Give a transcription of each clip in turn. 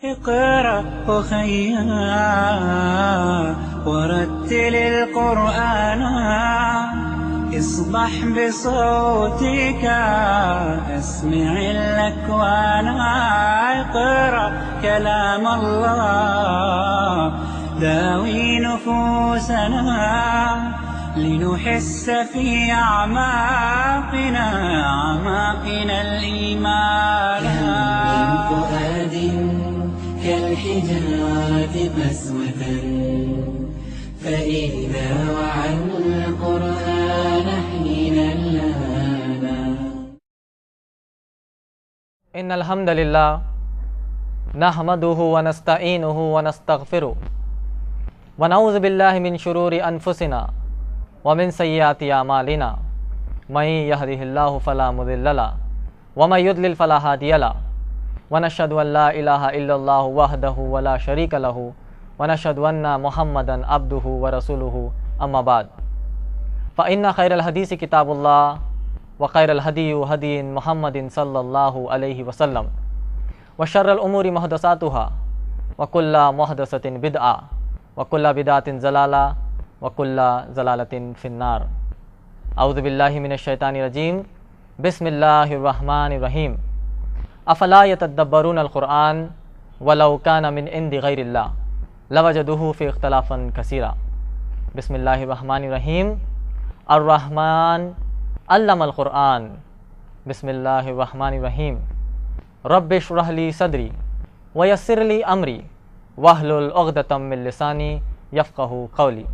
اقرأ أخيا ورتل القرآن اصبح بصوتك اسمع الأكوان اقرأ كلام الله داوي نفوسنا لنحس في أعماقنا الإيمان من فؤاد كالحجارة قسوة فإذا وعى القرآن حين اللهانا. إن الحمد لله نحمده ونستعينه ونستغفره ونعوذ بالله من شرور أنفسنا ومن سيئات أعمالنا من يهده الله فلا مضل له ومن يضلل فلا هادي له ونشهد أن لا إله إلا الله وحده ولا شريك له ونشهد أن محمدا عبده ورسوله أما بعد فإن خير الحديث كتاب الله وخير الهدي هدي محمد صلى الله عليه وسلم وشر الأمور محدثاتها وكل محدثة بدعة وكل بدعة ضلالة وكل ضلالة في النار. اعوذ باللہ من الشیطان الرجیم بسم اللہ الرحمن الرحیم افلا یتدبرون القرآن ولو کان من عند غیر اللہ لوجدوہ فی اختلافا کثیرا. بسم اللہ الرحمن الرحیم الرحمن علم القرآن. بسم اللہ الرحمن الرحیم رب اشرح لی صدری ویسر لی امری واحلل عقدۃ من لسانی یفقہوا قولی.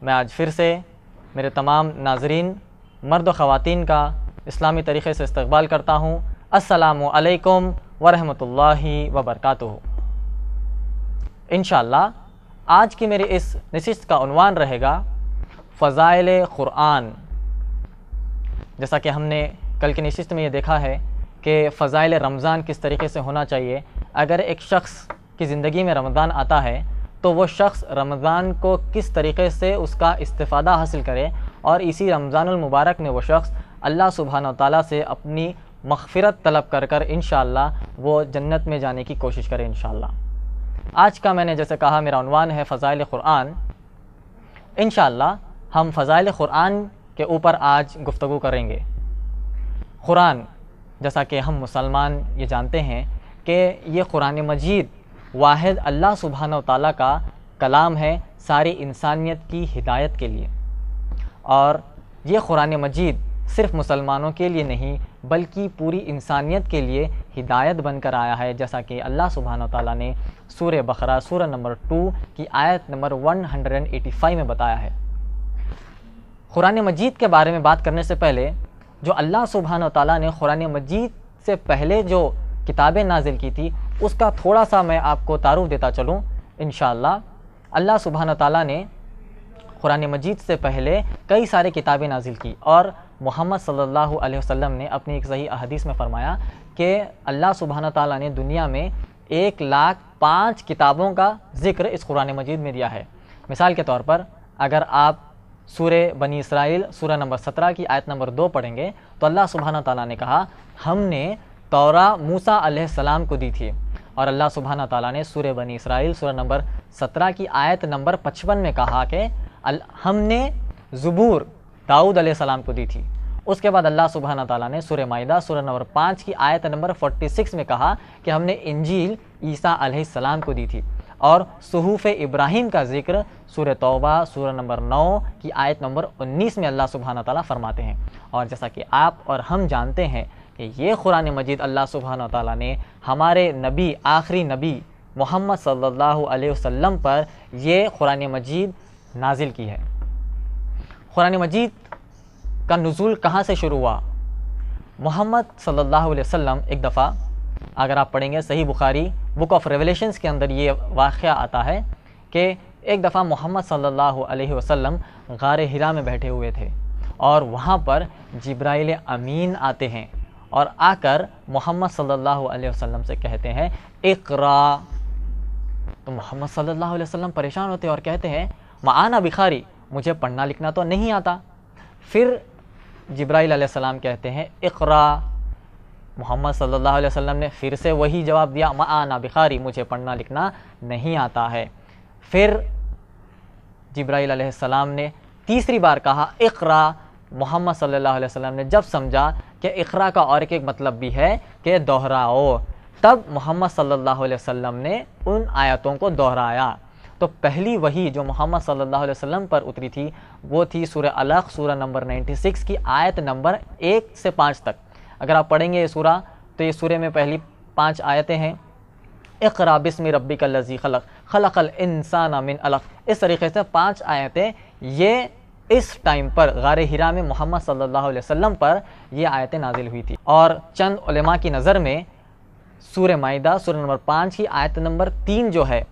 میں آج پھر سے میرے تمام ناظرین مرد و خواتین کا اسلامی طریقے سے استقبال کرتا ہوں. السلام علیکم ورحمۃ اللہ وبرکاتہ. انشاءاللہ آج کی میری اس نشست کا عنوان رہے گا فضائل قرآن. جیسا کہ ہم نے کل کی نشست میں یہ دیکھا ہے کہ فضائل رمضان کس طریقے سے ہونا چاہیے. اگر ایک شخص کی زندگی میں رمضان آتا ہے تو وہ شخص رمضان کو کس طریقے سے اس کا استفادہ حاصل کرے اور اسی رمضان المبارک میں وہ شخص اللہ سبحانہ وتعالیٰ سے اپنی مغفرت طلب کر کر انشاءاللہ وہ جنت میں جانے کی کوشش کرے انشاءاللہ. آج کا میں نے جیسے کہا میرا عنوان ہے فضائل قرآن. انشاءاللہ ہم فضائل قرآن کے اوپر آج گفتگو کریں گے. قرآن جیسا کہ ہم مسلمان یہ جانتے ہیں کہ یہ قرآن مجید واحد اللہ سبحانہ وتعالیٰ کا کلام ہے ساری انسانیت کی ہدایت کے لیے. اور یہ قرآن مجید صرف مسلمانوں کے لیے نہیں بلکہ پوری انسانیت کے لیے ہدایت بن کر آیا ہے، جیسا کہ اللہ سبحانہ وتعالیٰ نے سورہ بقرہ سورہ نمبر 2 کی آیت نمبر 185 میں بتایا ہے. قرآن مجید کے بارے میں بات کرنے سے پہلے جو اللہ سبحانہ وتعالیٰ نے قرآن مجید سے پہلے جو کتابیں نازل کی تھی اس کا تھوڑا سا میں آپ کو تعارف دیتا چلوں. انشاءاللہ اللہ سبحانہ تعالیٰ نے قرآن مجید سے پہلے کئی سارے کتابیں نازل کی اور محمد صلی اللہ علیہ وسلم نے اپنی ایک صحیح احادیث میں فرمایا کہ اللہ سبحانہ تعالیٰ نے دنیا میں 1,05,000 کتابوں کا ذکر اس قرآن مجید میں دیا ہے. مثال کے طور پر اگر آپ سورہ بنی اسرائیل سورہ نمبر 17 کی آیت نمبر 2 پڑھیں گے تو اللہ سبحانہ تعالیٰ نے کہا ہم نے توراہ موسیٰ علیہ السلام کو دی تھی. اور اللہ سبحانہ تعالیٰ نے سورہ بنی اسرائیل سورہ نمبر 17 کی آیت نمبر 55 میں کہا کہ ہم نے زبور داؤد علیہ السلام کو دی تھی. اس کے بعد اللہ سبحانہ تعالیٰ نے سورہ مائدہ سورہ نمبر 5 کی آیت نمبر 46 میں کہا کہ ہم نے انجیل عیسیٰ علیہ السلام کو دی تھی. اور صحف ابراہیم کا ذکر سورہ توبہ سورہ نمبر 9 کی آیت نمبر 19 میں اللہ سبحانہ تعالیٰ فرماتے ہیں. اور جیسا کہ آپ اور ہم جانتے ہیں کہ یہ قرآن مجید اللہ سبحانہ تعالیٰ نے ہمارے نبی آخری نبی محمد صلی اللہ علیہ وسلم پر یہ قرآن مجید نازل کی ہے. قرآن مجید کا نزول کہاں سے شروع ہوا؟ محمد صلی اللہ علیہ وسلم ایک دفعہ اگر آپ پڑھیں گے صحیح بخاری بک آف ریولیشنز کے اندر یہ واقعہ آتا ہے کہ ایک دفعہ محمد صلی اللہ علیہ وسلم غار حرا میں بیٹھے ہوئے تھے اور وہاں پر جبرائیل امین آتے ہیں اور آ کر محمد صلی اللہ علیہ وسلم سے کہتے ہیں اقرا. تو محمد صلی اللہ علیہ وسلم پریشان ہوتے ہیں اور کہتے ہیں معانا بخاری، مجھے پڑھنا لکھنا تو نہیں آتا. پھر جبرائیل علیہ السلام کہتے ہیں اقرا. محمد صلی اللہ علیہ وسلم نے پھر سے وہی جواب دیا، ما انا بقاری، مجھے پڑھنا لکھنا نہیں آتا ہے۔ پھر جبرائیل علیہ السلام نے تیسری بار کہا اقرا۔ محمد صلی اللہ علیہ وسلم نے جب سمجھا کہ اقرا کا اور ایک مطلب بھی ہے کہ دہراؤ، تب محمد صلی اللہ علیہ وسلم نے ان آیتوں کو دہرایا۔ تو پہلی وحی جو محمد صلی اللہ علیہ وسلم پر اتری تھی وہ تھی سورہ علق، سورہ نمبر 96 کی آیت نمبر 1 سے 5 تک۔ اگر آپ پڑھیں گے یہ سورہ تو یہ سورہ میں پہلی 5 آیتیں ہیں، اقرا بسم ربک الذی خلق، خلق الانسان من علق۔ اس طریقے سے 5 آیتیں یہ اس ٹائم پر غار حرا میں محمد صلی اللہ علیہ وسلم پر یہ آیتیں نازل ہوئی تھی۔ اور چند علماء کی نظر میں سورہ مائدہ سورہ نمبر 5 کی آیت نمبر 3 جو ہے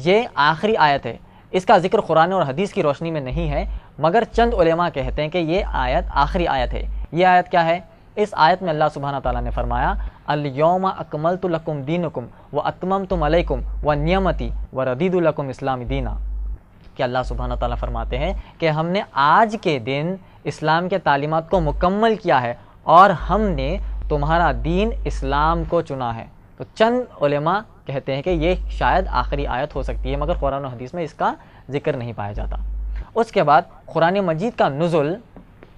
یہ آخری آیت ہے۔ اس کا ذکر قرآن اور حدیث کی روشنی میں نہیں ہے، مگر چند علماء کہتے ہیں کہ یہ آیت آخری آیت ہے۔ یہ آیت کیا ہے؟ اس آیت میں اللہ سبحانہ تعالیٰ نے فرمایا الیوم اکملت لکم دینکم واتممت علیکم ونعمتی وردیت لکم اسلام دینا، کہ اللہ سبحانہ تعالیٰ فرماتے ہیں کہ ہم نے آج کے دن اسلام کے تعلیمات کو مکمل کیا ہے اور ہم نے تمہارا دین اسلام کو چنا ہے۔ تو چند علماء کہتے ہیں کہ یہ شاید آخری آیت ہو سکتی ہے، مگر قرآن و حدیث میں اس کا ذکر نہیں پایا جاتا۔ اس کے بعد قرآن مجید کا نزول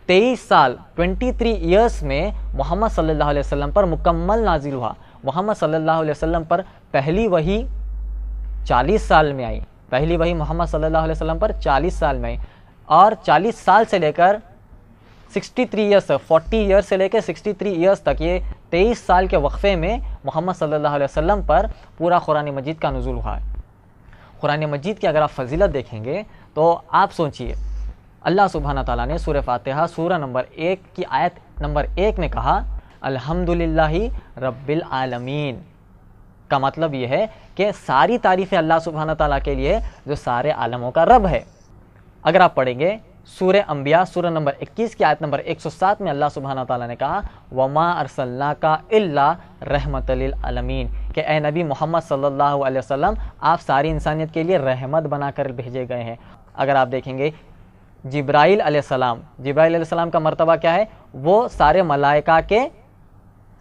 23 سال 23 ایئرس میں محمد صلی اللہ علیہ وسلم پر مکمل نازل ہوا۔ محمد صلی اللہ علیہ وسلم پر پہلی وحی 40 سال میں آئی، پہلی وحی محمد صلی اللہ علیہ وسلم پر 40 سال میں آئی، اور 40 سال سے لے کر 63 ایئرس تک، 40 ایئرس سے لے کے 63 ایئرس تک، یہ 23 سال کے وقفے میں محمد صلی اللہ علیہ وسلم پر پورا قرآن مجید کا نزول ہوا ہے۔ قرآن مجید کی اگر آپ فضیلت دیکھیں گے تو آپ سوچئے، اللہ سبحانہ تعالیٰ نے سورہ فاتحہ سورہ نمبر 1 کی آیت نمبر 1 میں کہا الحمدللہ رب العالمین، کا مطلب یہ ہے کہ ساری تعریفیں اللہ سبحانہ تعالیٰ کے لیے جو سارے عالموں کا رب ہے۔ اگر آپ پڑھیں گے سورہ انبیاء سورہ نمبر 21 کی آیت نمبر 107 میں اللہ سبحانہ تعالیٰ نے کہا وما ارسلناک الا رحمت للعالمین، کہ اے نبی محمد صلی اللہ علیہ وسلم آپ ساری انسانیت کے لیے رحمت بنا کر بھیجے گئے ہیں۔ اگر آپ دیکھیں گے جبرائیل علیہ السلام کا مرتبہ کیا ہے؟ وہ سارے ملائکہ کے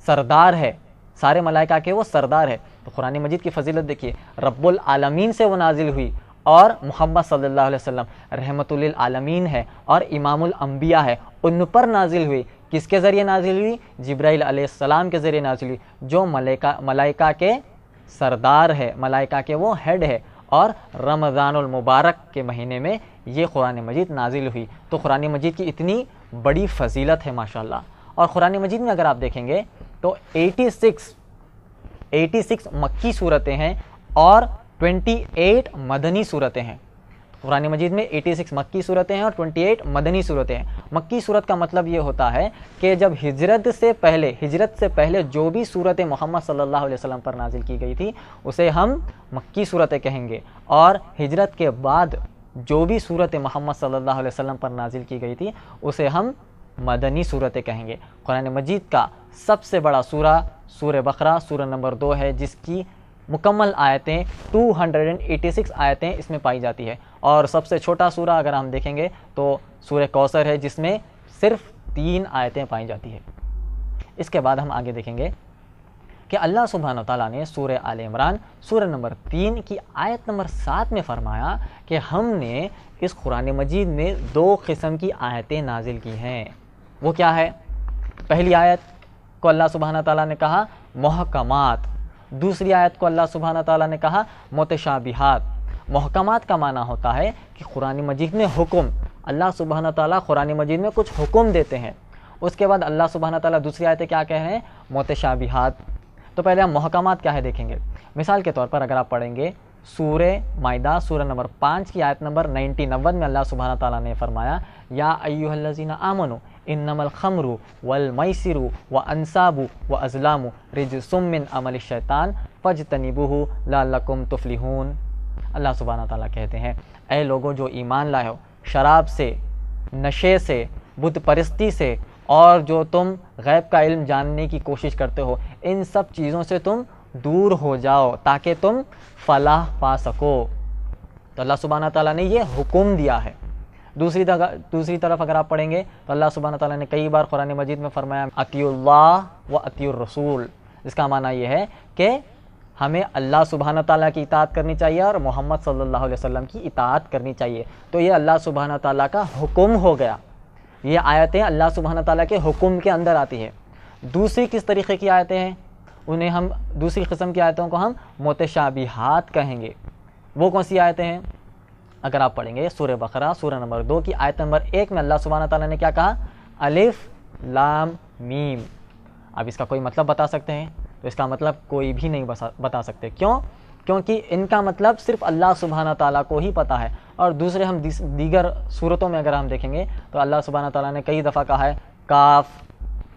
سردار ہے، سارے ملائکہ کے وہ سردار ہے۔ تو قرآن مجید کی فضیلت دیکھیے، رب العالمین سے وہ نازل ہوئی، اور محمد صلی اللہ علیہ وسلم رحمت للعالمین ہے اور امام الانبیاء ہے، ان پر نازل ہوئی۔ کس کے ذریعے نازل ہوئی؟ جبرائیل علیہ السلام کے ذریعے نازل ہوئی، جو ملائکہ کے سردار ہے، ملائکہ کے وہ ہیڈ ہے، اور رمضان المبارک کے مہینے میں یہ قرآن مجید نازل ہوئی۔ تو قرآن مجید کی اتنی بڑی فضیلت ہے ماشاءاللہ۔ اور قرآن مجید میں اگر آپ دیکھیں گے تو 86 مکی صورتیں ہیں اور 28 مدنی صورتیں ہیں۔ قرآن مجید میں 86 مکی صورتیں ہیں اور 28 مدنی صورتیں ہیں۔ مکی صورت کا مطلب یہ ہوتا ہے کہ جب ہجرت سے پہلے جو بھی صورتیں محمد صلی اللہ علیہ وسلم پر نازل کی گئی تھی اسے ہم مکی صورتیں کہیں گے، اور ہجرت کے بعد جو بھی صورتیں محمد صلی اللہ علیہ وسلم پر نازل کی گئی تھی اسے ہم مدنی صورتیں کہیں گے۔ قرآن مجید کا سب سے بڑا سورہ سورہ بقرہ سورہ نمبر 2 ہے، جس کی مکمل آیتیں 286 آیتیں اس میں پائی جاتی ہے، اور سب سے چھوٹا سورہ اگر ہم دیکھیں گے تو سورہ کوثر ہے، جس میں صرف 3 آیتیں پائی جاتی ہے۔ اس کے بعد ہم آگے دیکھیں گے کہ اللہ سبحانہ تعالیٰ نے سورہ آل عمران سورہ نمبر 3 کی آیت نمبر 7 میں فرمایا کہ ہم نے اس قرآن مجید میں 2 قسم کی آیتیں نازل کی ہیں۔ وہ کیا ہے؟ پہلی آیت کو اللہ سبحانہ تعالیٰ نے کہا محکمات، دوسری آیت کو اللہ سبحانہ تعالیٰ نے کہا متشابہات۔ محکمات کا معنی ہوتا ہے کہ قرآن مجید میں حکم، اللہ سبحانہ تعالیٰ قرآن مجید میں کچھ حکم دیتے ہیں، اس کے بعد اللہ سبحانہ تعالیٰ دوسری آیتیں کیا کہہ رہے ہیں؟ متشابہات۔ تو پہلے ہم محکمات کیا ہے دیکھیں گے۔ مثال کے طور پر اگر آپ پڑھیں گے سورہ مائدہ سورہ نمبر 5 کی آیت نمبر 90 میں اللہ سبحانہ تعالیٰ نے فرمایا یا ایھا الذین آمنوا انما الخمر والمیسر والانصاب والازلام رجس من عمل الشیطان فاجتنبوہ لعلکم تفلحون۔ اللہ سبحانہ تعالیٰ کہتے ہیں اے لوگوں جو ایمان لائے ہو، شراب سے، نشے سے، بت پرستی سے، اور جو تم غیب کا علم جاننے کی کوشش کرتے ہو، ان سب چیزوں سے تم دور ہو جاؤ تاکہ تم فلاح پا سکو۔ تو اللہ سبحانہ تعالیٰ نے یہ حکم دیا ہے۔ دوسری طرف اگر آپ پڑھیں گے تو اللہ سبحانہ تعالیٰ نے کئی بار قرآن مجید میں فرمایا اطیعوا اللہ و اطیعوا الرسول، جس کا معنی یہ ہے کہ ہمیں اللہ سبحانہ تعالیٰ کی اطاعت کرنی چاہیے اور محمد صلی اللہ علیہ وسلم کی اطاعت کرنی چاہیے۔ تو یہ اللہ سبحانہ تعالیٰ کا حکم ہو گیا، یہ آیتیں اللہ سبحانہ تعالیٰ کے حکم کے اندر آتی ہے۔ دوسری کس طریقے کی آیتیں ہیں، انہیں ہم دوسری قسم کی آیتوں کو ہم متشابہات کہیں گے۔ وہ کون سی آیتیں ہیں؟ اگر آپ پڑھیں گے سورہ بقرہ سورہ نمبر 2 کی آیت نمبر 1 میں اللہ سبحانہ تعالیٰ نے کیا کہا؟ الف لام میم۔ اب اس کا کوئی مطلب بتا سکتے ہیں؟ تو اس کا مطلب کوئی بھی نہیں بتا سکتے۔ کیوں؟ کیونکہ ان کا مطلب صرف اللہ سبحانہ تعالیٰ کو ہی پتہ ہے، اور دوسرے ہم دیگر صورتوں میں اگر ہم دیکھیں گے تو اللہ سبحانہ تعالیٰ نے کئی دفعہ کہا ہے کاف،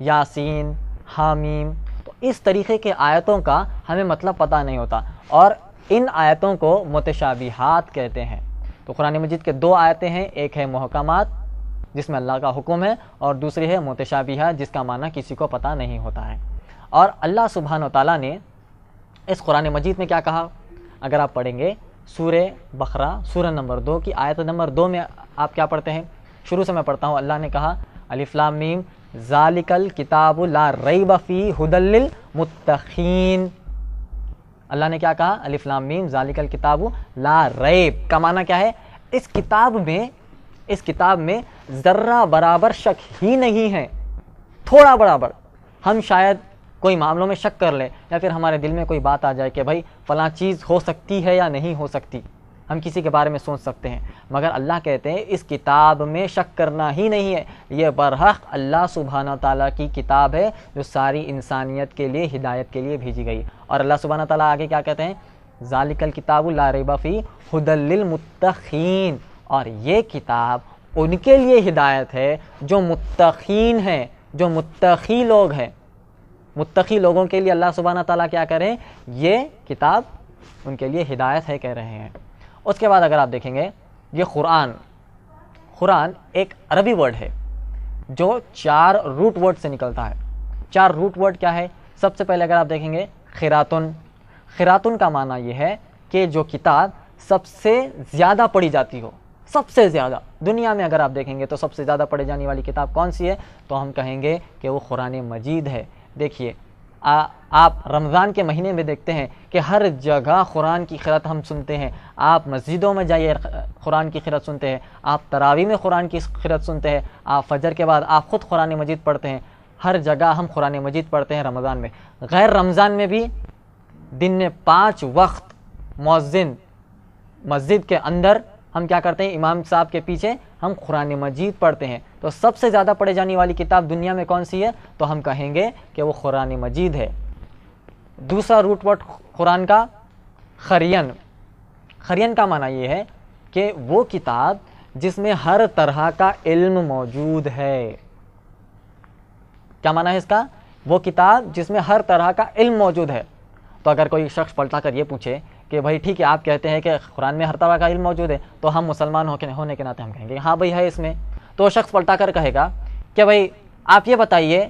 یاسین، حامیم۔ تو اس طریقے کے آیتوں کا ہمیں مطلب پتہ نہیں ہوتا، اور ان آیتوں کو متشابہات کہتے ہیں۔ تو قرآن مجید کے 2 آیتیں ہیں، ایک ہے محکمات جس میں اللہ کا حکم ہے، اور دوسری ہے متشابہات جس کا معنی کسی کو پتہ نہیں ہوتا ہے۔ اور اللہ سبحانہ تعالیٰ نے اس قرآن مجید میں کیا کہا؟ اگر آپ پڑھیں گے سورہ بقرہ سورہ نمبر 2 کی آیت نمبر 2 میں آپ کیا پڑھتے ہیں؟ شروع سے میں پڑھتا ہوں۔ اللہ نے کہا الف لام میم ذالک الکتاب لا ریب فیہ ھدی للمتقین۔ اللہ نے کیا کہا؟ الف لام میم ذالک الکتاب لا ریب کا معنی کیا ہے؟ اس کتاب میں ذرہ برابر شک ہی نہیں ہے، تھوڑا برابر۔ ہم شاید کوئی معاملوں میں شک کر لیں، یا پھر ہمارے دل میں کوئی بات آ جائے کہ بھائی فلاں چیز ہو سکتی ہے یا نہیں ہو سکتی، ہم کسی کے بارے میں سوچ سکتے ہیں، مگر اللہ کہتے ہیں اس کتاب میں شک کرنا ہی نہیں ہے، یہ برحق اللہ سبحانہ تعالیٰ کی کتاب ہے جو ساری انسانیت کے لیے ہدایت کے لیے بھیجی گئی۔ اور اللہ سبحانہ تعالیٰ آگے کیا کہتے ہیں؟ ذالک الکتاب لا ریب فیہ ھدی للمتقین، اور یہ کتاب ان کے لیے ہدایت ہے جو متقین ہیں، جو متقی لوگ ہیں۔ متقی لوگوں کے لیے اللہ سبحانہ تعالیٰ کیا کریں؟ یہ کتاب ان کے لیے ہدایت ہے کہہ رہے ہیں۔ اس کے بعد اگر آپ دیکھیں گے یہ قرآن ایک عربی ورڈ ہے جو 4 روٹ ورڈ سے نکلتا ہے۔ 4 روٹ ورڈ کیا ہے؟ سب سے پہلے اگر آپ دیکھیں گے خیراتن کا معنی یہ ہے کہ جو کتاب سب سے زیادہ پڑھی جاتی ہو، سب سے زیادہ دنیا میں اگر آپ دیکھیں گے تو سب سے زیادہ پڑھی جانے والی کتاب کون سی ہے؟ تو ہم کہیں گے کہ وہ قرآن مجید ہے۔ دیکھیے آپ رمضان کے مہینے میں دیکھتے ہیں کہ ہر جگہ قرآن کی قرأت ہم سنتے ہیں، آپ مسجدوں میں جائیے قرآن کی قرأت سنتے ہیں، آپ تراویح میں قرآن کی قرأت سنتے ہیں، آپ فجر کے بعد آپ خود قرآن مجید پڑھتے ہیں، ہر جگہ ہم قرآن مجید پڑھتے ہیں رمضان میں۔ غیر رمضان میں بھی دن میں 5 وقت مؤذن مسجد کے اندر ہم کیا کرتے ہیں؟ امام صاحب کے پیچھے ہم قرآن مجید پڑھتے ہیں۔ تو سب سے زیادہ پڑھے جانے والی کتاب دنیا میں کون سی ہے؟ تو ہم کہیں گے کہ وہ قرآن مجید ہے۔ دوسرا روٹ ورڈ قرآن کا خرین کا معنی یہ ہے کہ وہ کتاب جس میں ہر طرح کا علم موجود ہے۔ کیا معنی ہے اس کا؟ وہ کتاب جس میں ہر طرح کا علم موجود ہے۔ تو اگر کوئی شخص پلٹا کر یہ پوچھے کہ بھائی ٹھیک ہے آپ کہتے ہیں کہ قرآن میں ہر طرح کا علم موجود ہے، تو ہم مسلمان ہونے کے ناطے ہم کہیں گے ہاں بھائی ہے اس میں۔ تو شخص پلٹا کر کہے گا کہ بھائی آپ یہ بتائیے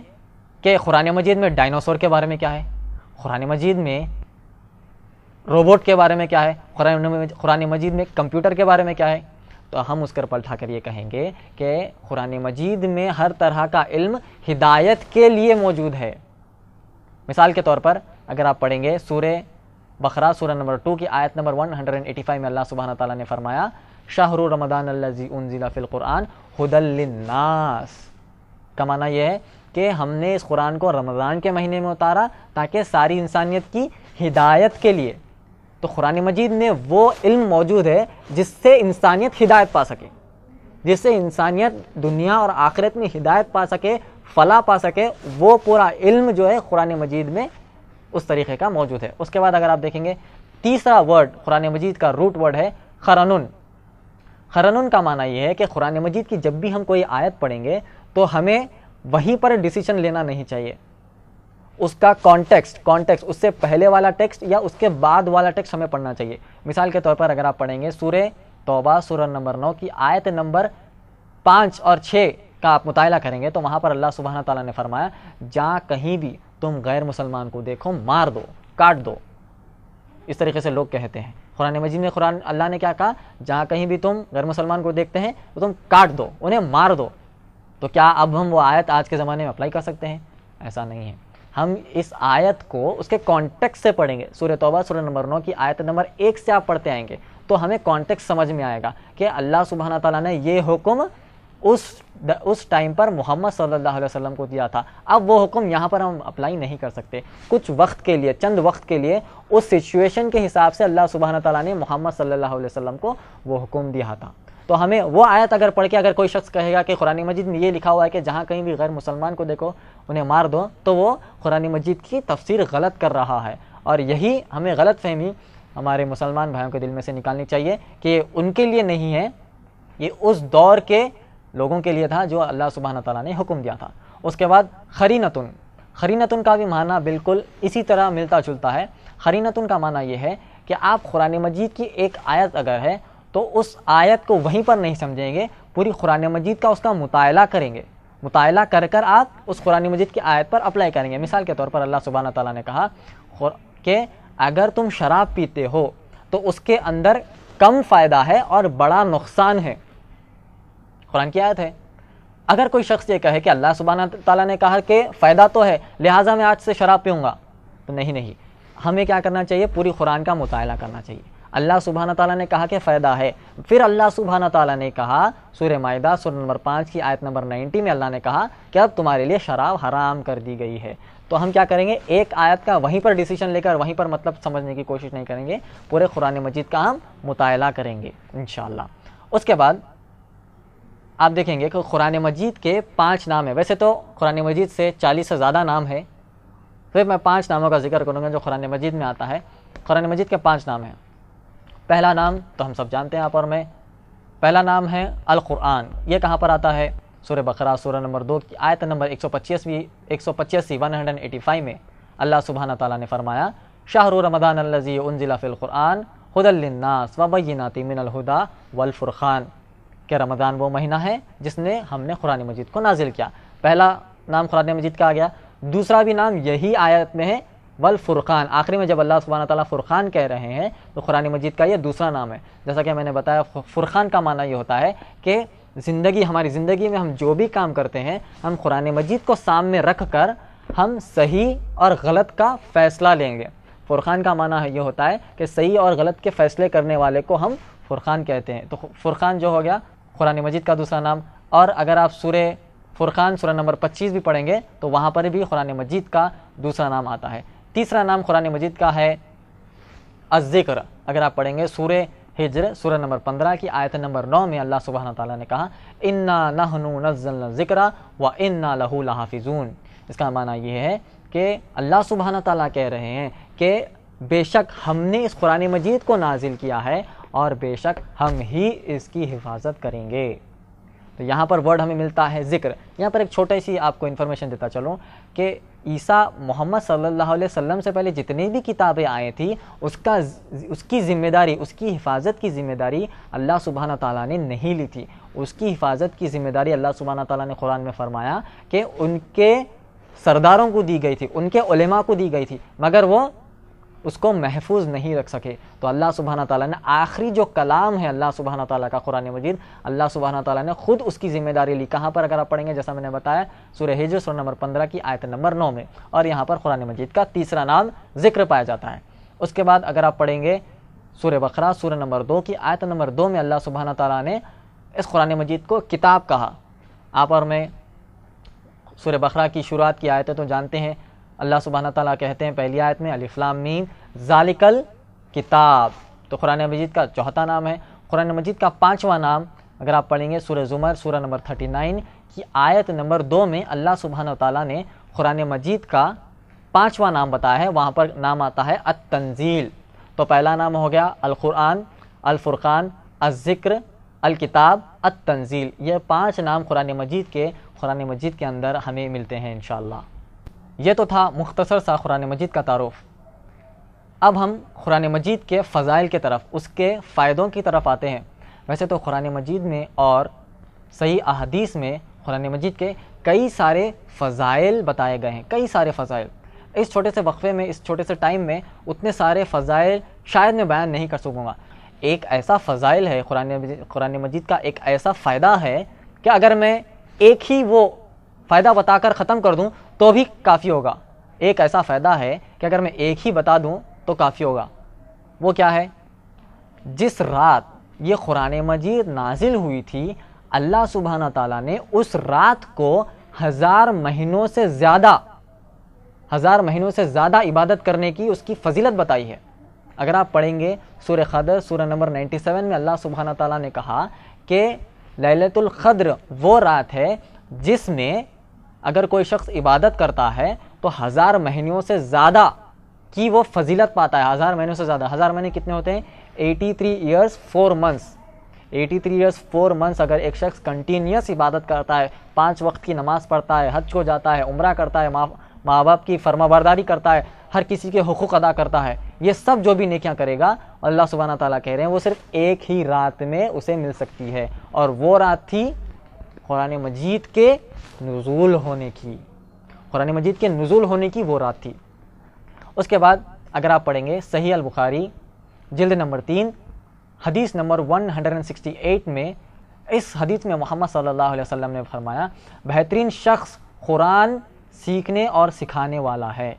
کہ قرآن مجید میں ڈائناسور کے بارے میں کیا ہے، قرآن مجید میں روبوٹ کے بارے میں کیا ہے، قرآن مجید میں کمپیوٹر کے بارے میں کیا ہے؟ تو ہم اس کر پلٹا کر یہ کہیں گے کہ قرآن مجید میں ہر طرح کا علم ہدایت کے لیے موجود ہے۔ مثال کے طور پر اگر آپ پڑھیں گے سورہ بقرہ سورہ نمبر 2 کی آیت نمبر 185 میں اللہ سبحانہ تعالیٰ نے فرمایا شہر رمضان الذی انزل فی القرآن ھدی للناس کا معنی یہ ہے کہ ہم نے اس قرآن کو رمضان کے مہینے میں اتارا تاکہ ساری انسانیت کی ہدایت کے لیے۔ تو قرآن مجید میں وہ علم موجود ہے جس سے انسانیت ہدایت پا سکے، جس سے انسانیت دنیا اور آخرت میں ہدایت پا سکے، فلاح پا سکے، وہ پورا علم جو ہے قرآن مجید میں اس طریقے کا موجود ہے۔ اس کے بعد اگر آپ دیکھیں گے تیسرا ورڈ قرآن مجید کا روٹ ورڈ ہے خرنن کا معنی یہ ہے کہ قرآن مجید کی جب بھی ہم کوئی آیت پڑھیں گے تو ہمیں وہیں پر ڈیسیشن لینا نہیں چاہیے، اس کا کانٹیکسٹ اس سے پہلے والا ٹیکسٹ یا اس کے بعد والا ٹیکسٹ ہمیں پڑھنا چاہیے۔ مثال کے طور پر اگر آپ پڑھیں گے سورہ توبہ سورہ نمبر 9 کی آیت نمبر 5 اور 6 کا آپ مطالعہ کریں گے تو وہاں پر اللہ سبحانہ تعالیٰ نے فرمایا جہاں کہیں بھی تم غیر مسلمان کو دیکھو مار دو، کاٹ دو۔ اس طریقے سے لوگ کہتے ہیں۔ قرآن مجید میں اللہ نے کیا کہا، جہاں کہیں بھی تم غیر مسلمان کو دیکھتے ہیں تو تم کاٹ دو، انہیں مار دو۔ تو کیا اب ہم وہ آیت آج کے زمانے میں اپلائی کر سکتے ہیں؟ ایسا نہیں ہے۔ ہم اس آیت کو اس کے کانٹیکس سے پڑھیں گے۔ سورہ توبہ سورہ نمبر 9 کی آیت نمبر 1 سے آپ پڑھتے آئیں گے تو ہمیں کانٹیکس سمجھ میں آئے گا کہ اللہ سبحانہ تعالیٰ نے یہ حکم اس ٹائم پر محمد صلی اللہ علیہ وسلم کو دیا تھا۔ اب وہ حکم یہاں پر ہم اپلائی نہیں کر سکتے۔ کچھ وقت کے لیے، چند وقت کے لیے اس سچویشن کے حساب سے اللہ سبحانہ تعالیٰ نے محمد صلی اللہ علیہ وسلم کو وہ حکم دیا تھا۔ تو ہمیں وہ آیت اگر پڑھ کے اگر کوئی شخص کہے گا کہ قرآن مجید میں یہ لکھا ہوا ہے کہ جہاں کہیں بھی غیر مسلمان کو دیکھو انہیں مار دو، تو وہ قرآن مجید کی تفسیر غلط کر رہا ہے۔ اور یہی ہمیں غلط فہمی ہمارے مسلمان بھائیوں کے دل میں سے نکالنی چاہیے کہ ان کے لیے نہیں ہے، یہ اس دور کے لوگوں کے لیے تھا جو اللہ سبحانہ تعالیٰ نے حکم دیا تھا۔ اس کے بعد خرینتن، خرینتن کا بھی معنی بالکل اسی طرح ملتا جلتا ہے۔ خرینتن کا معنی یہ ہے کہ آپ قرآن مجید کی ایک آیت اگر ہے تو اس آیت کو وہیں پر نہیں سمجھیں گے، پوری قرآن مجید کا اس کا مطالعہ کریں گے، مطالعہ کر کر آپ اس قرآن مجید کی آیت پر اپلائی کریں گے۔ مثال کے طور پر اللہ سبحانہ تعالیٰ نے کہا کہ اگر تم شراب پیتے ہو تو اس کے اندر کم فائدہ ہے اور بڑا نقصان ہے، قرآن کی آیت ہے۔ اگر کوئی شخص یہ کہے کہ اللہ سبحانہ تعالیٰ نے کہا کہ فائدہ تو ہے لہٰذا میں آج سے شراب پیوں گا، تو نہیں، ہمیں کیا کرنا چاہیے، پوری قرآن کا مطالعہ کرنا چاہیے۔ اللہ سبحانہ تعالیٰ نے کہا کہ فائدہ ہے، پھر اللہ سبحانہ تعالیٰ نے کہا سورہ مائدہ سورہ نمبر 5 کی آیت نمبر 90 میں اللہ نے کہا کہ اب تمہارے لیے شراب حرام کر دی گئی ہے۔ تو ہم کیا کریں گے، ایک آیت کا وہیں پر ڈیسیشن لے کر وہیں پر مطلب سمجھنے کی کوشش نہیں کریں گے، پورے قرآن مجید کا ہم مطالعہ کریں گے انشاءاللہ۔ اس کے بعد آپ دیکھیں گے کہ قرآن مجید کے 5 نام ہیں۔ ویسے تو قرآن مجید سے 40 سے زیادہ نام ہے، پھر میں 5 ناموں کا ذکر کروں گا جو قرآن مجید میں آتا ہے۔ قرآن مجید کے 5 نام ہیں۔ پہلا نام تو ہم سب جانتے ہیں آپ اور میں، پہلا نام ہے القرآن۔ یہ کہاں پر آتا ہے، سورہ بقرہ سورہ نمبر 2 کی آیت نمبر 185 میں اللہ سبحانہ تعالیٰ نے فرمایا شہر رمضان الذی انزل فی القرآن ھدی للناس وبینات من الھدی والفرقان، کہ رمضان وہ مہینہ ہے جس نے ہم نے قرآن مجید کو نازل کیا۔ پہلا نام قرآن مجید کا آ گیا، دوسرا بھی نام یہی آیت میں ہے والفرقان۔ آخری میں جب اللہ سبحانہ تعالیٰ فرقان کہہ رہے ہیں تو قرآن مجید کا یہ دوسرا نام ہے۔ جیسا کہ میں نے بتایا فرقان کا معنی یہ ہوتا ہے کہ ہماری زندگی میں ہم جو بھی کام کرتے ہیں ہم قرآن مجید کو سامنے رکھ کر ہم صحیح اور غلط کا فیصلہ لیں گے۔ فرقان کا معنی یہ ہوتا ہے کہ صحیح اور غلط کے فیصلے کرنے والے کو ہم فرقان کہتے ہیں۔ تو فرقان جو ہو گیا قرآن مجید کا دوسرا نام۔ اور اگر آپ سورہ فرقان سورہ نمبر 25 بھی پڑھیں گے تو وہاں پر بھی قرآن مجید کا دوسرا نام آتا ہے۔ تیسرا نام قرآن مجید کا ہے الذکر۔ اگر آپ پڑھیں گے سورہ ہجر سورہ نمبر 15 کی آیت نمبر 9 میں اللہ سبحانہ تعالیٰ نے کہا انا نحن نزلنا الذکر وانا لہ لحافظون۔ اس کا معنی یہ ہے کہ اللہ سبحانہ تعالیٰ کہہ رہے ہیں کہ بے شک ہم نے اس قرآن مجید کو نازل کیا ہے اور بے شک ہم ہی اس کی حفاظت کریں گے۔ تو یہاں پر ورڈ ہمیں ملتا ہے ذکر۔ یہاں پر ایک چھوٹی سی آپ کو انفارمیشن دیتا چلوں کہ عیسیٰ محمد صلی اللہ علیہ وسلم سے پہلے جتنی بھی کتابیں آئی تھیں اس کی ذمہ داری، اس کی حفاظت کی ذمہ داری اللہ سبحانہ تعالیٰ نے نہیں لی تھی۔ اس کی حفاظت کی ذمہ داری اللہ سبحانہ تعالیٰ نے قرآن میں فرمایا کہ ان کے سرداروں کو دی گئی تھی، ان کے علماء کو دی گئی تھی، مگر وہ اس کو محفوظ نہیں رکھ سکے۔ تو اللہ سبحانہ تعالیٰ نے آخری جو کلام ہے اللہ سبحانہ تعالیٰ کا قرآن مجید، اللہ سبحانہ تعالیٰ نے خود اس کی ذمہ داری لی۔ کہاں پر اگر آپ پڑھیں گے جیسا میں نے بتایا سورہ ہجر سورہ نمبر 15 کی آیت نمبر 9 میں، اور یہاں پر قرآن مجید کا تیسرا نام ذکر پایا جاتا ہے۔ اس کے بعد اگر آپ پڑھیں گے سورہ بقرہ سورہ نمبر 2 کی آیت نمبر 2 میں اللہ سبحانہ تعالیٰ نے اس قرآن مجید کو کتاب کہا۔ آپ اور میں سورہ بقرہ کی شروعات کی آیتیں تو جانتے ہیں، اللہ سبحانہ تعالیٰ کہتے ہیں پہلی آیت میں الف لام میم ذالک الکتاب، تو قرآن مجید کا چوتھا نام ہے۔ قرآن مجید کا 5واں نام اگر آپ پڑھیں گے سورہ زمر سورہ نمبر 39 کی آیت نمبر 2 میں اللہ سبحانہ تعالیٰ نے قرآن مجید کا 5واں نام بتایا ہے، وہاں پر نام آتا ہے التنزیل۔ تو پہلا نام ہو گیا القرآن، الفرقان، الذکر، الکتاب، التنزیل۔ یہ 5 نام قرآن مجید کے اندر ہمیں ملتے ہیں انشاءاللہ۔ یہ تو تھا مختصر سا قرآن مجید کا تعارف۔ اب ہم قرآن مجید کے فضائل کی طرف، اس کے فائدوں کی طرف آتے ہیں۔ ویسے تو قرآن مجید میں اور صحیح احادیث میں قرآن مجید کے کئی سارے فضائل بتائے گئے ہیں، کئی سارے فضائل۔ اس چھوٹے سے وقفے میں، اس چھوٹے سے ٹائم میں اتنے سارے فضائل شاید میں بیان نہیں کر سکوں گا. ایک ایسا فضائل ہے قرآن مجید کا، ایک ایسا فائدہ ہے کہ اگر میں ایک ہی وہ فائدہ بتا کر ختم کر دوں تو بھی کافی ہوگا. ایک ایسا فائدہ ہے کہ اگر میں ایک ہی بتا دوں تو کافی ہوگا. وہ کیا ہے؟ جس رات یہ قرآن مجید نازل ہوئی تھی، اللہ سبحانہ تعالیٰ نے اس رات کو 1000 مہینوں سے زیادہ عبادت کرنے کی اس کی فضیلت بتائی ہے. اگر آپ پڑھیں گے سورہ قدر سورہ نمبر 97 میں اللہ سبحانہ تعالیٰ نے کہا کہ لیلۃ القدر وہ رات ہے جس میں اگر کوئی شخص عبادت کرتا ہے تو 1000 مہینوں سے زیادہ کی وہ فضیلت پاتا ہے. 1000 مہینوں سے زیادہ. 1000 مہینے کتنے ہوتے ہیں؟ 83 ایئرس 4 منتھس. 83 ایئرس 4 منتھس اگر ایک شخص کنٹینیوس عبادت کرتا ہے، 5 وقت کی نماز پڑھتا ہے، حج کو جاتا ہے، عمرہ کرتا ہے، ماں باپ کی فرما برداری کرتا ہے، ہر کسی کے حقوق ادا کرتا ہے، یہ سب جو بھی نیکیاں کرے گا اللہ سبحانہ تعالیٰ کہہ رہے ہیں وہ صرف ایک ہی رات میں اسے مل سکتی ہے. اور وہ رات تھی قرآن مجید کے نزول ہونے کی. قرآن مجید کے نزول ہونے کی وہ رات تھی. اس کے بعد اگر آپ پڑھیں گے صحیح البخاری جلد نمبر 3 حدیث نمبر 168 میں، اس حدیث میں محمد صلی اللہ علیہ وسلم نے فرمایا بہترین شخص قرآن سیکھنے اور سکھانے والا ہے.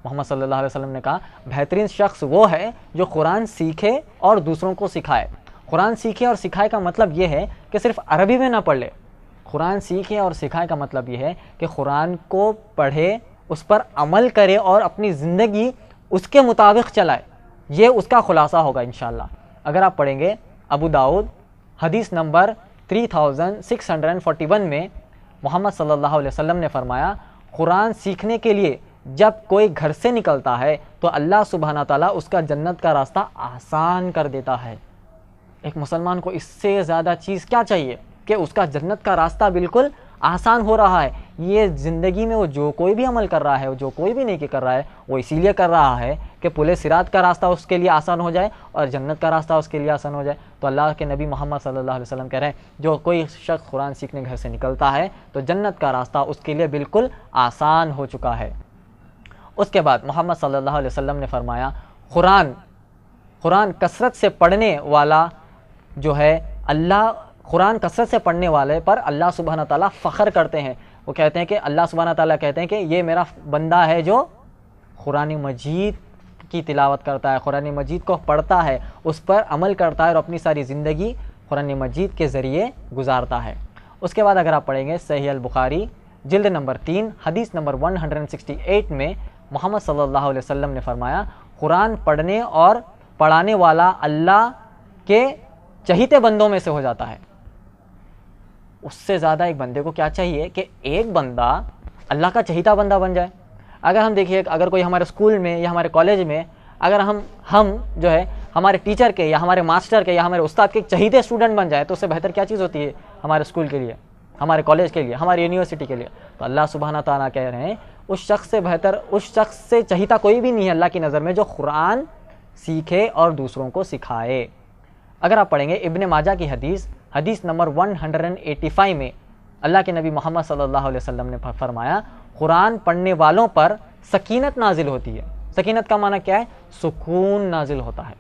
محمد صلی اللہ علیہ وسلم نے کہا بہترین شخص وہ ہے جو قرآن سیکھے اور دوسروں کو سکھائے. قرآن سیکھے اور سکھائے کا مطلب یہ ہے کہ صرف عربی میں نہ پڑھ لے. قرآن سیکھے اور سکھائے کا مطلب یہ ہے کہ قرآن کو پڑھے، اس پر عمل کرے اور اپنی زندگی اس کے مطابق چلائے. یہ اس کا خلاصہ ہوگا انشاءاللہ. اگر آپ پڑھیں گے ابو داؤد حدیث نمبر 3641 میں محمد صلی اللہ علیہ وسلم نے فرمایا قرآن سیکھنے کے لیے جب کوئی گھر سے نکلتا ہے تو اللہ سبحانہ تعالیٰ اس کا جنت کا راستہ آسان کر دیتا ہے. ایک مسلمان کو اس سے زیادہ چیز کیا چاہیے کہ اس کا جنت کا راستہ بالکل آسان ہو رہا ہے. یہ زندگی میں وہ جو کوئی بھی عمل کر رہا ہے، جو کوئی بھی نیکی کر رہا ہے، وہ اسی لیے کر رہا ہے کہ پل صراط کا راستہ اس کے لیے آسان ہو جائے اور جنت کا راستہ اس کے لیے آسان ہو جائے. تو اللہ کے نبی محمد صلی اللہ علیہ وسلم کہہ رہے ہیں جو کوئی شخص قرآن سیکھنے گھر سے نکلتا ہے تو جنت کا راستہ اس کے لیے بالکل آسان ہو چکا ہے. اس کے بعد محمد صلی اللہ علیہ وسلم نے فرمایا قرآن کثرت سے پڑھنے والا جو ہے قرآن کثرت سے پڑھنے والے پر اللہ سبحانہ تعالیٰ فخر کرتے ہیں. وہ کہتے ہیں کہ اللہ سبحانہ تعالیٰ کہتے ہیں کہ یہ میرا بندہ ہے جو قرآن مجید کی تلاوت کرتا ہے، قرآن مجید کو پڑھتا ہے، اس پر عمل کرتا ہے اور اپنی ساری زندگی قرآن مجید کے ذریعے گزارتا ہے. اس کے بعد اگر آپ پڑھیں گے صحیح البخاری جلد نمبر 3 حدیث نمبر 168 میں محمد صلی اللہ علیہ وسلم نے فرمایا قرآن پڑھنے اور پڑھانے والا اللہ کے چہیتے بندوں میں سے ہو جاتا ہے. اس سے زیادہ ایک بندے کو کیا چاہیے کہ ایک بندہ اللہ کا چہیتا بندہ بن جائے. اگر ہم دیکھیے اگر کوئی ہمارے اسکول میں یا ہمارے کالج میں اگر ہم جو ہے ہمارے ٹیچر کے یا ہمارے ماسٹر کے یا ہمارے استاد کے چہیتے اسٹوڈنٹ بن جائے تو اس سے بہتر کیا چیز ہوتی ہے ہمارے اسکول کے لیے، ہمارے کالج کے لیے، ہماری یونیورسٹی کے لیے. تو اللہ سبحانہ تعالیٰ کہہ رہے ہیں اس شخص سے بہتر، اس شخص سے چہیتا کوئی بھی نہیں ہے اللہ کی نظر میں جو قرآن سیکھے اور دوسروں کو سکھائے. اگر آپ پڑھیں گے ابن ماجہ کی حدیث نمبر 185 میں اللہ کے نبی محمد صلی اللہ علیہ وسلم نے فرمایا قرآن پڑھنے والوں پر سکینت نازل ہوتی ہے. سکینت کا معنی کیا ہے؟ سکون نازل ہوتا ہے.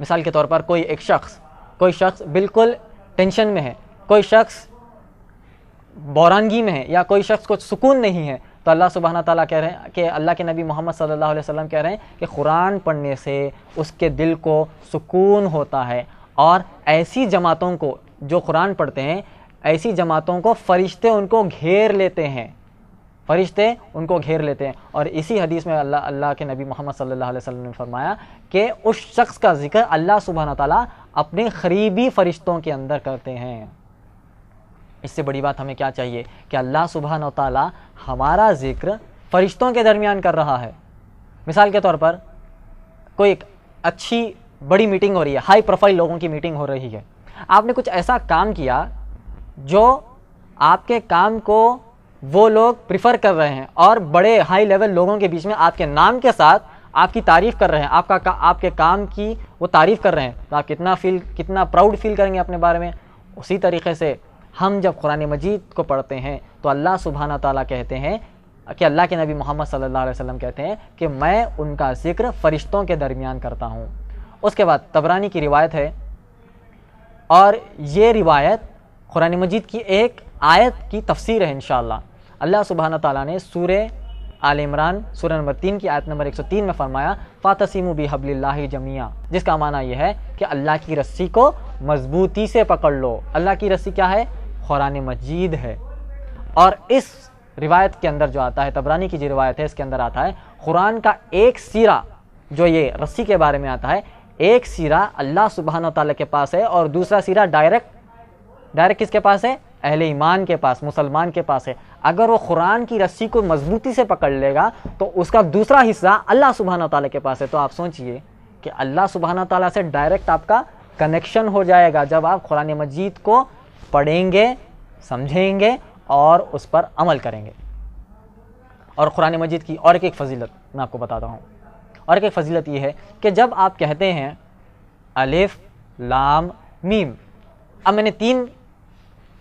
مثال کے طور پر کوئی شخص بالکل ٹینشن میں ہے، کوئی شخص بورانگی میں ہے یا کوئی شخص کو سکون نہیں ہے تو اللہ سبحانہ تعالیٰ کہہ رہے ہیں کہ اللہ کے نبی محمد صلی اللہ علیہ وسلم کہہ رہے ہیں کہ قرآن پڑھنے سے اس کے دل کو سکون ہوتا ہے. اور ایسی جماعتوں کو جو قرآن پڑھتے ہیں، ایسی جماعتوں کو فرشتے ان کو گھیر لیتے ہیں. اور اسی حدیث میں اللہ کے نبی محمد صلی اللہ علیہ وسلم نے فرمایا کہ اس شخص کا ذکر اللہ سبحانہ تعالیٰ اپنے قریبی فرشتوں کے اندر کرتے ہیں. اس سے بڑی بات ہمیں کیا چاہیے کہ اللہ سبحانہ تعالیٰ ہمارا ذکر فرشتوں کے درمیان کر رہا ہے. مثال کے طور پر کوئی ایک اچھی بڑی میٹنگ ہو رہی ہے، ہائی پروفائل لوگوں کی میٹنگ ہو رہی ہے، آپ نے کچھ ایسا کام کیا جو آپ کے کام کو وہ لوگ پریفر کر رہے ہیں اور بڑے ہائی لیول لوگوں کے بیچ میں آپ کے نام کے ساتھ آپ کی تعریف کر رہے ہیں، آپ کے کام کی وہ تعریف کر رہے ہیں، تو آپ کتنا پراؤڈ فیل کریں گے اپنے بارے میں. اسی طریقے سے ہم جب قرآن مجید کو پڑھتے ہیں تو اللہ سبحانہ تعالیٰ کہتے ہیں کہ اللہ کے نبی محمد صلی اللہ علیہ وسلم کہتے ہیں کہ میں ان کا ذکر فرشتوں کے درمیان کرتا ہوں۔ اس کے بعد طبرانی کی روایت ہے، اور یہ روایت قرآن مجید کی ایک آیت کی تفسیر ہے انشاءاللہ۔ اللہ سبحانہ تعالیٰ نے سورہ آل عمران سورہ نمبر 3 کی آیت نمبر 103 میں فرمایا فَاعْتَصِمُوا بِحَبْلِ اللَّهِ جَمِيعًا، جس کا معنی یہ ہے کہ اللہ کی رسی کو مضبوطی سے پکڑ لو۔ اللہ کی رسی کیا ہے؟ قرآن مجید ہے۔ اور اس روایت کے اندر جو آتا ہے، طبرانی کی جو روایت ہے اس کے اندر آتا ہے قرآن کا ایک سیرہ جو یہ رسی کے بارے میں آتا ہے، ایک سیرہ اللہ سبحانہ تعالیٰ کے پاس ہے اور دوسرا سیرہ ڈائریکٹ کس کے پاس ہے؟ اہل ایمان کے پاس، مسلمان کے پاس ہے۔ اگر وہ قرآن کی رسی کو مضبوطی سے پکڑ لے گا تو اس کا دوسرا حصہ اللہ سبحانہ تعالیٰ کے پاس ہے۔ تو آپ سوچئے کہ اللہ سبحانہ تعالیٰ سے ڈائریکٹ آپ کا کنیکشن ہو جائے گا جب آپ قرآن مجید کو پڑھیں گے، سمجھیں گے اور اس پر عمل کریں گے۔ اور قرآن مجید کی اور ایک فضیلت میں آپ کو بتاتا ہوں، اور ایک فضیلت یہ ہے کہ جب آپ کہتے ہیں الف لام میم، اب میں نے 3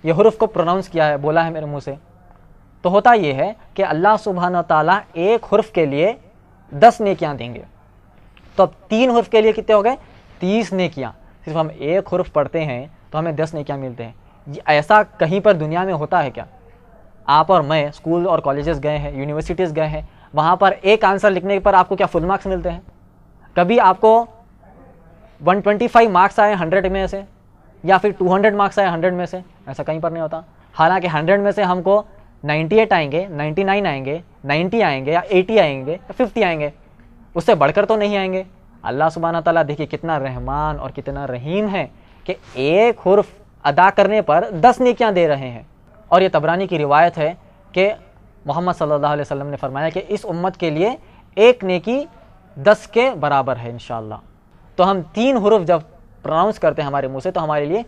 یہ حروف کو پروناؤنس کیا ہے، بولا ہے میرے منہ سے، تو ہوتا یہ ہے کہ اللہ سبحانہ تعالیٰ ایک حرف کے لیے 10 نیکیاں دیں گے۔ تو اب 3 حرف کے لیے کتنے ہو گئے؟ 30 نیکیاں۔ صرف ہم ایک حرف پڑھتے ہیں تو ہمیں 10 نیکیاں ملتے ہیں۔ ایسا کہیں پر دنیا میں ہوتا ہے کیا؟ آپ اور میں اسکول اور کالجز گئے ہیں، یونیورسٹیز گئے ہیں، وہاں پر ایک آنسر لکھنے پر آپ کو کیا فل مارکس ملتے ہیں؟ کبھی آپ کو 125 مارکس آئے 100 میں سے، یا پھر 200 مارکس آئے 100 میں سے؟ ایسا کہیں پر نہیں ہوتا۔ حالانکہ 100 میں سے ہم کو 98 آئیں گے، 99 آئیں گے، 90 آئیں گے، یا 80 آئیں گے، یا 50 آئیں گے، اس سے بڑھ کر تو نہیں آئیں گے۔ اللہ سبحانہ تعالیٰ دیکھیے کتنا رحمان اور کتنا رحیم ہے کہ ایک حرف ادا کرنے پر 10 نیکیاں دے رہے ہیں۔ اور یہ طبرانی کی روایت ہے کہ محمد صلی اللہ علیہ وسلم نے فرمایا کہ اس امت کے لیے ایک نیکی 10 کے برابر ہے انشاءاللہ۔ تو ہم 3 حروف جب پروناؤنس کرتے ہیں ہمارے منہ سے تو ہمارے لیے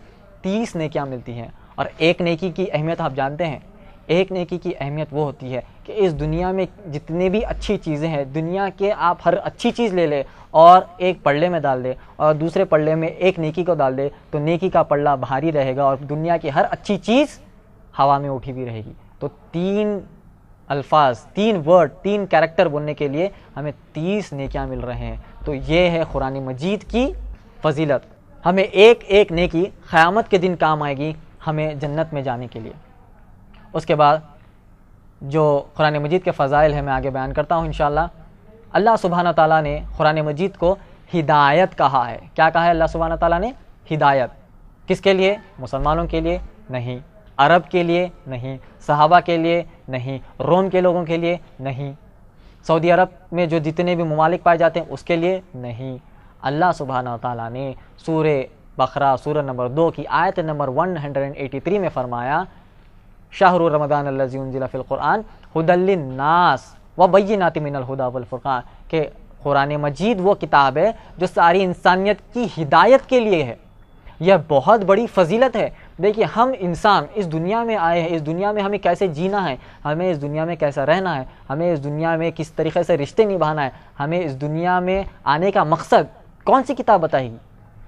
30 نیکیاں ملتی ہیں۔ اور ایک نیکی کی اہمیت آپ جانتے ہیں، ایک نیکی کی اہمیت وہ ہوتی ہے کہ اس دنیا میں جتنے بھی اچھی چیزیں ہیں، دنیا کے آپ ہر اچھی چیز لے لیں اور ایک پلڑے میں ڈال دے اور دوسرے پلڑے میں ایک نیکی کو ڈال دے تو نیکی کا پلڑا بھاری رہے گا اور دنیا کی ہر اچھی چیز ہوا میں اٹھی ہوئی رہے گی۔ تو 3 الفاظ، 3 ورڈ، 3 کیریکٹر بولنے کے لیے ہمیں 30 نیکیاں مل رہے ہیں۔ تو یہ ہے قرآن مجید کی فضیلت۔ ہمیں ایک ایک نیکی قیامت کے دن کام آئے گی ہمیں جنت میں جانے کے لیے۔ اس کے بعد جو قرآن مجید کے فضائل ہیں میں آگے بیان کرتا ہوں انشاءاللہ۔ اللہ سبحانہ تعالیٰ نے قرآن مجید کو ہدایت کہا ہے۔ کیا کہا ہے اللہ سبحانہ تعالیٰ نے؟ ہدایت۔ کس کے لیے؟ مسلمانوں کے لیے نہیں، عرب کے لیے نہیں، صحابہ کے لیے نہیں، روم کے لوگوں کے لیے نہیں، سعودی عرب میں جو جتنے بھی ممالک پائے جاتے ہیں اس کے لیے نہیں۔ اللہ سبحانہ تعالیٰ نے سورہ بقرہ سورہ نمبر 2 کی آیت نمبر 183 میں فرمایا شہر رمضان الذی انزل فی القرآن ھدی للناس وبینات من الھدی والفرقان، کہ قرآن مجید وہ کتاب ہے جو ساری انسانیت کی ہدایت کے لیے ہے۔ یہ بہت بڑی فضیلت ہے۔ دیکھیے ہم انسان اس دنیا میں آئے ہیں، اس دنیا میں ہمیں کیسے جینا ہے، ہمیں اس دنیا میں کیسا رہنا ہے، ہمیں اس دنیا میں کس طریقے سے رشتے نبھانا ہے، ہمیں اس دنیا میں آنے کا مقصد کون سی کتاب بتائے گی؟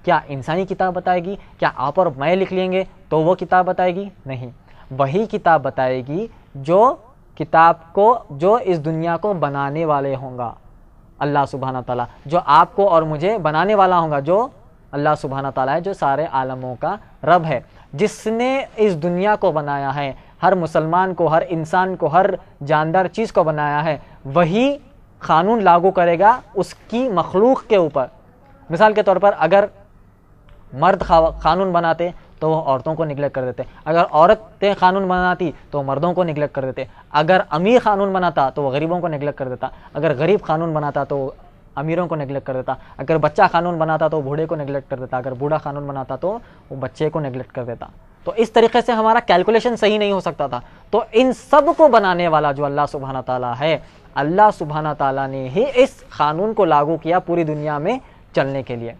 کیا انسانی کتاب بتائے گی؟ کیا آپ اور میں لکھ لیں گے تو وہ کتاب بتائے گی؟ نہیں، وہی کتاب بتائے گی جو کتاب کو جو اس دنیا کو بنانے والے ہوں گا اللہ سبحانہ تعالیٰ، جو آپ کو اور مجھے بنانے والا ہوں گا، جو اللہ سبحانہ تعالیٰ ہے، جو سارے عالموں کا رب ہے، جس نے اس دنیا کو بنایا ہے، ہر مسلمان کو، ہر انسان کو، ہر جاندار چیز کو بنایا ہے، وہی قانون لاگو کرے گا اس کی مخلوق کے اوپر۔ مثال کے طور پر اگر مرد قانون بناتے تو وہ عورتوں کو نگلیکٹ کر دیتے، اگر عورتیں قانون بناتی تو مردوں کو نگلیکٹ کر دیتے، اگر امیر قانون بناتا تو وہ غریبوں کو نگلیکٹ کر دیتا، اگر غریب قانون بناتا تو وہ امیروں کو نگلیکٹ کر دیتا، اگر بچہ قانون بناتا تو بوڑھے کو نگلیکٹ کر دیتا، اگر بوڑھا قانون بناتا تو وہ بچے کو نگلیکٹ کر دیتا۔ تو اس طریقے سے ہمارا کیلکولیشن صحیح نہیں ہو سکتا تھا۔ تو ان سب کو بنانے والا جو اللہ سبحانہ تعالیٰ ہے، اللہ سبحانہ تعالیٰ نے ہی اس قانون کو لاگو کیا پوری دنیا میں چلنے کے لیے۔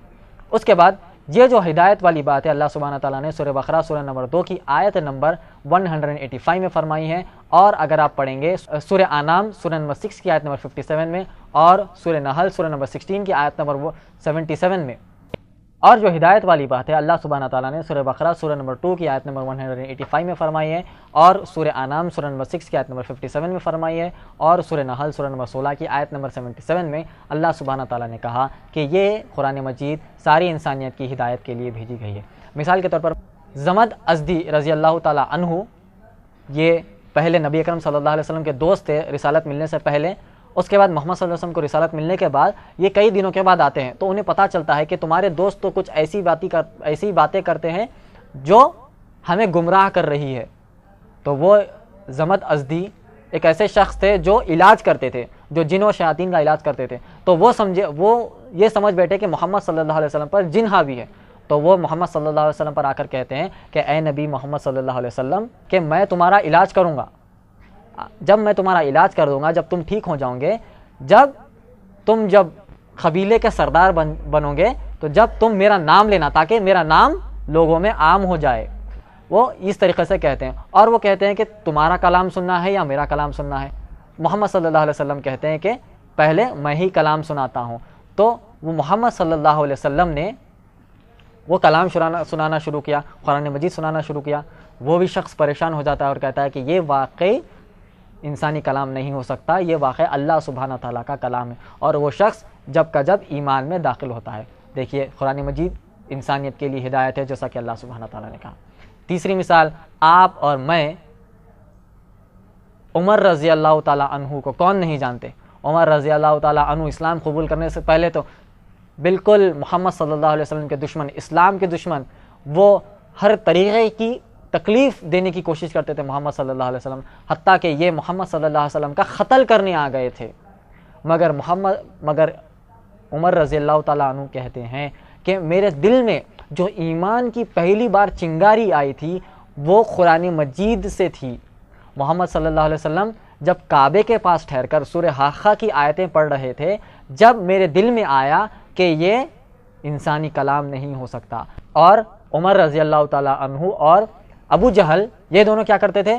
اس کے بعد یہ جو ہدایت والی بات ہے اللہ سبحانہ تعالیٰ نے سورہ بقرہ سورہ نمبر 2 کی آیت نمبر 185 میں فرمائی ہے، اور اگر آپ پڑھیں گے سورہ انعام سورہ نمبر 6 کی آیت نمبر 57 میں اور سورہ نحل سورہ نمبر 16 کی آیت نمبر 77 میں، اور جو ہدایت والی بات ہے اللہ سبحانہ تعالیٰ نے سورہ بقرہ سورہ نمبر 2 کی آیت نمبر 185 میں فرمائی ہے، اور سورہ انعام سورہ نمبر 6 کی آیت نمبر 57 میں فرمائی ہے، اور سورہ نحل سورہ نمبر 16 کی آیت نمبر 77 میں اللہ سبحانہ تعالیٰ نے کہا کہ یہ قرآن مجید ساری انسانیت کی ہدایت کے لیے بھیجی گئی ہے۔ مثال کے طور پر زمد ازدی رضی اللہ تعالیٰ عنہ، یہ پہلے نبی اکرم صلی اللہ علیہ وسلم کے دوست تھے رسالت ملنے سے پہلے۔ اس کے بعد محمد صلی اللہ علیہ وسلم کو رسالت ملنے کے بعد یہ کئی دنوں کے بعد آتے ہیں، تو انہیں پتہ چلتا ہے کہ تمہارے دوست تو کچھ ایسی باتیں کرتے ہیں جو ہمیں گمراہ کر رہی ہے۔ تو وہ زمد ازدی ایک ایسے شخص تھے جو علاج کرتے تھے، جو جن و شیاطین کا علاج کرتے تھے، تو وہ یہ سمجھ بیٹھے کہ محمد صلی اللہ علیہ وسلم پر جن حاوی ہے۔ تو وہ محمد صلی اللہ علیہ وسلم پر آ کر کہتے ہیں کہ اے نبی محمد صلی اللہ علیہ وسلم کہ میں تمہارا علاج کروں گا، جب میں تمہارا علاج کر دوں گا، جب تم ٹھیک ہو جاؤ گے، جب قبیلے کے سردار بنو گے، تو جب تم میرا نام لینا تاکہ میرا نام لوگوں میں عام ہو جائے۔ وہ اس طریقے سے کہتے ہیں، اور وہ کہتے ہیں کہ تمہارا کلام سننا ہے یا میرا کلام سننا ہے؟ محمد صلی اللہ علیہ وسلم کہتے ہیں کہ پہلے میں ہی کلام سناتا ہوں۔ تو وہ محمد صلی اللہ علیہ وسلم نے وہ کلام سنانا شروع کیا، قرآن مجید سنانا شروع کیا۔ وہ بھی شخص پریشان ہو جاتا ہے اور کہتا ہے کہ یہ واقعی انسانی کلام نہیں ہو سکتا، یہ واقعی اللہ سبحانہ تعالیٰ کا کلام ہے، اور وہ شخص جب کا جب ایمان میں داخل ہوتا ہے۔ دیکھیے قرآن مجید انسانیت کے لیے ہدایت ہے، جیسا کہ اللہ سبحانہ تعالیٰ نے کہا۔ تیسری مثال، آپ اور میں عمر رضی اللہ تعالیٰ عنہ کو کون نہیں جانتے؟ عمر رضی اللہ تعالیٰ عنہ اسلام قبول کرنے سے پہلے تو بالکل محمد صلی اللہ علیہ وسلم کے دشمن، اسلام کے دشمن، وہ ہر طریقے کی تکلیف دینے کی کوشش کرتے تھے محمد صلی اللہ علیہ وسلم، حتیٰ کہ یہ محمد صلی اللہ علیہ وسلم کا قتل کرنے آ گئے تھے۔ مگر عمر رضی اللہ تعالیٰ عنہ کہتے ہیں کہ میرے دل میں جو ایمان کی پہلی بار چنگاری آئی تھی وہ قرآن مجید سے تھی۔ محمد صلی اللہ علیہ وسلم جب کعبے کے پاس ٹھہر کر سورہ حاقہ کی آیتیں پڑھ رہے تھے، جب میرے دل میں آیا کہ یہ انسانی کلام نہیں ہو سکتا، اور عمر رضی اللہ تعالیٰ عنہ اور ابو جہل یہ دونوں کیا کرتے تھے؟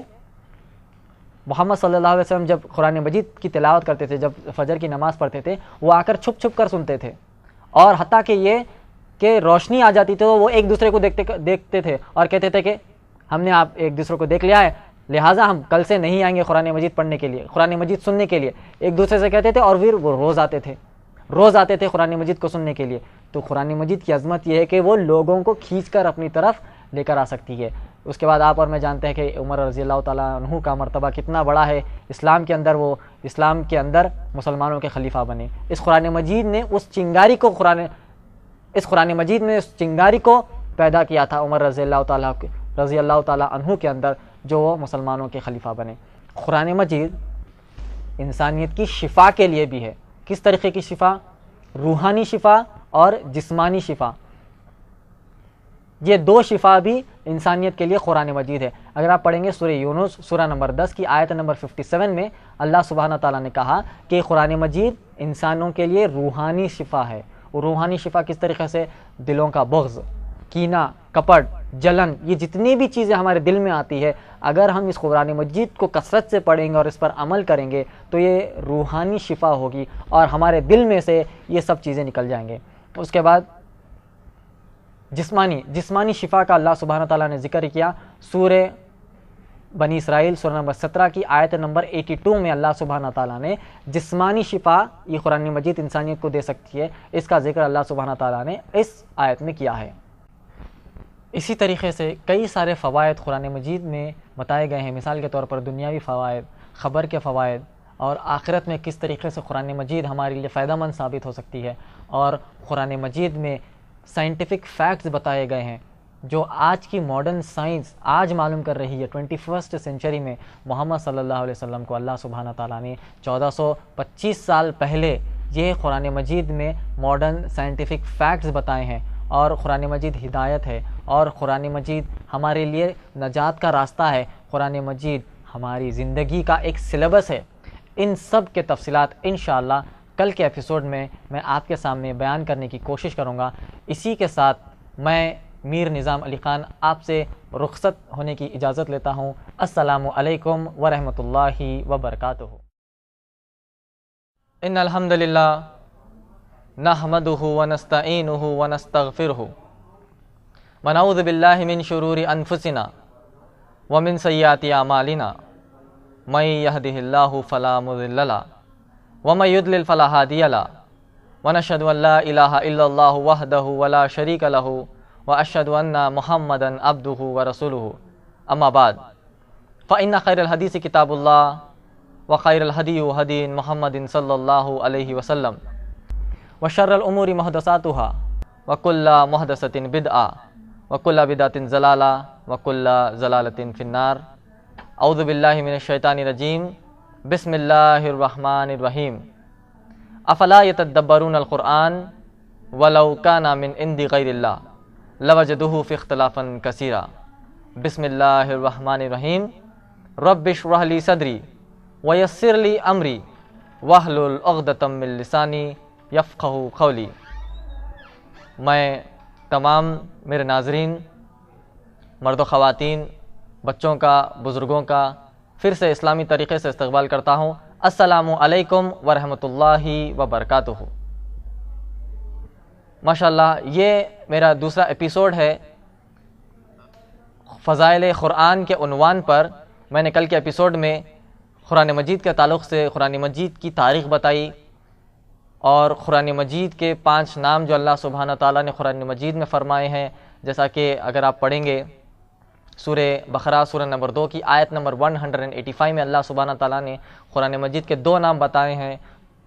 محمد صلی اللہ علیہ وسلم جب قرآن مجید کی تلاوت کرتے تھے، جب فجر کی نماز پڑھتے تھے، وہ آ کر چھپ چھپ کر سنتے تھے، اور حتیٰ کہ یہ کہ روشنی آ جاتی تھی تو وہ ایک دوسرے کو دیکھتے تھے اور کہتے تھے کہ ہم نے آپ ایک دوسرے کو دیکھ لیا ہے، لہٰذا ہم کل سے نہیں آئیں گے قرآن مجید پڑھنے کے لیے، قرآن مجید سننے کے لیے، ایک دوسرے سے کہتے تھے، اور پھر وہ روز آتے تھے قرآن مجید کو سننے کے لیے۔ تو قرآن مجید کی عظمت یہ ہے کہ وہ لوگوں کو کھینچ کر اپنی طرف لے کر آ سکتی ہے۔ اس کے بعد آپ اور میں جانتے ہیں کہ عمر رضی اللہ تعالیٰ عنہ کا مرتبہ کتنا بڑا ہے، اسلام کے اندر وہ اسلام کے اندر مسلمانوں کے خلیفہ بنے۔ اس قرآن مجید نے اس چنگاری کو پیدا کیا تھا عمر رضی اللہ تعالیٰ عنہ کے اندر، جو وہ مسلمانوں کے خلیفہ بنے۔ قرآن مجید انسانیت کی شفا کے لیے بھی ہے۔ کس طریقے کی شفا؟ روحانی شفا اور جسمانی شفا، یہ دو شفا بھی انسانیت کے لیے قرآن مجید ہے۔ اگر آپ پڑھیں گے سورہ یونس سورہ نمبر 10 کی آیت نمبر 57 میں اللہ سبحانہ تعالیٰ نے کہا کہ قرآن مجید انسانوں کے لیے روحانی شفا ہے۔ روحانی شفا کس طریقے سے؟ دلوں کا بغض، کینہ، کپٹ، جلن، یہ جتنی بھی چیزیں ہمارے دل میں آتی ہے، اگر ہم اس قرآن مجید کو کثرت سے پڑھیں گے اور اس پر عمل کریں گے تو یہ روحانی شفا ہوگی، اور ہمارے دل میں سے یہ سب چیزیں نکل جائیں گے۔ اس کے بعد جسمانی شفا کا اللہ سبحانہ تعالیٰ نے ذکر کیا سورہ بنی اسرائیل سورہ نمبر 17 کی آیت نمبر 82 میں اللہ سبحانہ تعالیٰ نے جسمانی شفا یہ قرآن مجید انسانیت کو دے سکتی ہے، اس کا ذکر اللہ سبحانہ تعالیٰ نے اس آیت میں کیا ہے۔ اسی طریقے سے کئی سارے فوائد قرآن مجید میں بتائے گئے ہیں، مثال کے طور پر دنیاوی فوائد، خبر کے فوائد، اور آخرت میں کس طریقے سے قرآن مجید ہمارے لیے فائدہ مند ثابت ہو سکتی ہے، اور قرآن مجید میں سائنٹیفک فیکٹس بتائے گئے ہیں جو آج کی ماڈرن سائنس آج معلوم کر رہی ہے۔ 21 سینچری میں محمد صلی اللہ علیہ وسلم کو اللہ سبحانہ تعالیٰ نے 1425 سال پہلے یہ قرآن مجید میں ماڈرن سائنٹیفک فیکٹس بتائے ہیں، اور قرآن مجید ہدایت ہے، اور قرآن مجید ہمارے لیے نجات کا راستہ ہے، قرآن مجید ہماری زندگی کا ایک سلیبس ہے۔ ان سب کے تفصیلات انشاءاللہ کل کے ایپیسوڈ میں آپ کے سامنے بیان کرنے کی کوشش کروں گا۔ اسی کے ساتھ میں میر نظام علی خان آپ سے رخصت ہونے کی اجازت لیتا ہوں۔ السلام علیکم ورحمۃ اللہ وبرکاتہ۔ ان الحمد للہ نحمدہ ونستعینہ ونستغفرہ ونعوذ باللہ من شرور انفسنا ومن سیئات اعمالنا من یہدہ اللہ فلا مضل لہ ومن یضلل فلا ہادی لہ ونشہد ان لا الہ الا اللہ وحدہ ولا شریک لہ واشہد ان محمدا عبدہ ورسولہ اما بعد فإن خیر الحدیث کتاب اللہ وخیر الہدی ہدی محمد صلی اللہ علیہ وسلم وشر الامور محدثاتها وکل محدثۃ بدعہ وکل بدعۃ ضلالہ وکل ضلالۃ فی النار اعوذ باللہ من الشیطان الرجیم بسم اللہ الرحمن الرحیم افلا یتدبرون القرآن ولو کان من عند غیر اللہ لوجدوہ فی اختلافا کثیرا بسم اللہ الرحمن الرحیم رب اشرح لی صدری ویسر لی امری واحلل عقدۃ من لسانی یفقہوا قولی۔ میں تمام میرے ناظرین مرد و خواتین بچوں کا بزرگوں کا پھر سے اسلامی طریقے سے استقبال کرتا ہوں۔ السلام علیکم ورحمۃ اللہ وبرکاتہ۔ ماشاءاللہ یہ میرا دوسرا ایپیسوڈ ہے فضائل قرآن کے عنوان پر۔ میں نے کل کے ایپیسوڈ میں قرآن مجید کے تعلق سے قرآن مجید کی تاریخ بتائی اور قرآن مجید کے 5 نام جو اللہ سبحانہ تعالیٰ نے قرآن مجید میں فرمائے ہیں، جیسا کہ اگر آپ پڑھیں گے سورہ بقرہ سورہ نمبر 2 کی آیت نمبر 185 میں اللہ سبحانہ تعالیٰ نے قرآن مجید کے 2 نام بتائے ہیں،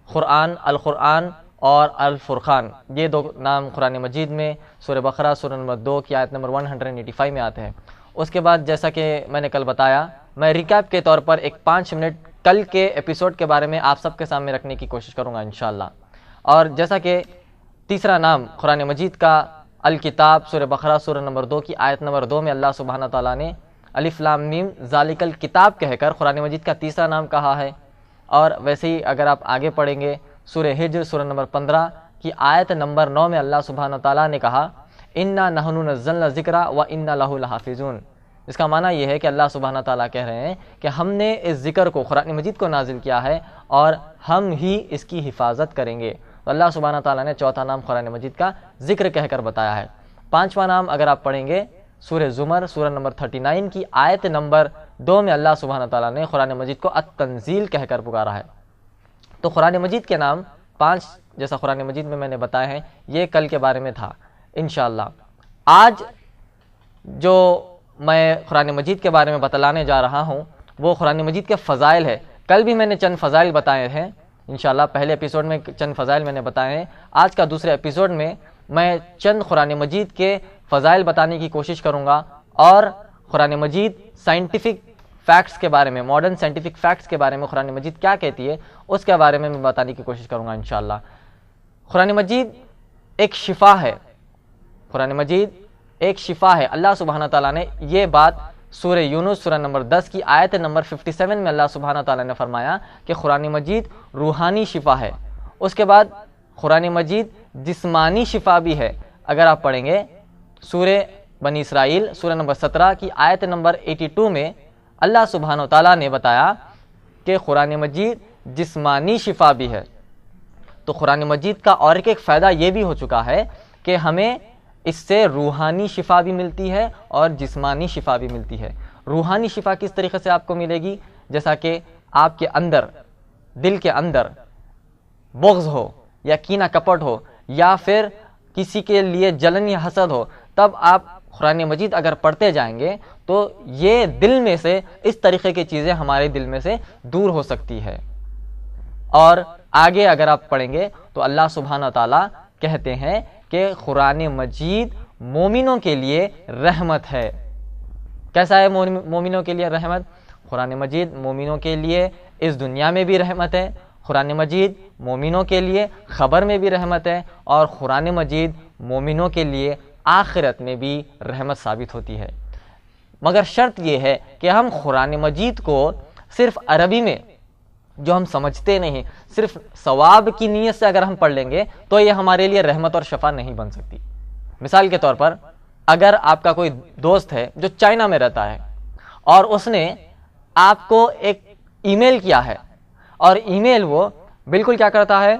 قرآن، القرآن اور الفرقان۔ یہ 2 نام قرآن مجید میں سورہ بقرہ سورہ نمبر 2 کی آیت نمبر 185 میں آتے ہیں۔ اس کے بعد جیسا کہ میں نے کل بتایا، میں ریکیپ کے طور پر ایک 5 منٹ کل کے ایپیسوڈ کے بارے میں آپ سب کے سامنے رکھنے کی کوشش کروں گا انشاءاللہ۔ اور جیسا کہ تیسرا نام قرآن مجید کا الکتاب سورہ بقرہ سورہ نمبر 2 کی آیت نمبر 2 میں اللہ سبحانہ تعالیٰ نے الف لام میم ذالک الکتاب کہہ کر قرآن مجید کا تیسرا نام کہا ہے۔ اور ویسے ہی اگر آپ آگے پڑھیں گے سورہ ہجر سورہ نمبر 15 کی آیت نمبر 9 میں اللہ سبحانہ تعالیٰ نے کہا انا نحن نزلنا الذکر وانا لہ لحافظون۔ اس کا معنی یہ ہے کہ اللہ سبحانہ تعالیٰ کہہ رہے ہیں کہ ہم نے اس ذکر کو قرآن مجید کو نازل کیا ہے اور ہم ہی اس کی حفاظت کریں گے۔ تو اللہ سبحانہ تعالیٰ نے چوتھا نام قرآن مجید کا ذکر کہہ کر بتایا ہے۔ 5واں نام اگر آپ پڑھیں گے سورہ زمر سورہ نمبر 39 کی آیت نمبر 2 میں اللہ سبحانہ تعالیٰ نے قرآن مجید کو التنزیل کہہ کر پکارا ہے۔ تو قرآن مجید کے نام 5 جیسا قرآن مجید میں نے بتایا ہے، یہ کل کے بارے میں تھا۔ انشاءاللہ آج جو میں قرآن مجید کے بارے میں بتلانے جا رہا ہوں وہ قرآن مجید کے فضائل ہے۔ کل بھی میں نے چند فضائل بتائے ہیں، انشاءاللہ پہلے ایپیسوڈ میں چند فضائل میں نے بتائے ہیں۔ آج کا دوسرے ایپیسوڈ میں میں چند قرآن مجید کے فضائل بتانے کی کوشش کروں گا اور قرآن مجید سائنٹیفک فیکٹس کے بارے میں، ماڈرن سائنٹیفک فیکٹس کے بارے میں قرآن مجید کیا کہتی ہے اس کے بارے میں بتانے کی کوشش کروں گا انشاءاللہ۔ قرآن مجید ایک شفا ہے، قرآن مجید ایک شفا ہے۔ اللہ سبحانہ تعالیٰ نے یہ بات سورہ یونس سورہ نمبر 10 کی آیت نمبر 57 میں اللہ سبحانہ تعالیٰ نے فرمایا کہ قرآن مجید روحانی شفا ہے۔ اس کے بعد قرآن مجید جسمانی شفا بھی ہے۔ اگر آپ پڑھیں گے سورہ بنی اسرائیل سورہ نمبر 17 کی آیت نمبر 82 میں اللہ سبحانہ تعالیٰ نے بتایا کہ قرآن مجید جسمانی شفا بھی ہے۔ تو قرآن مجید کا اور ایک فائدہ یہ بھی ہو چکا ہے کہ ہمیں اس سے روحانی شفا بھی ملتی ہے اور جسمانی شفا بھی ملتی ہے۔ روحانی شفا کس طریقے سے آپ کو ملے گی؟ جیسا کہ آپ کے اندر، دل کے اندر بغض ہو یا کینہ کپٹ ہو یا پھر کسی کے لیے جلن یا حسد ہو، تب آپ قرآن مجید اگر پڑھتے جائیں گے تو یہ دل میں سے اس طریقے کی چیزیں ہمارے دل میں سے دور ہو سکتی ہے۔ اور آگے اگر آپ پڑھیں گے تو اللہ سبحانہ تعالیٰ کہتے ہیں کہ قرآن مجید مومنوں کے لیے رحمت ہے۔ کیسا ہے مومنوں کے لیے رحمت؟ قرآن مجید مومنوں کے لیے اس دنیا میں بھی رحمت ہے، قرآن مجید مومنوں کے لیے خبر میں بھی رحمت ہے، اور قرآن مجید مومنوں کے لیے آخرت میں بھی رحمت ثابت ہوتی ہے۔ مگر شرط یہ ہے کہ ہم قرآن مجید کو صرف عربی میں جو ہم سمجھتے نہیں، صرف ثواب کی نیت سے اگر ہم پڑھ لیں گے تو یہ ہمارے لیے رحمت اور شفا نہیں بن سکتی۔ مثال کے طور پر اگر آپ کا کوئی دوست ہے جو چائنا میں رہتا ہے اور اس نے آپ کو ایک ای میل کیا ہے، اور ای میل وہ بالکل کیا کرتا ہے،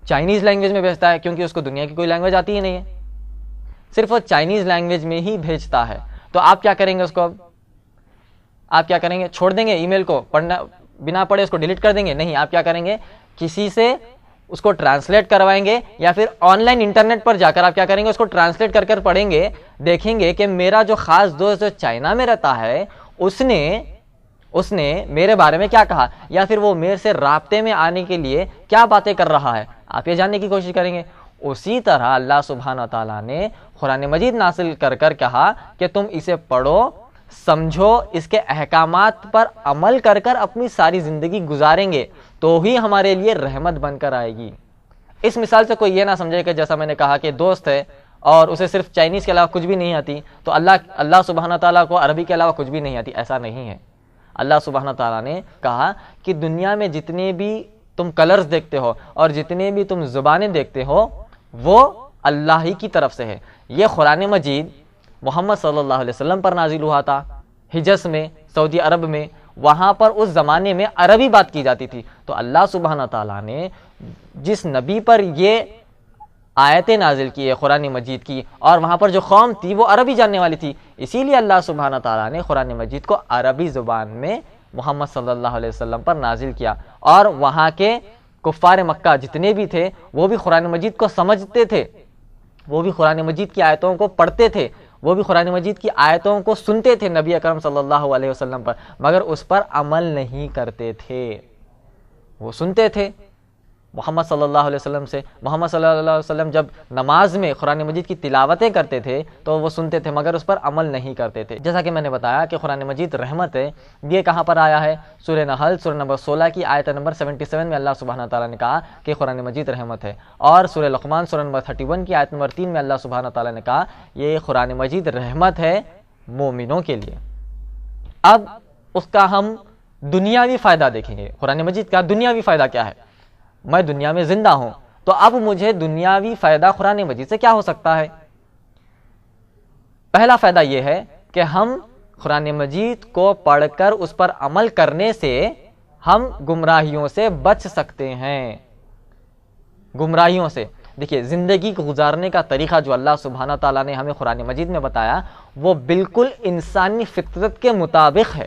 چائنیز لینگویج میں بھیجتا ہے کیونکہ اس کو دنیا کی کوئی لینگویج آتی ہی نہیں ہے، صرف وہ چائنیز لینگویج میں ہی بھیجتا ہے. تو آپ کیا کریں گے؟ اس کو اب آپ کیا کریں گے؟ چھوڑ دیں گے ای میل کو؟ پڑھنا بنا پڑھے اس کو ڈیلیٹ کر دیں گے؟ نہیں، آپ کیا کریں گے؟ کسی سے اس کو ٹرانسلیٹ کروائیں گے، یا پھر آن لائن انٹرنیٹ پر جا کر آپ کیا کریں گے؟ اس کو ٹرانسلیٹ کر کر پڑھیں گے. دیکھیں گے کہ میرا جو خاص دوست جو چائنا میں رہتا ہے اس نے میرے بارے میں کیا کہا، یا پھر وہ میرے سے رابطے میں آنے کے لیے کیا باتیں کر رہا ہے. آپ یہ جاننے کی کوشش کریں گے. اسی طرح اللہ سبحانہ تعالیٰ نے قرآن مجید نازل کر کر کہا کہ تم اسے پڑھو، سمجھو، اس کے احکامات پر عمل کر کر اپنی ساری زندگی گزاریں گے تو ہی ہمارے لیے رحمت بن کر آئے گی. اس مثال سے کوئی یہ نہ سمجھے کہ جیسا میں نے کہا کہ دوست ہے اور اسے صرف چائنیز کے علاوہ کچھ بھی نہیں آتی تو اللہ سبحانہ تعالیٰ کو عربی کے علاوہ کچھ بھی نہیں آتی. ایسا نہیں ہے. اللہ سبحانہ تعالیٰ نے کہا کہ دنیا میں جتنے بھی تم کلرز دیکھتے ہو اور جتنے بھی تم زبانیں دیکھتے ہو وہ اللہ ہی کی طرف سے ہے. یہ قرآن مجید محمد صلی اللہ علیہ وسلم پر نازل ہوا تھا حجاز میں، سعودی عرب میں. وہاں پر اس زمانے میں عربی بات کی جاتی تھی. تو اللہ سبحانہ تعالیٰ نے جس نبی پر یہ آیتیں نازل کی ہے قرآن مجید کی، اور وہاں پر جو قوم تھی وہ عربی جاننے والی تھی، اسی لیے اللہ سبحانہ تعالیٰ نے قرآن مجید کو عربی زبان میں محمد صلی اللہ علیہ وسلم پر نازل کیا. اور وہاں کے کفار مکہ جتنے بھی تھے وہ بھی قرآن مجید کو سمجھتے تھے، وہ بھی قرآن مجید کی آیتوں کو پڑھتے تھے، وہ بھی قرآن مجید کی آیتوں کو سنتے تھے نبی اکرم صلی اللہ علیہ وسلم پر، مگر اس پر عمل نہیں کرتے تھے. وہ سنتے تھے محمد صلی اللہ علیہ وسلم سے. محمد صلی اللہ علیہ وسلم جب نماز میں قرآن مجید کی تلاوتیں کرتے تھے تو وہ سنتے تھے مگر اس پر عمل نہیں کرتے تھے. جیسا کہ میں نے بتایا کہ قرآن مجید رحمت ہے. یہ کہاں پر آیا ہے؟ سورہ نحل سورہ نمبر 16 کی آیت نمبر 77 میں اللہ سبحانہ تعالیٰ نے کہا کہ قرآن مجید رحمت ہے. اور سورہ لقمان سورہ نمبر 31 کی آیت نمبر 3 میں اللہ سبحانہ تعالیٰ نے کہا یہ قرآن مجید رحمت ہے مومنوں کے لیے. اب اس کا ہم دنیاوی فائدہ دیکھیں گے. قرآن مجید کا دنیاوی فائدہ کیا ہے؟ میں دنیا میں زندہ ہوں تو اب مجھے دنیاوی فائدہ قرآن مجید سے کیا ہو سکتا ہے؟ پہلا فائدہ یہ ہے کہ ہم قرآن مجید کو پڑھ کر اس پر عمل کرنے سے ہم گمراہیوں سے بچ سکتے ہیں. گمراہیوں سے دیکھیے، زندگی کو گزارنے کا طریقہ جو اللہ سبحانہ تعالیٰ نے ہمیں قرآن مجید میں بتایا وہ بالکل انسانی فطرت کے مطابق ہے.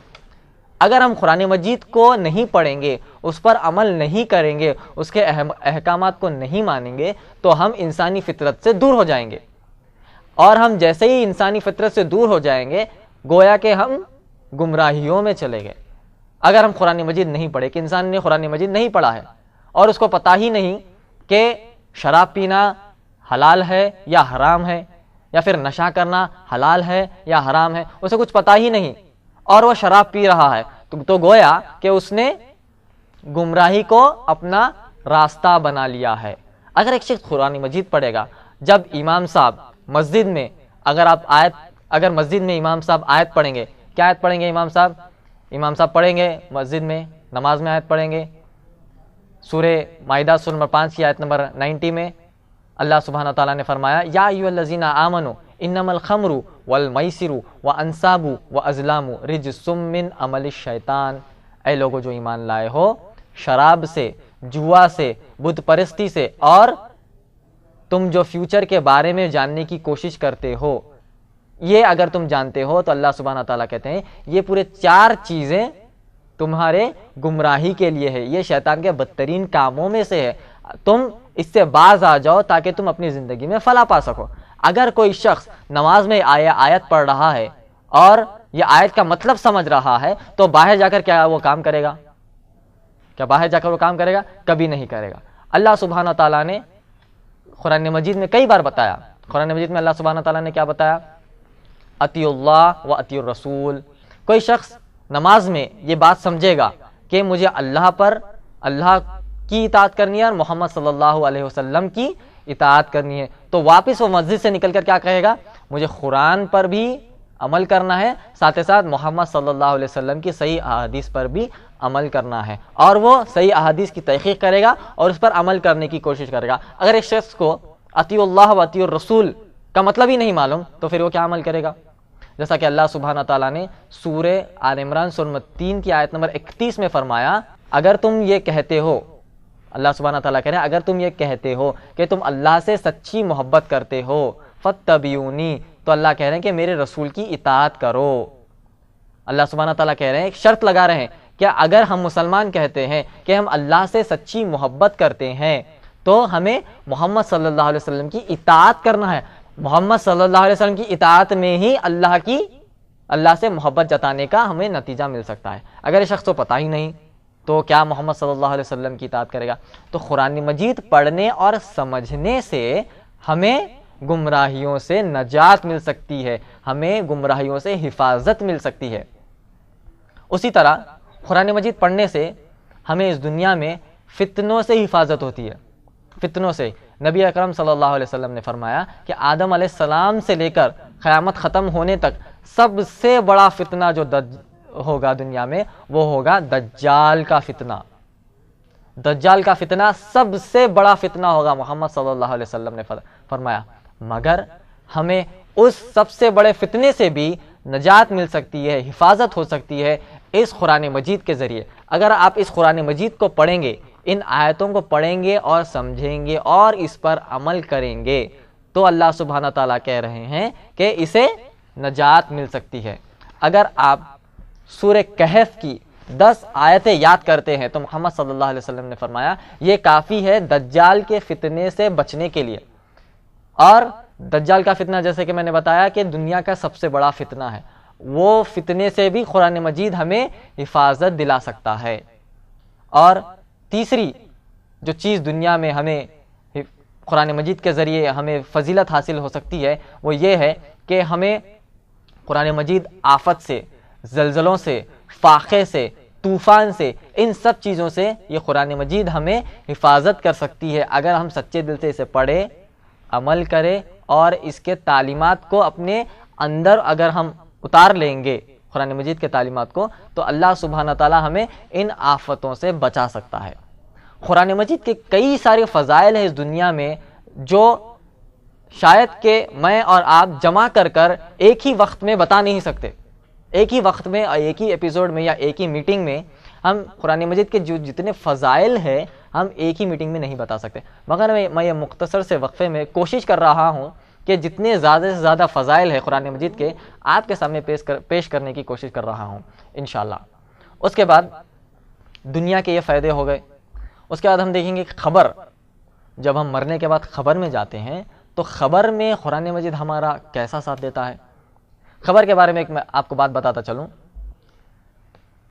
اگر ہم قرآن مجید کو نہیں پڑھیں گے، اس پر عمل نہیں کریں گے، اس کے احکامات کو نہیں مانیں گے تو ہم انسانی فطرت سے دور ہو جائیں گے. اور ہم جیسے ہی انسانی فطرت سے دور ہو جائیں گے گویا کہ ہم گمراہیوں میں چلے گئے. اگر ہم قرآن مجید نہیں پڑھے، کہ انسان نے قرآن مجید نہیں پڑھا ہے اور اس کو پتہ ہی نہیں کہ شراب پینا حلال ہے یا حرام ہے، یا پھر نشہ کرنا حلال ہے یا حرام ہے، اسے کچھ پتہ ہی نہیں اور وہ شراب پی رہا ہے تو گویا کہ اس نے گمراہی کو اپنا راستہ بنا لیا ہے. اگر ایک شخص قرآن مجید پڑھے گا، جب امام صاحب مسجد میں اگر مسجد میں امام صاحب آیت پڑھیں گے، کیا آیت پڑھیں گے امام صاحب؟ امام صاحب پڑھیں گے مسجد میں نماز میں آیت پڑھیں گے سورہ مائدہ سورہ نمبر 5 کی آیت نمبر 90 میں اللہ سبحانہ تعالیٰ نے فرمایا یا ایھا الذین آمنوا انما الخمر والمیسر وانصاب وازلام رجس من عمل الشیطان. اے لوگوں جو ایمان لائے ہو، شراب سے، جوا سے، بت پرستی سے، اور تم جو فیوچر کے بارے میں جاننے کی کوشش کرتے ہو، یہ اگر تم جانتے ہو تو اللہ سبحانہ تعالیٰ کہتے ہیں یہ پورے 4 چیزیں تمہارے گمراہی کے لیے ہے، یہ شیطان کے بدترین کاموں میں سے ہے. تم اس سے باز آ جاؤ تاکہ تم اپنی زندگی میں فلاح پا سکو. اگر کوئی شخص نماز میں آیت پڑھ رہا ہے اور یہ آیت کا مطلب سمجھ رہا ہے تو باہر جا کر کیا وہ کام کرے گا؟ کیا باہر جا کر وہ کام کرے گا؟ کبھی نہیں کرے گا. اللہ سبحانہ تعالیٰ نے قرآن مجید میں کئی بار بتایا. قرآن مجید میں اللہ سبحانہ تعالیٰ نے کیا بتایا؟ اطیعوا اللہ و اطیعوا الرسول. کوئی شخص نماز میں یہ بات سمجھے گا کہ مجھے اللہ کی اطاعت کرنی ہے اور محمد صلی اللہ علیہ وسلم کی اطاعت کرنی ہے، تو واپس وہ مسجد سے نکل کر کیا کہے گا؟ مجھے قرآن پر بھی عمل کرنا ہے، ساتھ ساتھ محمد صلی اللہ علیہ وسلم کی صحیح احادیث پر بھی عمل کرنا ہے. اور وہ صحیح احادیث کی تحقیق کرے گا اور اس پر عمل کرنے کی کوشش کرے گا. اگر ایک شخص کو اطیعوا اللہ و اطیعوا الرسول کا مطلب ہی نہیں معلوم تو پھر وہ کیا عمل کرے گا؟ جیسا کہ اللہ سبحانہ تعالیٰ نے سورہ آل عمران سورہ 3 کی آیت نمبر 31 میں فرمایا اگر تم یہ کہتے ہو اللہ سبحانہ تعالیٰ کہہ رہے ہیں اگر تم یہ کہتے ہو کہ تم اللہ سے سچی محبت کرتے ہو فاتبعونی، تو اللہ کہہ رہے ہیں کہ میرے رسول کی اطاعت کرو۔ اللہ سبحانہ تعالیٰ کہہ رہے ہیں، ایک شرط لگا رہے ہیں کہ اگر ہم مسلمان کہتے ہیں کہ ہم اللہ سے سچی محبت کرتے ہیں تو ہمیں محمد صلی اللہ علیہ وسلم کی اطاعت کرنا ہے۔ محمد صلی اللہ علیہ وسلم کی اطاعت میں ہی اللہ سے محبت جتانے کا ہمیں نتیجہ مل سکتا ہے۔ اگر یہ شخص کو پتہ ہی نہیں تو کیا محمد صلی اللہ علیہ وسلم کی اطاعت کرے گا؟ تو قرآن مجید پڑھنے اور سمجھنے سے ہمیں گمراہیوں سے نجات مل سکتی ہے، ہمیں گمراہیوں سے حفاظت مل سکتی ہے۔ اسی طرح قرآن مجید پڑھنے سے ہمیں اس دنیا میں فتنوں سے حفاظت ہوتی ہے۔ فتنوں سے نبی اکرم صلی اللہ علیہ وسلم نے فرمایا کہ آدم علیہ السلام سے لے کر قیامت ختم ہونے تک سب سے بڑا فتنہ جو ہوگا دنیا میں وہ ہوگا دجال کا فتنہ۔ دجال کا فتنہ سب سے بڑا فتنہ ہوگا، محمد صلی اللہ علیہ وسلم نے فرمایا، مگر ہمیں اس سب سے بڑے فتنے سے بھی نجات مل سکتی ہے، حفاظت ہو سکتی ہے اس قرآن مجید کے ذریعے۔ اگر آپ اس قرآن مجید کو پڑھیں گے، ان آیتوں کو پڑھیں گے اور سمجھیں گے اور اس پر عمل کریں گے تو اللہ سبحانہ تعالیٰ کہہ رہے ہیں کہ اسے نجات مل سکتی ہے۔ اگر آپ سورہ کہف کی 10 آیتیں یاد کرتے ہیں تو محمد صلی اللہ علیہ وسلم نے فرمایا یہ کافی ہے دجال کے فتنے سے بچنے کے لیے۔ اور دجال کا فتنہ جیسے کہ میں نے بتایا کہ دنیا کا سب سے بڑا فتنہ ہے، وہ فتنے سے بھی قرآن مجید ہمیں حفاظت دلا سکتا ہے۔ اور تیسری جو چیز دنیا میں ہمیں قرآن مجید کے ذریعے ہمیں فضیلت حاصل ہو سکتی ہے وہ یہ ہے کہ ہمیں قرآن مجید آفت سے، زلزلوں سے، فاقے سے، طوفان سے، ان سب چیزوں سے یہ قرآن مجید ہمیں حفاظت کر سکتی ہے اگر ہم سچے دل سے اسے پڑھیں، عمل کریں اور اس کے تعلیمات کو اپنے اندر اگر ہم اتار لیں گے قرآن مجید کے تعلیمات کو تو اللہ سبحانہ تعالیٰ ہمیں ان آفتوں سے بچا سکتا ہے۔ قرآن مجید کے کئی سارے فضائل ہیں اس دنیا میں جو شاید کہ میں اور آپ جمع کر کر ایک ہی وقت میں بتا نہیں سکتے۔ ایک ہی وقت میں، ایک ہی ایپیسوڈ میں یا ایک ہی میٹنگ میں ہم قرآن مجید کے جو جتنے فضائل ہیں ہم ایک ہی میٹنگ میں نہیں بتا سکتے، مگر میں یہ مختصر سے وقفے میں کوشش کر رہا ہوں کہ جتنے زیادہ سے زیادہ فضائل ہیں قرآن مجید کے آپ کے سامنے پیش کرنے کی کوشش کر رہا ہوں انشاءاللہ۔ اس کے بعد دنیا کے یہ فائدے ہو گئے۔ اس کے بعد ہم دیکھیں گے خبر، جب ہم مرنے کے بعد خبر میں جاتے ہیں تو خبر میں قرآن مجید ہمارا کیسا ساتھ دیتا ہے۔ خبر کے بارے میں ایک میں آپ کو بات بتاتا چلوں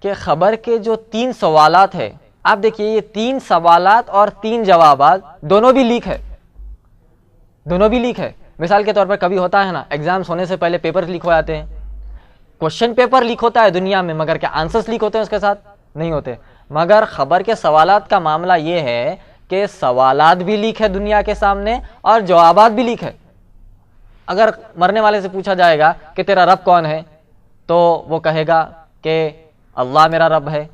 کہ خبر کے جو 3 سوالات ہیں، آپ دیکھیے یہ 3 سوالات اور 3 جوابات دونوں بھی لیک ہے، دونوں بھی لیک ہے۔ مثال کے طور پر کبھی ہوتا ہے نا، ایگزامز ہونے سے پہلے پیپر لیک ہو جاتے ہیں، کوشچن پیپر لیک ہوتا ہے دنیا میں، مگر کیا آنسرز لیک ہوتے ہیں اس کے ساتھ؟ نہیں ہوتے۔ مگر خبر کے سوالات کا معاملہ یہ ہے کہ سوالات بھی لیک ہے دنیا کے سامنے اور جوابات بھی لیک ہے۔ اگر مرنے والے سے پوچھا جائے گا کہ تیرا رب کون ہے تو وہ کہے گا کہ اللہ میرا رب ہے۔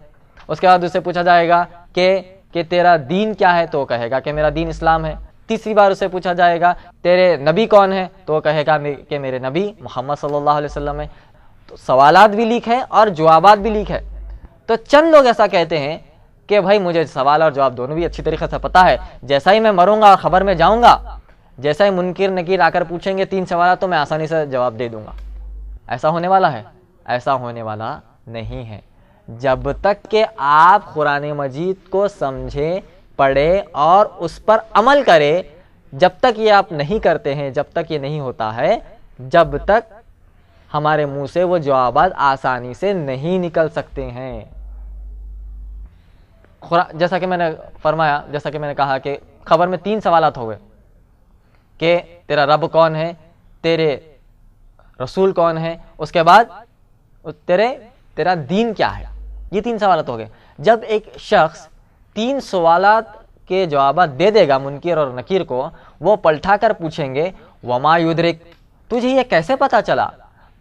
اس کے بعد اس سے پوچھا جائے گا کہ تیرا دین کیا ہے تو وہ کہے گا کہ میرا دین اسلام ہے۔ تیسری بار اس سے پوچھا جائے گا تیرے نبی کون ہے تو وہ کہے گا کہ میرے نبی محمد صلی اللہ علیہ وسلم ہے۔ تو سوالات بھی لیک ہے اور جوابات بھی لیک ہے۔ تو چند لوگ ایسا کہتے ہیں کہ بھائی مجھے سوال اور جواب دونوں بھی اچھی طریقے سے پتہ ہے، جیسا ہی میں مروں گا اور خبر میں جاؤں گا، جیسا ہی منکر نکیر آ کر پوچھیں گے 3 سوالات تو میں آسانی سے جواب دے دوں گا۔ ایسا ہونے والا ہے؟ ایسا ہونے والا نہیں ہے۔ جب تک کہ آپ قرآن مجید کو سمجھیں، پڑھیں اور اس پر عمل کریں، جب تک یہ آپ نہیں کرتے ہیں، جب تک یہ نہیں ہوتا ہے، جب تک ہمارے منہ سے وہ جوابات آسانی سے نہیں نکل سکتے ہیں۔ جیسا کہ میں نے فرمایا، جیسا کہ میں نے کہا کہ خبر میں 3 سوالات ہو گئے کہ تیرا رب کون ہے، تیرے رسول کون ہے، اس کے بعد تیرا دین کیا ہے۔ یہ 3 سوالات ہو گئے۔ جب ایک شخص 3 سوالات کے جوابات دے دے گا منکر اور نکیر کو، وہ پلٹا کر پوچھیں گے وما یدرک، تجھے یہ کیسے پتا چلا؟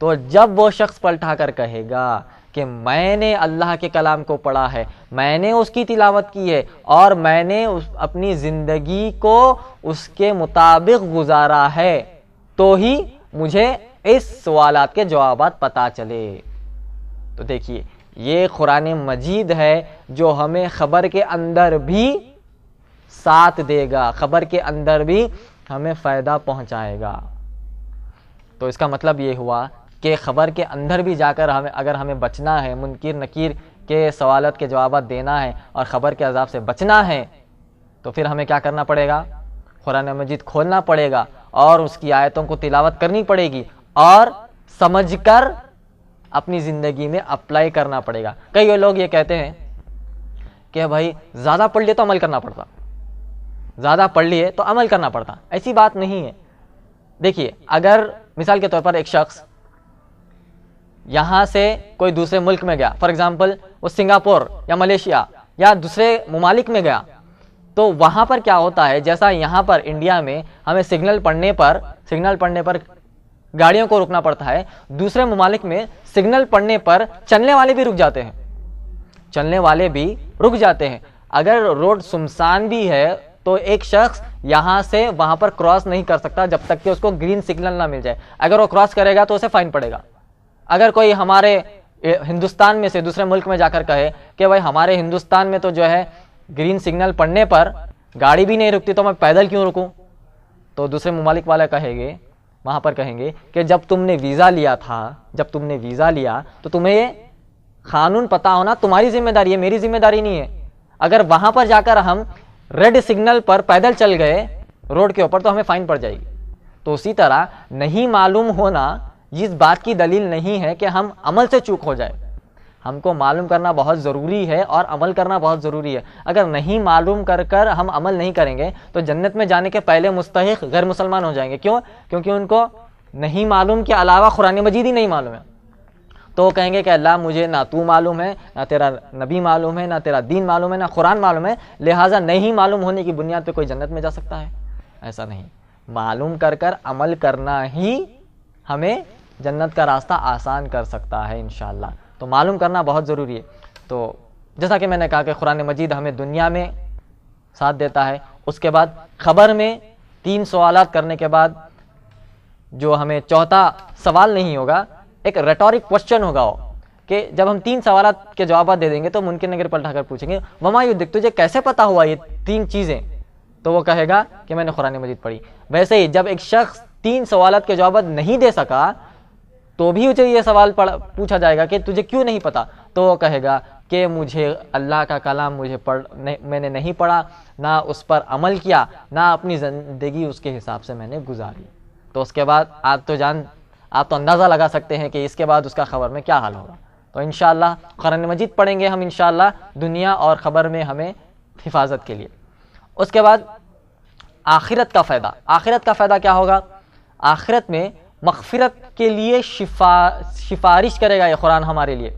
تو جب وہ شخص پلٹا کر کہے گا کہ میں نے اللہ کے کلام کو پڑھا ہے، میں نے اس کی تلاوت کی ہے اور میں نے اپنی زندگی کو اس کے مطابق گزارا ہے، تو ہی مجھے اس سوالات کے جوابات پتہ چلے۔ تو دیکھیے یہ قرآن مجید ہے جو ہمیں خبر کے اندر بھی ساتھ دے گا، خبر کے اندر بھی ہمیں فائدہ پہنچائے گا۔ تو اس کا مطلب یہ ہوا کہ خبر کے اندر بھی جا کر اگر ہمیں بچنا ہے، منکر نکیر کے سوالات کے جوابات دینا ہے اور خبر کے عذاب سے بچنا ہے، تو پھر ہمیں کیا کرنا پڑے گا؟ قرآن مجید کھولنا پڑے گا اور اس کی آیتوں کو تلاوت کرنی پڑے گی اور سمجھ کر اپنی زندگی میں اپلائی کرنا پڑے گا۔ کئی لوگ یہ کہتے ہیں کہ بھائی زیادہ پڑھ لیے تو عمل کرنا پڑتا، زیادہ پڑھ لیے تو عمل کرنا پڑتا۔ ایسی بات نہیں ہے۔ دیکھیے، اگر مثال کے طور پر ایک شخص یہاں سے کوئی دوسرے ملک میں گیا، فار ایگزامپل وہ سنگاپور یا ملیشیا یا دوسرے ممالک میں گیا، تو وہاں پر کیا ہوتا ہے، جیسا یہاں پر انڈیا میں ہمیں سگنل پڑنے پر گاڑیوں کو رکنا پڑتا ہے، دوسرے ممالک میں سگنل پڑنے پر چلنے والے بھی رک جاتے ہیں۔ اگر روڈ سنسان بھی ہے تو ایک شخص یہاں سے وہاں پر کراس نہیں کر سکتا جب تک کہ اس کو گرین سگنل نہ مل جائے۔ اگر وہ کراس کرے گا تو اسے فائن پڑے گا۔ اگر کوئی ہمارے ہندوستان میں سے دوسرے ملک میں جا کر کہے کہ بھائی ہمارے ہندوستان میں تو جو ہے گرین سگنل پڑنے پر گاڑی بھی نہیں رکتی، تو میں پیدل کیوں رکوں؟ تو دوسرے ممالک والے وہاں پر کہیں گے کہ جب تم نے ویزا لیا تو تمہیں یہ قانون پتا ہونا تمہاری ذمہ داری ہے، میری ذمہ داری نہیں ہے۔ اگر وہاں پر جا کر ہم ریڈ سگنل پر پیدل چل گئے روڈ کے اوپر تو ہمیں فائن پڑ جائے گی۔ تو اسی طرح نہیں معلوم ہونا اس بات کی دلیل نہیں ہے کہ ہم عمل سے چوک ہو جائے۔ ہم کو معلوم کرنا بہت ضروری ہے اور عمل کرنا بہت ضروری ہے۔ اگر نہیں معلوم کر ہم عمل نہیں کریں گے تو جنت میں جانے کے پہلے مستحق غیر مسلمان ہو جائیں گے۔ کیوں؟ کیونکہ ان کو نہیں معلوم کے علاوہ قرآن مجید ہی نہیں معلوم ہے۔ تو وہ کہیں گے کہ اللہ مجھے نہ تو معلوم ہے، نہ تیرا نبی معلوم ہے، نہ تیرا دین معلوم ہے، نہ قرآن معلوم ہے، لہٰذا نہیں معلوم ہونے کی بنیاد پہ کوئی جنت میں جا سکتا ہے؟ ایسا نہیں۔ معلوم کر عمل کرنا ہی ہمیں جنت کا راستہ آسان کر سکتا ہے انشاءاللہ۔ تو معلوم کرنا بہت ضروری ہے۔ تو جیسا کہ میں نے کہا کہ قرآن مجید ہمیں دنیا میں ساتھ دیتا ہے، اس کے بعد خبر میں 3 سوالات کرنے کے بعد جو ہمیں چوتھا سوال نہیں ہوگا، ایک ریٹورک کوسچن ہوگا وہ، کہ جب ہم 3 سوالات کے جوابات دے دیں گے تو منکر نکیر پلٹا کر پوچھیں گے وما یدرک، تجھے کیسے پتا ہوا یہ 3 چیزیں؟ تو وہ کہے گا کہ میں نے قرآن مجید پڑھی۔ ویسے ہی جب ایک شخص 3 سوالات کے جوابات نہیں دے سکا تو بھی اسے یہ سوال پوچھا جائے گا کہ تجھے کیوں نہیں پتا؟ تو وہ کہے گا کہ مجھے اللہ کا کلام میں نے نہیں پڑھا، نہ اس پر عمل کیا، نہ اپنی زندگی اس کے حساب سے میں نے گزاری۔ تو اس کے بعد آپ تو اندازہ لگا سکتے ہیں کہ اس کے بعد اس کا خبر میں کیا حال ہوگا۔ تو انشاءاللہ قرآن مجید پڑھیں گے ہم انشاءاللہ دنیا اور خبر میں ہمیں حفاظت کے لیے۔ اس کے بعد آخرت کا فائدہ کیا ہوگا؟ آخرت میں مغفرت کے لیے سفارش کرے گا یہ قرآن ہمارے لیے۔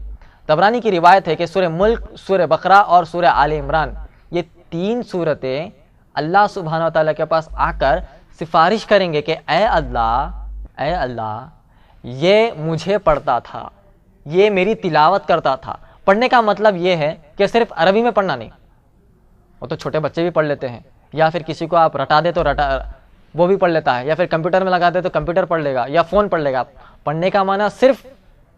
طبرانی کی روایت ہے کہ سورہ ملک، سورہ بقرہ اور سورہ آل عمران، یہ 3 سورتیں اللہ سبحانہ وتعالیٰ کے پاس آ کر سفارش کریں گے کہ اے اللہ یہ مجھے پڑھتا تھا، یہ میری تلاوت کرتا تھا۔ پڑھنے کا مطلب یہ ہے کہ صرف عربی میں پڑھنا نہیں، وہ تو چھوٹے بچے بھی پڑھ لیتے ہیں، یا پھر کسی کو آپ رٹا دے تو وہ بھی پڑھ لیتا ہے، یا پھر کمپیوٹر میں لگا دے تو کمپیوٹر پڑھ لے گا یا فون پڑھ لے گا۔ پڑھنے کا معنی صرف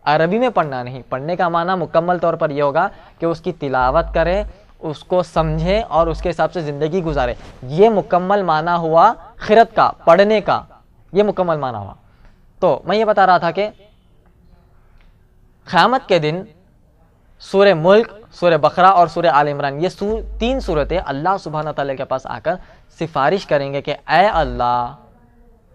عربی میں پڑھنا نہیں، پڑھنے کا معنی مکمل طور پر یہ ہوگا کہ اس کی تلاوت کرے، اس کو سمجھے اور اس کے حساب سے زندگی گزارے۔ یہ مکمل معنی ہوا خیرت کا، پڑھنے کا، یہ مکمل معنی ہوا۔ تو میں یہ بتا رہا تھا کہ قیامت کے دن سورہ ملک، سورہ بقرہ اور سورہ آل عمران، یہ 3 سورتیں اللہ سبحانہ تعالیٰ کے پاس آ کر سفارش کریں گے کہ اے اللہ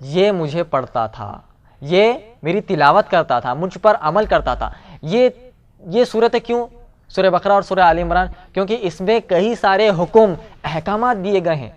یہ مجھے پڑھتا تھا، یہ میری تلاوت کرتا تھا، مجھ پر عمل کرتا تھا۔ یہ سورتیں کیوں سورہ بقرہ اور سورہ آل عمران؟ کیونکہ اس میں کئی سارے حکم، احکامات دیے گئے ہیں۔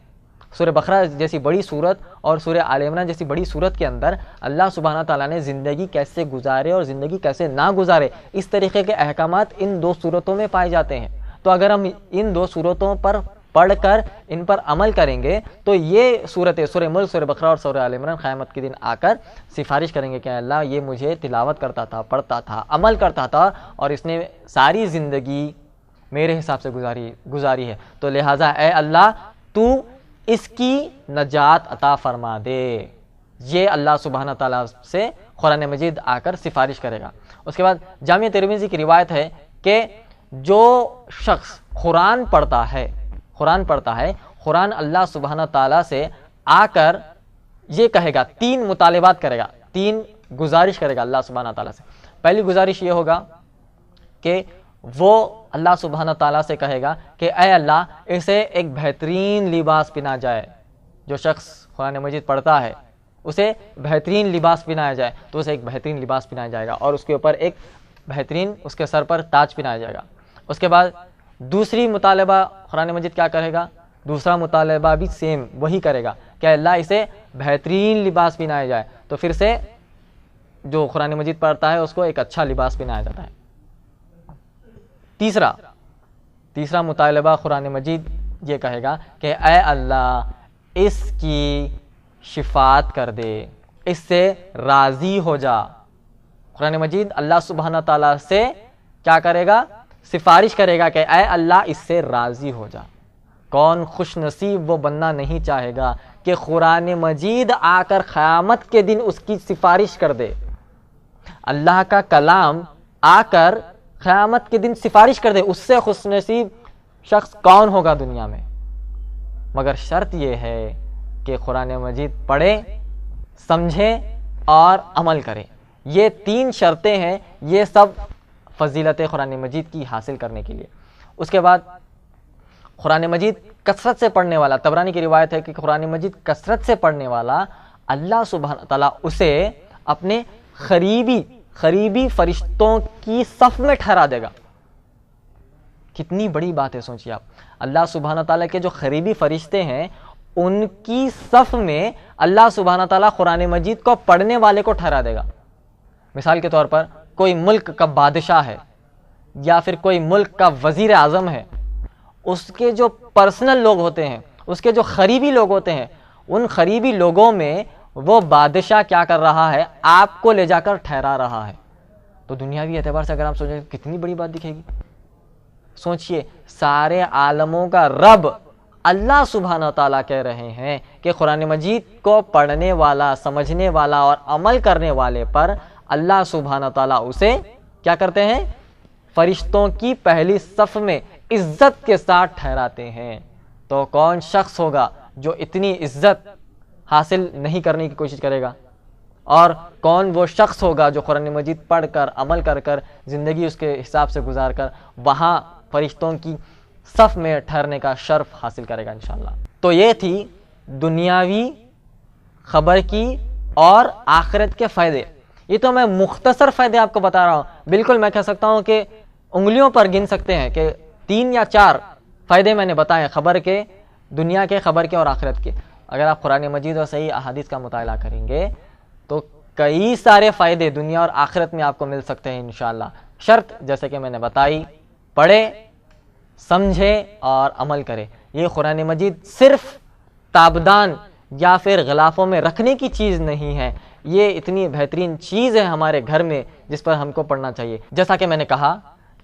سورہ بقرہ جیسی بڑی سورت اور سورہ آل عمران جیسی بڑی سورت کے اندر اللہ سبحانہ تعالیٰ نے زندگی کیسے گزارے اور زندگی کیسے نہ گزارے، اس طریقے کے احکامات ان 2 سورتوں میں پائے جاتے ہیں۔ تو اگر ہم ان 2 سورتوں پر پڑھ کر ان پر عمل کریں گے تو یہ سورتیں، سورہ ملک، سورہ بقرہ اور سورہ آل عمران قیامت کے دن آ کر سفارش کریں گے کہ اللہ یہ مجھے تلاوت کرتا تھا، پڑھتا تھا، عمل کرتا تھا، اور اس نے ساری زندگی میرے حساب سے گزاری ہے، تو لہٰذا اے اللہ تو اس کی نجات عطا فرما دے۔ یہ اللہ سبحانہ تعالیٰ سے قرآن مجید آ کر سفارش کرے گا۔ اس کے بعد جامعہ ترمذی کی روایت ہے کہ جو شخص قرآن پڑھتا ہے قرآن اللہ سبحانہ تعالیٰ سے آ کر یہ کہے گا، 3 مطالبات کرے گا، 3 گزارش کرے گا اللہ سبحانہ تعالیٰ سے۔ پہلی گزارش یہ ہوگا کہ وہ اللہ سبحانہ تعالیٰ سے کہے گا کہ اے اللہ اسے ایک بہترین لباس پہنا جائے۔ جو شخص قرآن مجید پڑھتا ہے اسے بہترین لباس پہنایا جائے تو اسے ایک بہترین لباس پہنایا جائے گا، اور اس کے اوپر ایک بہترین اس کے سر پر تاج پہنایا جائے گا۔ اس کے بعد دوسری مطالبہ قرآن مجید کیا کرے گا؟ دوسرا مطالبہ بھی سیم وہی کرے گا کہ اللہ اسے بہترین لباس پہنایا جائے، تو پھر سے جو قرآن مجید پڑھتا ہے اس کو ایک اچھا لباس پہنایا جاتا ہے۔ تیسرا مطالبہ قرآن مجید یہ کہے گا کہ اے اللہ اس کی شفاعت کر دے، اس سے راضی ہو جا۔ قرآن مجید اللہ سبحانہ تعالیٰ سے کیا کرے گا؟ سفارش کرے گا کہ اے اللہ اس سے راضی ہو جا۔ کون خوش نصیب وہ بندہ نہیں چاہے گا کہ قرآن مجید آ کر قیامت کے دن اس کی سفارش کر دے۔ اللہ کا کلام آ کر قیامت کے دن سفارش کر دے، اس سے خوش نصیب شخص کون ہوگا دنیا میں؟ مگر شرط یہ ہے کہ قرآن مجید پڑھے، سمجھے اور عمل کرے۔ یہ 3 شرطیں ہیں، یہ سب فضیلت قرآن مجید کی حاصل کرنے کے لیے۔ اس کے بعد قرآن مجید کثرت سے پڑھنے والا، طبرانی کی روایت ہے کہ قرآن مجید کثرت سے پڑھنے والا اللہ سبحانہ تعالیٰ اسے اپنے قریبی فرشتوں کی صف میں ٹھہرا دے گا۔ کتنی بڑی بات ہے، سوچیے آپ، اللہ سبحانہ تعالیٰ کے جو قریبی فرشتے ہیں ان کی صف میں اللہ سبحانہ تعالیٰ قرآن مجید کو پڑھنے والے کو ٹھہرا دے گا۔ مثال کے طور پر کوئی ملک کا بادشاہ ہے یا پھر کوئی ملک کا وزیر اعظم ہے، اس کے جو پرسنل لوگ ہوتے ہیں، اس کے جو قریبی لوگ ہوتے ہیں، ان قریبی لوگوں میں وہ بادشاہ کیا کر رہا ہے؟ آپ کو لے جا کر ٹھہرا رہا ہے۔ تو دنیاوی اعتبار سے اگر آپ سوچیں کتنی بڑی بات دکھے گی۔ سوچئے سارے عالموں کا رب اللہ سبحانہ تعالیٰ کہہ رہے ہیں کہ قرآن مجید کو پڑھنے والا، سمجھنے والا اور عمل کرنے والے پر اللہ سبحانہ تعالیٰ اسے کیا کرتے ہیں؟ فرشتوں کی پہلی صف میں عزت کے ساتھ ٹھہراتے ہیں۔ تو کون شخص ہوگا جو اتنی عزت حاصل نہیں کرنے کی کوشش کرے گا؟ اور کون وہ شخص ہوگا جو قرآن مجید پڑھ کر عمل کر زندگی اس کے حساب سے گزار کر وہاں فرشتوں کی صف میں ٹھہرنے کا شرف حاصل کرے گا انشاءاللہ۔ تو یہ تھی دنیاوی خبر کی اور آخرت کے فائدے۔ یہ تو میں مختصر فائدے آپ کو بتا رہا ہوں، بالکل میں کہہ سکتا ہوں کہ انگلیوں پر گن سکتے ہیں کہ 3 یا 4 فائدے میں نے بتائے خبر کے، دنیا کے، خبر کے اور آخرت کے۔ اگر آپ قرآن مجید اور صحیح احادیث کا مطالعہ کریں گے تو کئی سارے فائدے دنیا اور آخرت میں آپ کو مل سکتے ہیں انشاءاللہ۔ شرط جیسے کہ میں نے بتائی، پڑھے، سمجھے اور عمل کرے۔ یہ قرآن مجید صرف تابدان یا پھر غلافوں میں رکھنے کی چیز نہیں ہے، یہ اتنی بہترین چیز ہے ہمارے گھر میں جس پر ہم کو پڑھنا چاہیے۔ جیسا کہ میں نے کہا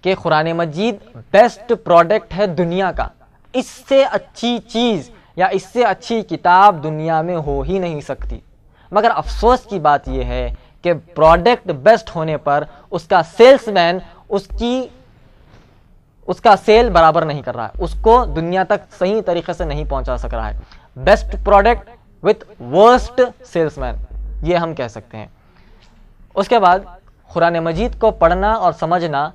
کہ قرآن مجید بیسٹ پروڈکٹ ہے دنیا کا، اس سے اچھی چیز یا اس سے اچھی کتاب دنیا میں ہو ہی نہیں سکتی۔ مگر افسوس کی بات یہ ہے کہ پروڈکٹ بیسٹ ہونے پر اس کا سیلس مین اس کا سیل برابر نہیں کر رہا ہے، اس کو دنیا تک صحیح طریقے سے نہیں پہنچا سک رہا ہے۔ Best product with worst salesman, یہ ہم کہہ سکتے ہیں۔ اس کے بعد قرآن مجید کو پڑھنا اور سمجھنا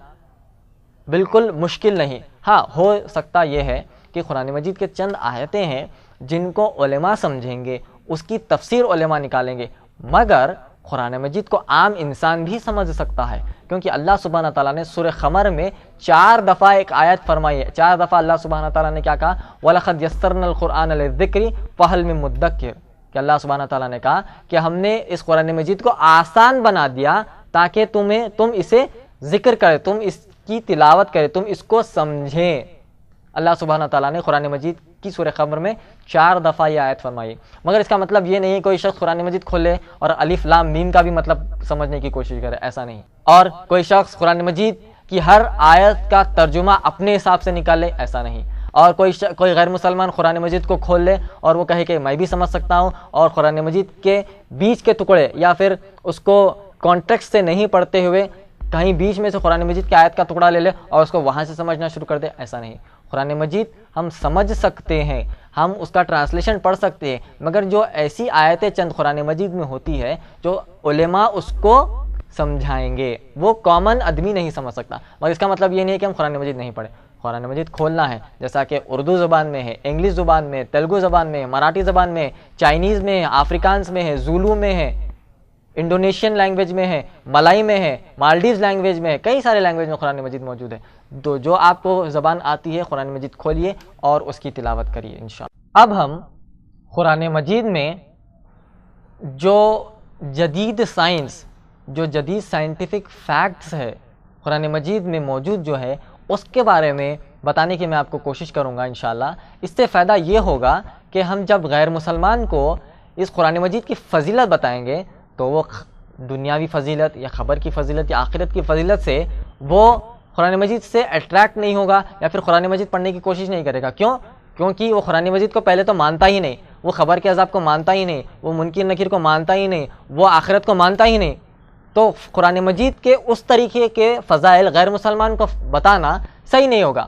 بالکل مشکل نہیں، ہاں ہو سکتا یہ ہے کہ قرآن مجید کے چند آیتیں ہیں جن کو علماء سمجھیں گے، اس کی تفسیر علماء نکالیں گے، مگر قرآن مجید کو عام انسان بھی سمجھ سکتا ہے، کیونکہ اللہ سبحانہ تعالیٰ نے سورہ قمر میں 4 دفعہ ایک آیت فرمائی ہے۔ 4 دفعہ اللہ سبحانہ تعالیٰ نے کیا کہا؟ وَلَقَدْ يَسَّرْنَا الْقُرْآنَ لِلذِّكْرِ فَهَلْ مِن مُدَّكِّرٍ، کہ اللہ سبحانہ تعالیٰ نے کہا کہ ہم نے اس قرآن مجید کو آسان بنا دیا تاکہ تم اسے ذکر کرے، تم اس کی تلاوت کرے، تم اس کو سمجھیں۔ اللہ سبحانہ تعالیٰ نے قرآن مجید کی سورہ قمر میں 4 دفعہ یہ آیت فرمائی، مگر اس کا مطلب یہ نہیں کوئی شخص قرآن مجید کھولے اور الف لام میم کا بھی مطلب سمجھنے کی کوشش کرے، ایسا نہیں۔ اور کوئی شخص قرآن مجید کی ہر آیت کا ترجمہ اپنے حساب سے نکالے، ایسا نہیں۔ اور کوئی غیر مسلمان قرآن مجید کو کھول لے اور وہ کہے کہ میں بھی سمجھ سکتا ہوں، اور قرآن مجید کے بیچ کے ٹکڑے یا پھر اس کو کانٹیکسٹ سے نہیں پڑھتے ہوئے کہیں بیچ میں سے قرآن مجید کی آیت کا ٹکڑا لے لے اور اس کو وہاں سے سمجھنا شروع کر دے، ایسا نہیں۔ قرآن مجید ہم سمجھ سکتے ہیں، ہم اس کا ٹرانسلیشن پڑھ سکتے ہیں، مگر جو ایسی آیتیں چند قرآن مجید میں ہوتی ہے جو علماء اس کو سمجھائیں گے، وہ کامن آدمی نہیں سمجھ سکتا۔ مگر اس کا مطلب یہ نہیں ہے کہ ہم قرآن مجید نہیں پڑھیں، قرآن مجید کھولنا ہے، جیسا کہ اردو زبان میں ہے، انگلش زبان میں، تیلگو زبان میں، مراٹھی زبان میں، چائنیز میں ہے، افریکانس میں ہے، زولو میں ہے، انڈونیشین لینگویج میں ہے، ملائی میں ہے، مالڈیوز لینگویج میں ہے، کئی سارے لینگویج میں قرآن مجید موجود ہے۔ تو جو آپ کو زبان آتی ہے قرآن مجید کھولیے اور اس کی تلاوت کریے انشاءاللہ۔ اب ہم قرآن مجید میں جو جدید سائنس، جو جدید سائنٹیفک فیکٹس ہے قرآن مجید میں موجود جو ہے، اس کے بارے میں بتانے کی میں آپ کو کوشش کروں گا انشاءاللہ۔ اس سے فائدہ یہ ہوگا کہ ہم جب غیر مسلمان کو اس قرآن مجید کی فضیلت بتائیں گے تو وہ دنیاوی فضیلت یا خبر کی فضیلت یا آخرت کی فضیلت سے وہ قرآن مجید سے اٹریکٹ نہیں ہوگا یا پھر قرآن مجید پڑھنے کی کوشش نہیں کرے گا۔ کیونکہ وہ قرآن مجید کو پہلے تو مانتا ہی نہیں، وہ خبر کے عذاب کو مانتا ہی نہیں، وہ منکر نکیر کو مانتا ہی نہیں، وہ آخرت کو مانتا ہی نہیں۔ تو قرآن مجید کے اس طریقے کے فضائل غیر مسلمان کو بتانا صحیح نہیں ہوگا۔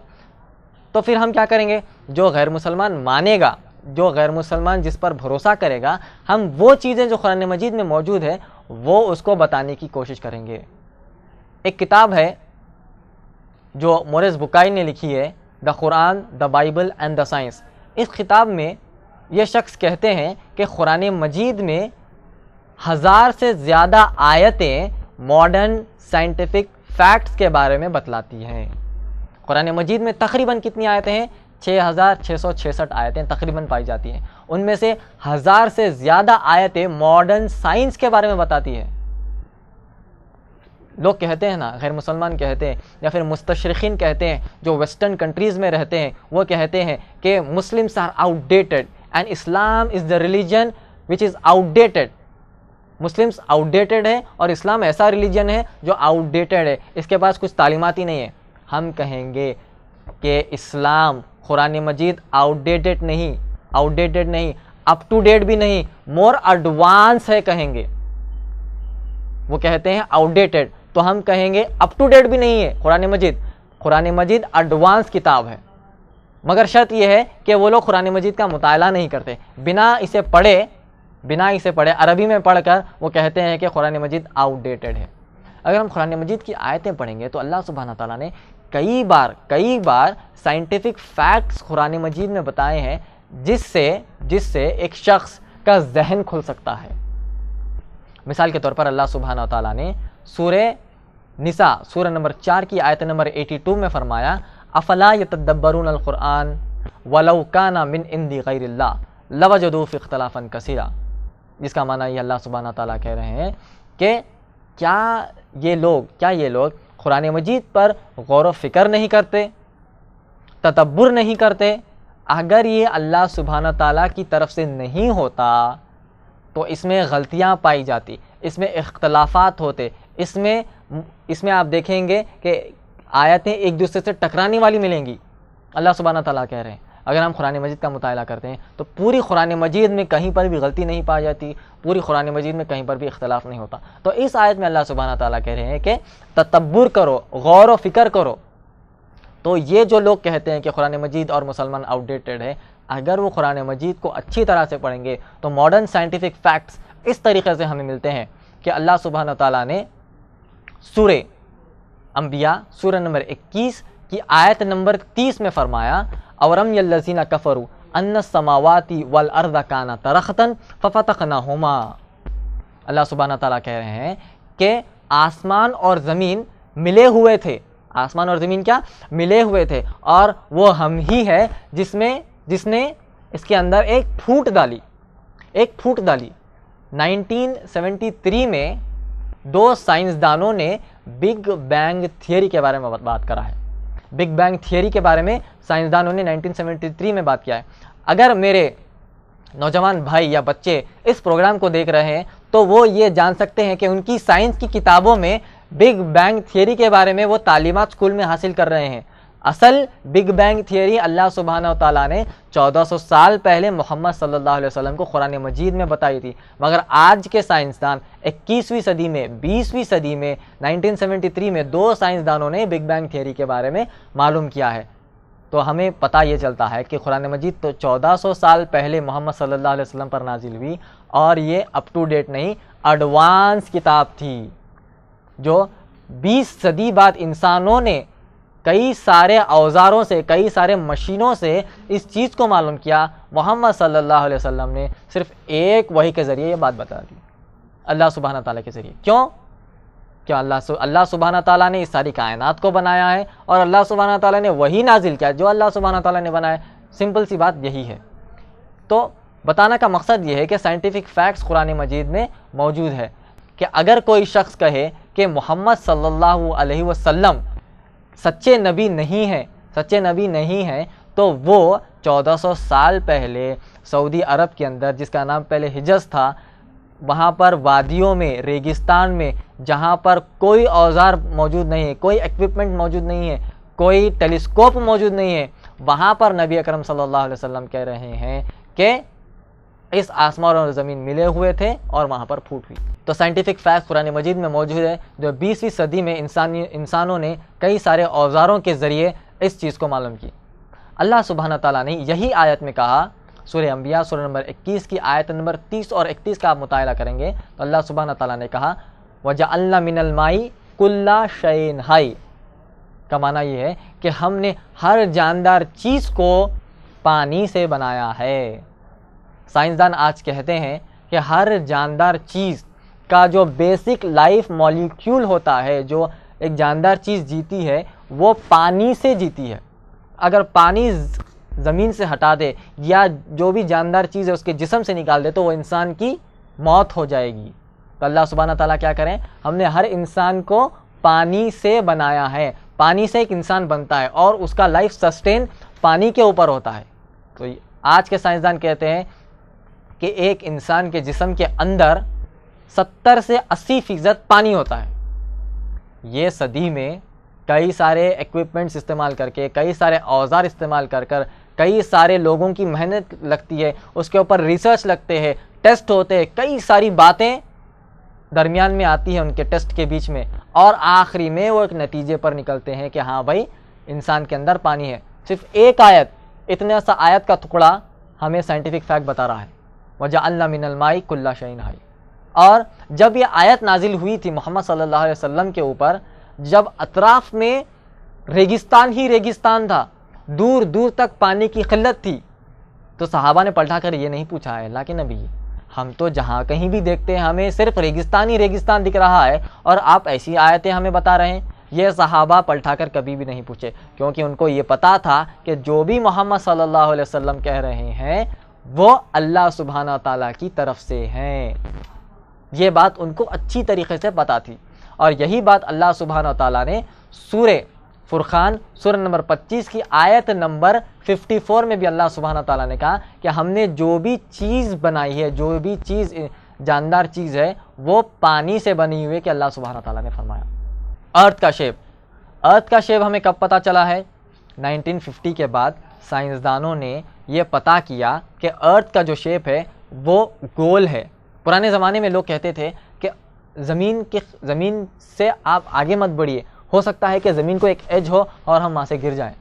تو پھر ہم کیا کریں گے؟ جو غیر مسلمان مانے گا، جو غیر مسلمان جس پر بھروسہ کرے گا، ہم وہ چیزیں جو قرآن مجید میں موجود ہے وہ اس کو بتانے کی کوشش کریں گے۔ ایک کتاب ہے جو مورس بکائی نے لکھی ہے، the Quran, the Bible and the science. اس کتاب میں یہ شخص کہتے ہیں کہ قرآن مجید میں 1000 سے زیادہ آیتیں ماڈرن سائنٹیفک فیکٹس کے بارے میں بتلاتی ہیں۔ قرآن مجید میں تقریباً کتنی آیتیں ہیں؟ 6666 آیتیں تقریباً پائی جاتی ہیں۔ ان میں سے 1000 سے زیادہ آیتیں ماڈرن سائنس کے بارے میں بتاتی ہیں۔ لوگ کہتے ہیں نا، غیر مسلمان کہتے ہیں یا پھر مستشرقین کہتے ہیں جو ویسٹرن کنٹریز میں رہتے ہیں، وہ کہتے ہیں کہ Muslims are outdated and Islam is the religion which is outdated. Muslims outdated ہے اور اسلام ایسا ریلیجن ہے جو آؤٹ ڈیٹڈ ہے، اس کے پاس کچھ تعلیمات ہی نہیں ہے۔ ہم کہیں گے کہ اسلام، قرآن مجید آؤٹ ڈیٹڈ نہیں، اپ ٹو ڈیٹ بھی نہیں، مور ایڈوانس ہے کہیں گے۔ وہ کہتے ہیں آؤٹ ڈیٹڈ، تو ہم کہیں گے اپ ٹو ڈیٹ بھی نہیں ہے قرآن مجید ایڈوانس کتاب ہے، مگر شرط یہ ہے کہ وہ لوگ قرآن مجید کا مطالعہ نہیں کرتے، بنا اسے پڑھے عربی میں پڑھ کر وہ کہتے ہیں کہ قرآن مجید آؤٹ ڈیٹڈ ہے۔ اگر ہم قرآن مجید کی آیتیں پڑھیں گے تو اللہ سبحانہ تعالیٰ نے کئی بار سائنٹیفک فیکٹس قرآن مجید میں بتائے ہیں جس سے ایک شخص کا ذہن کھل سکتا ہے۔ مثال کے طور پر اللہ سبحانہ تعالیٰ نے سورہ نساء سورہ نمبر 4 کی آیت نمبر 82 میں فرمایا، افلا یتدبرون القرآن ولو کان من عند غیر اللہ لوجدوا فی اختلافا کثیرا۔ جس کا معنی یہ اللہ سبحانہ تعالیٰ کہہ رہے ہیں کہ کیا یہ لوگ قرآن مجید پر غور و فکر نہیں کرتے، تدبر نہیں کرتے؟ اگر یہ اللہ سبحانہ تعالیٰ کی طرف سے نہیں ہوتا تو اس میں غلطیاں پائی جاتی، اس میں اختلافات ہوتے، اس میں آپ دیکھیں گے کہ آیتیں ایک دوسرے سے ٹکرانے والی ملیں گی۔ اللہ سبحانہ تعالیٰ کہہ رہے ہیں اگر ہم قرآن مجید کا مطالعہ کرتے ہیں تو پوری قرآن مجید میں کہیں پر بھی غلطی نہیں پائی جاتی، پوری قرآن مجید میں کہیں پر بھی اختلاف نہیں ہوتا۔ تو اس آیت میں اللہ سبحانہ تعالیٰ کہہ رہے ہیں کہ تدبر کرو، غور و فکر کرو۔ تو یہ جو لوگ کہتے ہیں کہ قرآن مجید اور مسلمان آؤٹ ڈیٹڈ ہے، اگر وہ قرآن مجید کو اچھی طرح سے پڑھیں گے تو ماڈرن سائنٹیفک فیکٹس اس طریقے سے ہمیں ملتے ہیں کہ اللہ سبحانہ تعالیٰ نے سورہ انبیاء سورہ نمبر 21 کی آیت نمبر 30 میں فرمایا، اورم الذین کفروا ان السماوات والارض کانتا رتقا ففتقناہما۔ اللہ سبحانہ تعالیٰ کہہ رہے ہیں کہ آسمان اور زمین ملے ہوئے تھے، آسمان اور زمین کیا ملے ہوئے تھے، اور وہ ہم ہی ہے جس نے اس کے اندر ایک پھوٹ ڈالی۔ 1973 میں 2 سائنسدانوں نے بگ بینگ تھیوری کے بارے میں بات کرا ہے۔ بگ بینگ تھیوری کے بارے میں سائنسدانوں نے 1973 میں بات کیا ہے۔ اگر میرے نوجوان بھائی یا بچے اس پروگرام کو دیکھ رہے ہیں تو وہ یہ جان سکتے ہیں کہ ان کی سائنس کی کتابوں میں بگ بینگ تھیوری کے بارے میں وہ تعلیمات اسکول میں حاصل کر رہے ہیں۔ اصل بگ بینگ تھیوری اللہ سبحانہ تعالیٰ نے 1400 سال پہلے محمد صلی اللہ علیہ وسلم کو قرآن مجید میں بتائی تھی، مگر آج کے سائنسدان 21ویں صدی میں 20ویں صدی میں 1973 میں 2 سائنسدانوں نے بگ بینگ تھیوری کے بارے میں معلوم کیا ہے۔ تو ہمیں پتہ یہ چلتا ہے کہ قرآن مجید تو 1400 سال پہلے محمد صلی اللہ علیہ وسلم پر نازل ہوئی، اور یہ اپ ٹو ڈیٹ نہیں، ایڈوانس کتاب تھی، جو 20 صدی بعد انسانوں نے کئی سارے اوزاروں سے، کئی سارے مشینوں سے اس چیز کو معلوم کیا۔ محمد صلی اللہ علیہ وسلم نے صرف ایک وحی کے ذریعے یہ بات بتا دی، اللہ سبحانہ تعالیٰ کے ذریعے۔ کیوں اللہ سبحانہ تعالیٰ نے اس ساری کائنات کو بنایا ہے، اور اللہ سبحانہ تعالیٰ نے وہی نازل کیا جو اللہ سبحانہ تعالیٰ نے بنایا۔ سمپل سی بات یہی ہے۔ تو بتانا کا مقصد یہ ہے کہ سائنٹیفک فیکٹس قرآن مجید میں موجود ہے، کہ اگر کوئی شخص کہے کہ محمد صلی اللہ علیہ وسلم سچے نبی نہیں ہیں، تو وہ 1400 سال پہلے سعودی عرب کے اندر، جس کا نام پہلے حجاز تھا، وہاں پر وادیوں میں، ریگستان میں، جہاں پر کوئی اوزار موجود نہیں ہے، کوئی ایکوپمنٹ موجود نہیں ہے، کوئی ٹیلیسکوپ موجود نہیں ہے، وہاں پر نبی اکرم صلی اللہ علیہ وسلم کہہ رہے ہیں کہ اس آسمان اور زمین ملے ہوئے تھے اور وہاں پر پھوٹ ہوئی۔ تو سائنٹیفک فیکٹ قرآن مجید میں موجود ہے، جو 20ویں صدی میں انسانوں نے کئی سارے اوزاروں کے ذریعے اس چیز کو معلوم کی۔ اللہ سبحانہ تعالیٰ نے یہی آیت میں کہا، سورہ انبیاء سورہ نمبر 21 کی آیت نمبر 30 اور 31 کا آپ مطالعہ کریں گے تو اللہ سبحانہ تعالیٰ نے کہا وَجَعَلْنَا مِنَ الْمَاءِ كُلَّ شَيْءٍ حَيٍّ، کا معنی یہ ہے کہ ہم نے ہر جاندار چیز کو پانی سے بنایا ہے۔ سائنسدان آج کہتے ہیں کہ ہر جاندار چیز کا جو بیسک لائف مالیکیول ہوتا ہے، جو ایک جاندار چیز جیتی ہے، وہ پانی سے جیتی ہے۔ اگر پانی زمین سے ہٹا دے یا جو بھی جاندار چیز ہے اس کے جسم سے نکال دے تو وہ انسان کی موت ہو جائے گی۔ تو اللہ سبحانہ تعالیٰ کیا کریں، ہم نے ہر انسان کو پانی سے بنایا ہے، پانی سے ایک انسان بنتا ہے اور اس کا لائف سسٹین پانی کے اوپر ہوتا ہے۔ تو آج کے سائنسدان کہتے ہیں کہ ایک انسان کے جسم کے اندر 70 سے 80% پانی ہوتا ہے۔ یہ صدی میں کئی سارے ایکوپمنٹس استعمال کر کے، کئی سارے اوزار استعمال کر کئی سارے لوگوں کی محنت لگتی ہے، اس کے اوپر ریسرچ لگتے ہیں، ٹیسٹ ہوتے ہیں، کئی ساری باتیں درمیان میں آتی ہیں ان کے ٹیسٹ کے بیچ میں، اور آخری میں وہ ایک نتیجے پر نکلتے ہیں کہ ہاں بھائی انسان کے اندر پانی ہے۔ صرف ایک آیت، اتنا سا آیت کا ٹکڑا ہمیں سائنٹیفک فیکٹ بتا رہا ہے، وَجَعَلْنَا مِنَ الْمَاءِ كُلَّ شَيْءٍ حَيٍّ۔ اور جب یہ آیت نازل ہوئی تھی محمد صلی اللہ علیہ وسلم کے اوپر، جب اطراف میں ریگستان ہی ریگستان تھا، دور دور تک پانی کی قلت تھی، تو صحابہ نے پلٹا کر یہ نہیں پوچھا ہے اللہ کے نبی، ہم تو جہاں کہیں بھی دیکھتے ہیں ہمیں صرف ریگستان ہی ریگستان دکھ رہا ہے اور آپ ایسی آیتیں ہمیں بتا رہے ہیں؟ یہ صحابہ پلٹا کر کبھی بھی نہیں پوچھے، کیونکہ ان کو یہ پتا تھا کہ جو بھی محمد صلی اللہ علیہ وسلم کہہ رہے ہیں وہ اللہ سبحانہ تعالیٰ کی طرف سے ہیں۔ یہ بات ان کو اچھی طریقے سے پتا تھی، اور یہی بات اللہ سبحانہ تعالیٰ نے سورہ فرقان سورہ نمبر 25 کی آیت نمبر 54 میں بھی اللہ سبحانہ تعالیٰ نے کہا کہ ہم نے جو بھی چیز بنائی ہے، جو بھی چیز جاندار چیز ہے، وہ پانی سے بنی ہوئی ہے، کہ اللہ سبحانہ تعالیٰ نے فرمایا۔ ارتھ کا شیپ ہمیں کب پتہ چلا ہے؟ 1950 کے بعد سائنسدانوں نے یہ پتہ کیا کہ ارتھ کا جو شیپ ہے وہ گول ہے۔ پرانے زمانے میں لوگ کہتے تھے کہ زمین سے آپ آگے مت بڑھیے، ہو سکتا ہے کہ زمین کو ایک ایج ہو اور ہم وہاں سے گر جائیں۔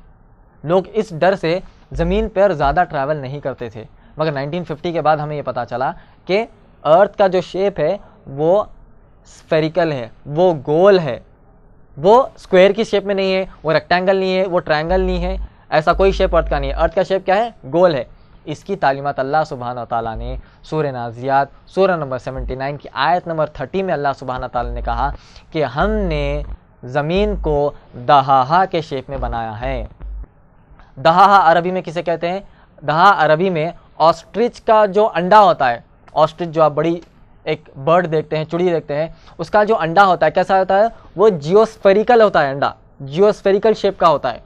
لوگ اس ڈر سے زمین پر زیادہ ٹریول نہیں کرتے تھے، مگر 1950 کے بعد ہمیں یہ پتہ چلا کہ ارتھ کا جو شیپ ہے وہ اسفیریکل ہے، وہ گول ہے، وہ اسکوائر کی شیپ میں نہیں ہے، وہ ریکٹینگل نہیں ہے، وہ ٹرائنگل نہیں ہے، ایسا کوئی شیپ ارتھ کا نہیں ہے۔ ارتھ کا شیپ کیا ہے؟ گول ہے۔ اس کی تعلیمات اللہ سبحانہ تعالیٰ نے سورہ نازعات سورہ نمبر 79 کی آیت نمبر 30 میں اللہ سبحانہ تعالیٰ نے کہا کہ ہم نے زمین کو دہاہا کے شیپ میں بنایا ہے۔ دہاہا عربی میں کسے کہتے ہیں؟ دہاہا عربی میں آسٹرچ کا جو انڈا ہوتا ہے، آسٹرچ جو آپ بڑی ایک برڈ دیکھتے ہیں، چڑی دیکھتے ہیں، اس کا جو انڈا ہوتا ہے کیسا ہوتا ہے؟ وہ جیوسفیریکل ہوتا ہے، انڈا جیوسفیریکل شیپ کا ہوتا ہے۔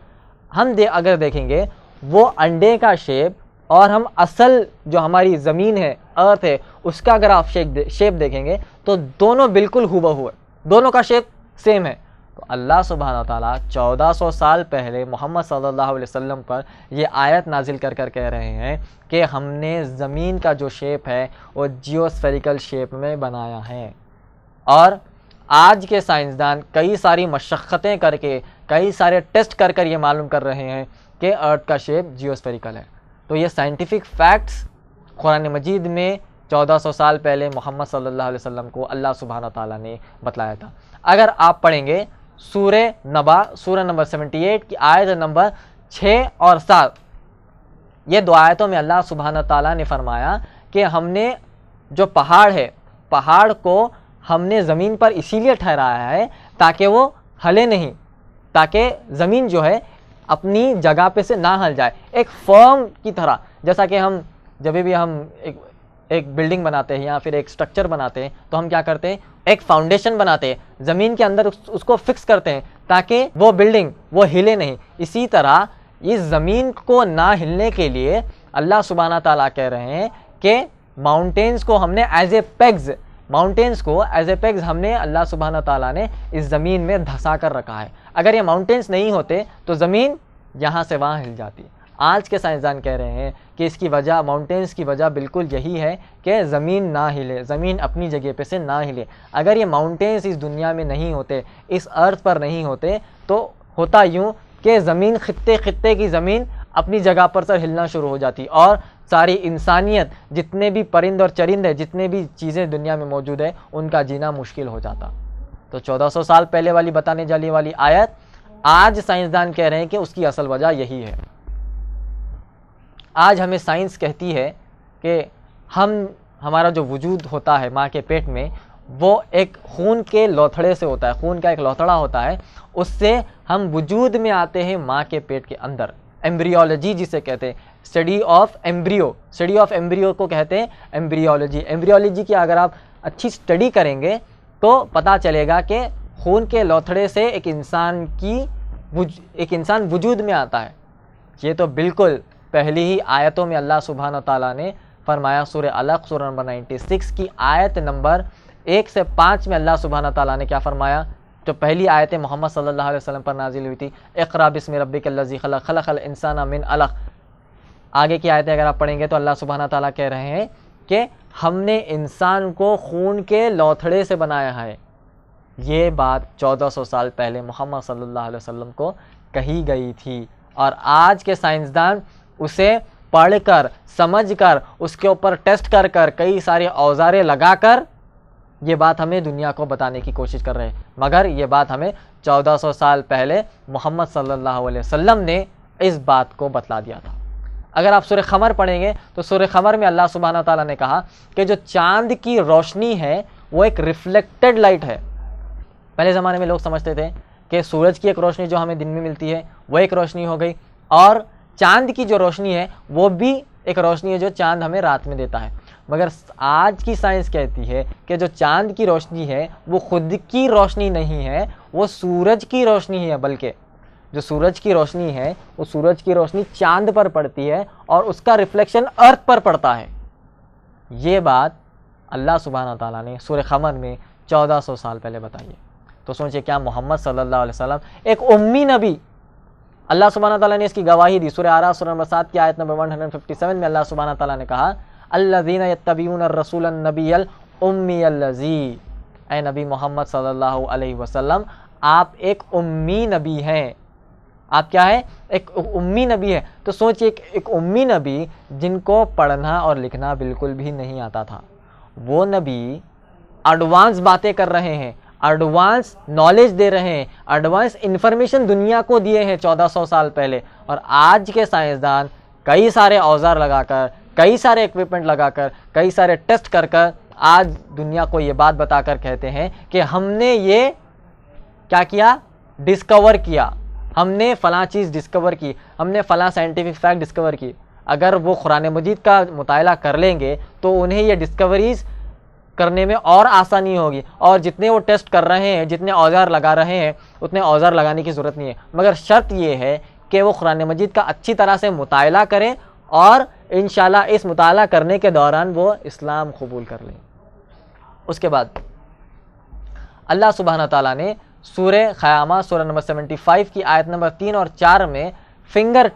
ہم اگر دیکھیں گے وہ انڈے کا شیپ اور ہم اصل جو ہماری زمین ہے، ارتھ ہے، اس کا اگر آپ شیپ دیکھیں گے تو دونوں بالکل ہو بہو ہے، دونوں کا شیپ سیم ہے۔ تو اللہ سبحانہ تعالیٰ 1400 سال پہلے محمد صلی اللہ علیہ وسلم پر یہ آیت نازل کر کہہ رہے ہیں کہ ہم نے زمین کا جو شیپ ہے وہ جیوسفیریکل شیپ میں بنایا ہے۔ اور آج کے سائنسدان کئی ساری مشقتیں کر کے، کئی سارے ٹیسٹ کر یہ معلوم کر رہے ہیں کہ ارتھ کا شیپ جیوسفیریکل ہے۔ تو یہ سائنٹیفک فیکٹس قرآن مجید میں 1400 سال پہلے محمد صلی اللہ علیہ وسلم کو اللہ سبحانہ تعالیٰ نے بتلایا تھا۔ اگر آپ پڑھیں گے سورہ نبا سورہ نمبر 78 کی آیت نمبر 6 اور 7، یہ دو آیتوں میں اللہ سبحانہ تعالیٰ نے فرمایا کہ ہم نے جو پہاڑ ہے، پہاڑ کو ہم نے زمین پر اسی لیے ٹھہرایا ہے تاکہ وہ ہلے نہیں، تاکہ زمین جو ہے اپنی جگہ پہ سے نہ ہل جائے، ایک فرم کی طرح۔ جیسا کہ ہم جب بھی ہم ایک بلڈنگ بناتے ہیں یا پھر ایک سٹرکچر بناتے ہیں تو ہم کیا کرتے ہیں، ایک فاؤنڈیشن بناتے ہیں، زمین کے اندر اس کو فکس کرتے ہیں تاکہ وہ بلڈنگ وہ ہلے نہیں۔ اسی طرح اس زمین کو نہ ہلنے کے لیے اللہ سبحانہ تعالیٰ کہہ رہے ہیں کہ ماؤنٹینز کو ہم نے ایز اے پیگز ہم نے اللہ سبحانہ تعالیٰ نے اس زمین میں دھسا کر رکھا ہے۔ اگر یہ ماؤنٹینز نہیں ہوتے تو زمین یہاں سے وہاں ہل جاتی۔ آج کے سائنسدان کہہ رہے ہیں کہ اس کی وجہ، ماؤنٹینز کی وجہ بالکل یہی ہے کہ زمین نہ ہلے، زمین اپنی جگہ پہ سے نہ ہلے۔ اگر یہ ماؤنٹینز اس دنیا میں نہیں ہوتے، اس ارتھ پر نہیں ہوتے، تو ہوتا یوں کہ زمین خطے کی زمین اپنی جگہ پر سے ہلنا شروع ہو جاتی اور ساری انسانیت، جتنے بھی پرند اور چرند ہیں، جتنے بھی چیزیں دنیا میں موجود ہیں، ان کا جینا مشکل ہو جاتا۔ تو 1400 سال پہلے والی بتانے جانے والی آیت آج سائنسدان کہہ رہے ہیں کہ اس کی اصل وجہ یہی ہے۔ آج ہمیں سائنس کہتی ہے کہ ہمارا جو وجود ہوتا ہے ماں کے پیٹ میں، وہ ایک خون کے لوتھڑے سے ہوتا ہے، خون کا ایک لوتھڑا ہوتا ہے، اس سے ہم وجود میں آتے ہیں ماں کے پیٹ کے اندر۔ ایمبریولوجی جسے کہتے ہیں، اسٹڈی آف ایمبریو کو کہتے ہیں ایمبریولوجی کی اگر آپ اچھی اسٹڈی کریں گے تو پتہ چلے گا کہ خون کے لوتھڑے سے ایک انسان وجود میں آتا ہے۔ یہ تو بالکل پہلی ہی آیتوں میں اللہ سبحانہ تعالیٰ نے فرمایا۔ سورہ علق سورہ نمبر 96 کی آیت نمبر 1 سے 5 میں اللہ سبحانہ تعالیٰ نے کیا فرمایا؟ جو پہلی آیت محمد صلی اللہ علیہ وسلم پر نازل ہوئی تھی، اقرا بسم ربک الذی خلق، خلق الانسان من علق۔ آگے کی آیتیں اگر آپ پڑھیں گے تو اللہ سبحانہ تعالیٰ کہہ رہے ہیں کہ ہم نے انسان کو خون کے لوتھڑے سے بنایا ہے۔ یہ بات 1400 سال پہلے محمد صلی اللہ علیہ وسلم کو کہی گئی تھی، اور آج کے سائنسدان اسے پڑھ کر، سمجھ کر، اس کے اوپر ٹیسٹ کر کر، کئی سارے اوزارے لگا کر یہ بات ہمیں دنیا کو بتانے کی کوشش کر رہے ہیں، مگر یہ بات ہمیں 1400 سال پہلے محمد صلی اللہ علیہ وسلم نے اس بات کو بتلا دیا تھا۔ اگر آپ سورہ قمر پڑھیں گے تو سورہ قمر میں اللہ سبحانہ تعالیٰ نے کہا کہ جو چاند کی روشنی ہے وہ ایک ریفلیکٹڈ لائٹ ہے۔ پہلے زمانے میں لوگ سمجھتے تھے کہ سورج کی ایک روشنی جو ہمیں دن میں ملتی ہے وہ ایک روشنی ہو گئی، اور چاند کی جو روشنی ہے وہ بھی ایک روشنی ہے جو چاند ہمیں رات میں دیتا ہے۔ مگر آج کی سائنس کہتی ہے کہ جو چاند کی روشنی ہے وہ خود کی روشنی نہیں ہے، وہ سورج کی روشنی ہے، بلکہ جو سورج کی روشنی ہے وہ سورج کی روشنی چاند پر پڑتی ہے اور اس کا ریفلیکشن ارتھ پر پڑتا ہے۔ یہ بات اللہ سبحانہ تعالیٰ نے سورہ قمر میں 1400 سال پہلے بتائی ہے۔ تو سوچیں، کیا محمد صلی اللہ علیہ وسلم ایک امی نبی، اللہ سبحانہ تعالیٰ نے اس کی گواہی دی۔ سورہ اعراف سورہ نمبر 7 کی آیت نمبر 157 میں اللہ سبحانہ تعالیٰ نے کہا، الذین یتبعون الرسول النبی الامی الذی، اے نبی محمد صلی اللہ علیہ وسلم آپ ایک امی نبی ہیں۔ آپ کیا ہے؟ ایک امی نبی ہے۔ تو سوچئے ایک امی نبی جن کو پڑھنا اور لکھنا بالکل بھی نہیں آتا تھا، وہ نبی ایڈوانس باتیں کر رہے ہیں، ایڈوانس نالج دے رہے ہیں، ایڈوانس انفارمیشن دنیا کو دیے ہیں 1400 سال پہلے، اور آج کے سائنسدان کئی سارے اوزار لگا کر، کئی سارے ایکوپمنٹ لگا کر، کئی سارے ٹیسٹ کر کر آج دنیا کو یہ بات بتا کر کہتے ہیں کہ ہم نے یہ کیا کیا؟ ڈسکور کیا، ہم نے فلاں چیز ڈسکور کی، ہم نے فلاں سائنٹیفک فیکٹ ڈسکور کی۔ اگر وہ قرآن مجید کا مطالعہ کر لیں گے تو انہیں یہ ڈسکوریز کرنے میں اور آسانی ہوگی، اور جتنے وہ ٹیسٹ کر رہے ہیں، جتنے اوزار لگا رہے ہیں، اتنے اوزار لگانے کی ضرورت نہیں ہے۔ مگر شرط یہ ہے کہ وہ قرآن مجید کا اچھی طرح سے مطالعہ کریں، اور انشاءاللہ اس مطالعہ کرنے کے دوران وہ اسلام قبول کر لیں۔ اس کے بعد اللہ سبحانہ تعالیٰ نے سورہ قیامہ سورہ نمبر 75 کی آیت نمبر 3 اور 4 میں فنگر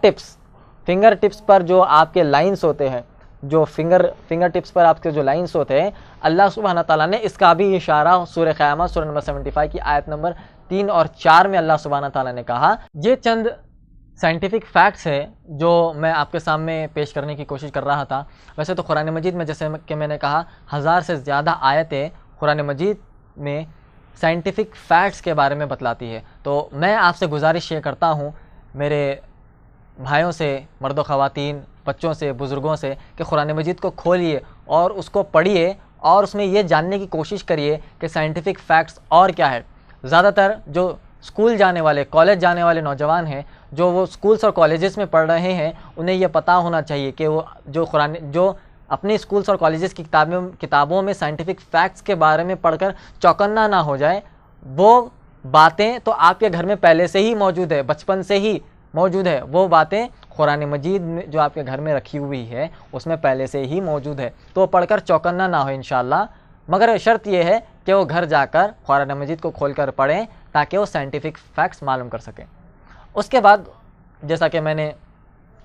ٹپس پر جو آپ کے لائنز ہوتے ہیں، جو فنگر ٹپس پر آپ کے جو لائنز ہوتے ہیں، اللہ سبحانہ تعالیٰ نے اس کا بھی اشارہ سورہ قیامہ سورہ نمبر 75 کی آیت نمبر 3 اور 4 میں اللہ سبحانہ تعالیٰ نے کہا، یہ چند سائنٹیفک فیکٹس ہے جو میں آپ کے سامنے پیش کرنے کی کوشش کر رہا تھا. ویسے تو قرآن مجید میں جیسے کہ میں نے کہا 1000 سے زیادہ آیتیں قرآن مجید میں سائنٹیفک فیکٹس کے بارے میں بتلاتی ہے. تو میں آپ سے گزارش یہ کرتا ہوں میرے بھائیوں سے, مرد و خواتین, بچوں سے, بزرگوں سے, کہ قرآن مجید کو کھولیے اور اس کو پڑھیے اور اس میں یہ جاننے کی کوشش کریے کہ سائنٹیفک فیکٹس اور کیا ہے. زیادہ تر جو اسکول جانے والے, کالج جانے والے نوجوان ہیں, جو وہ اسکولس اور کالجز میں پڑھ رہے ہیں, انہیں یہ پتہ ہونا چاہیے کہ وہ جو اپنی اسکولس اور کالجز کی کتابوں میں سائنٹیفک فیکٹس کے بارے میں پڑھ کر چوکنا نہ ہو جائے. وہ باتیں تو آپ کے گھر میں پہلے سے ہی موجود ہے, بچپن سے ہی موجود ہے. وہ باتیں قرآن مجید میں جو آپ کے گھر میں رکھی ہوئی ہے اس میں پہلے سے ہی موجود ہے. تو پڑھ کر چوکنا نہ ہو انشاءاللہ, مگر شرط یہ ہے کہ وہ گھر جا کر قرآن مجید کو کھول کر پڑھیں تاکہ وہ سائنٹیفک فیکٹس معلوم کر سکیں. اس کے بعد جیسا کہ میں نے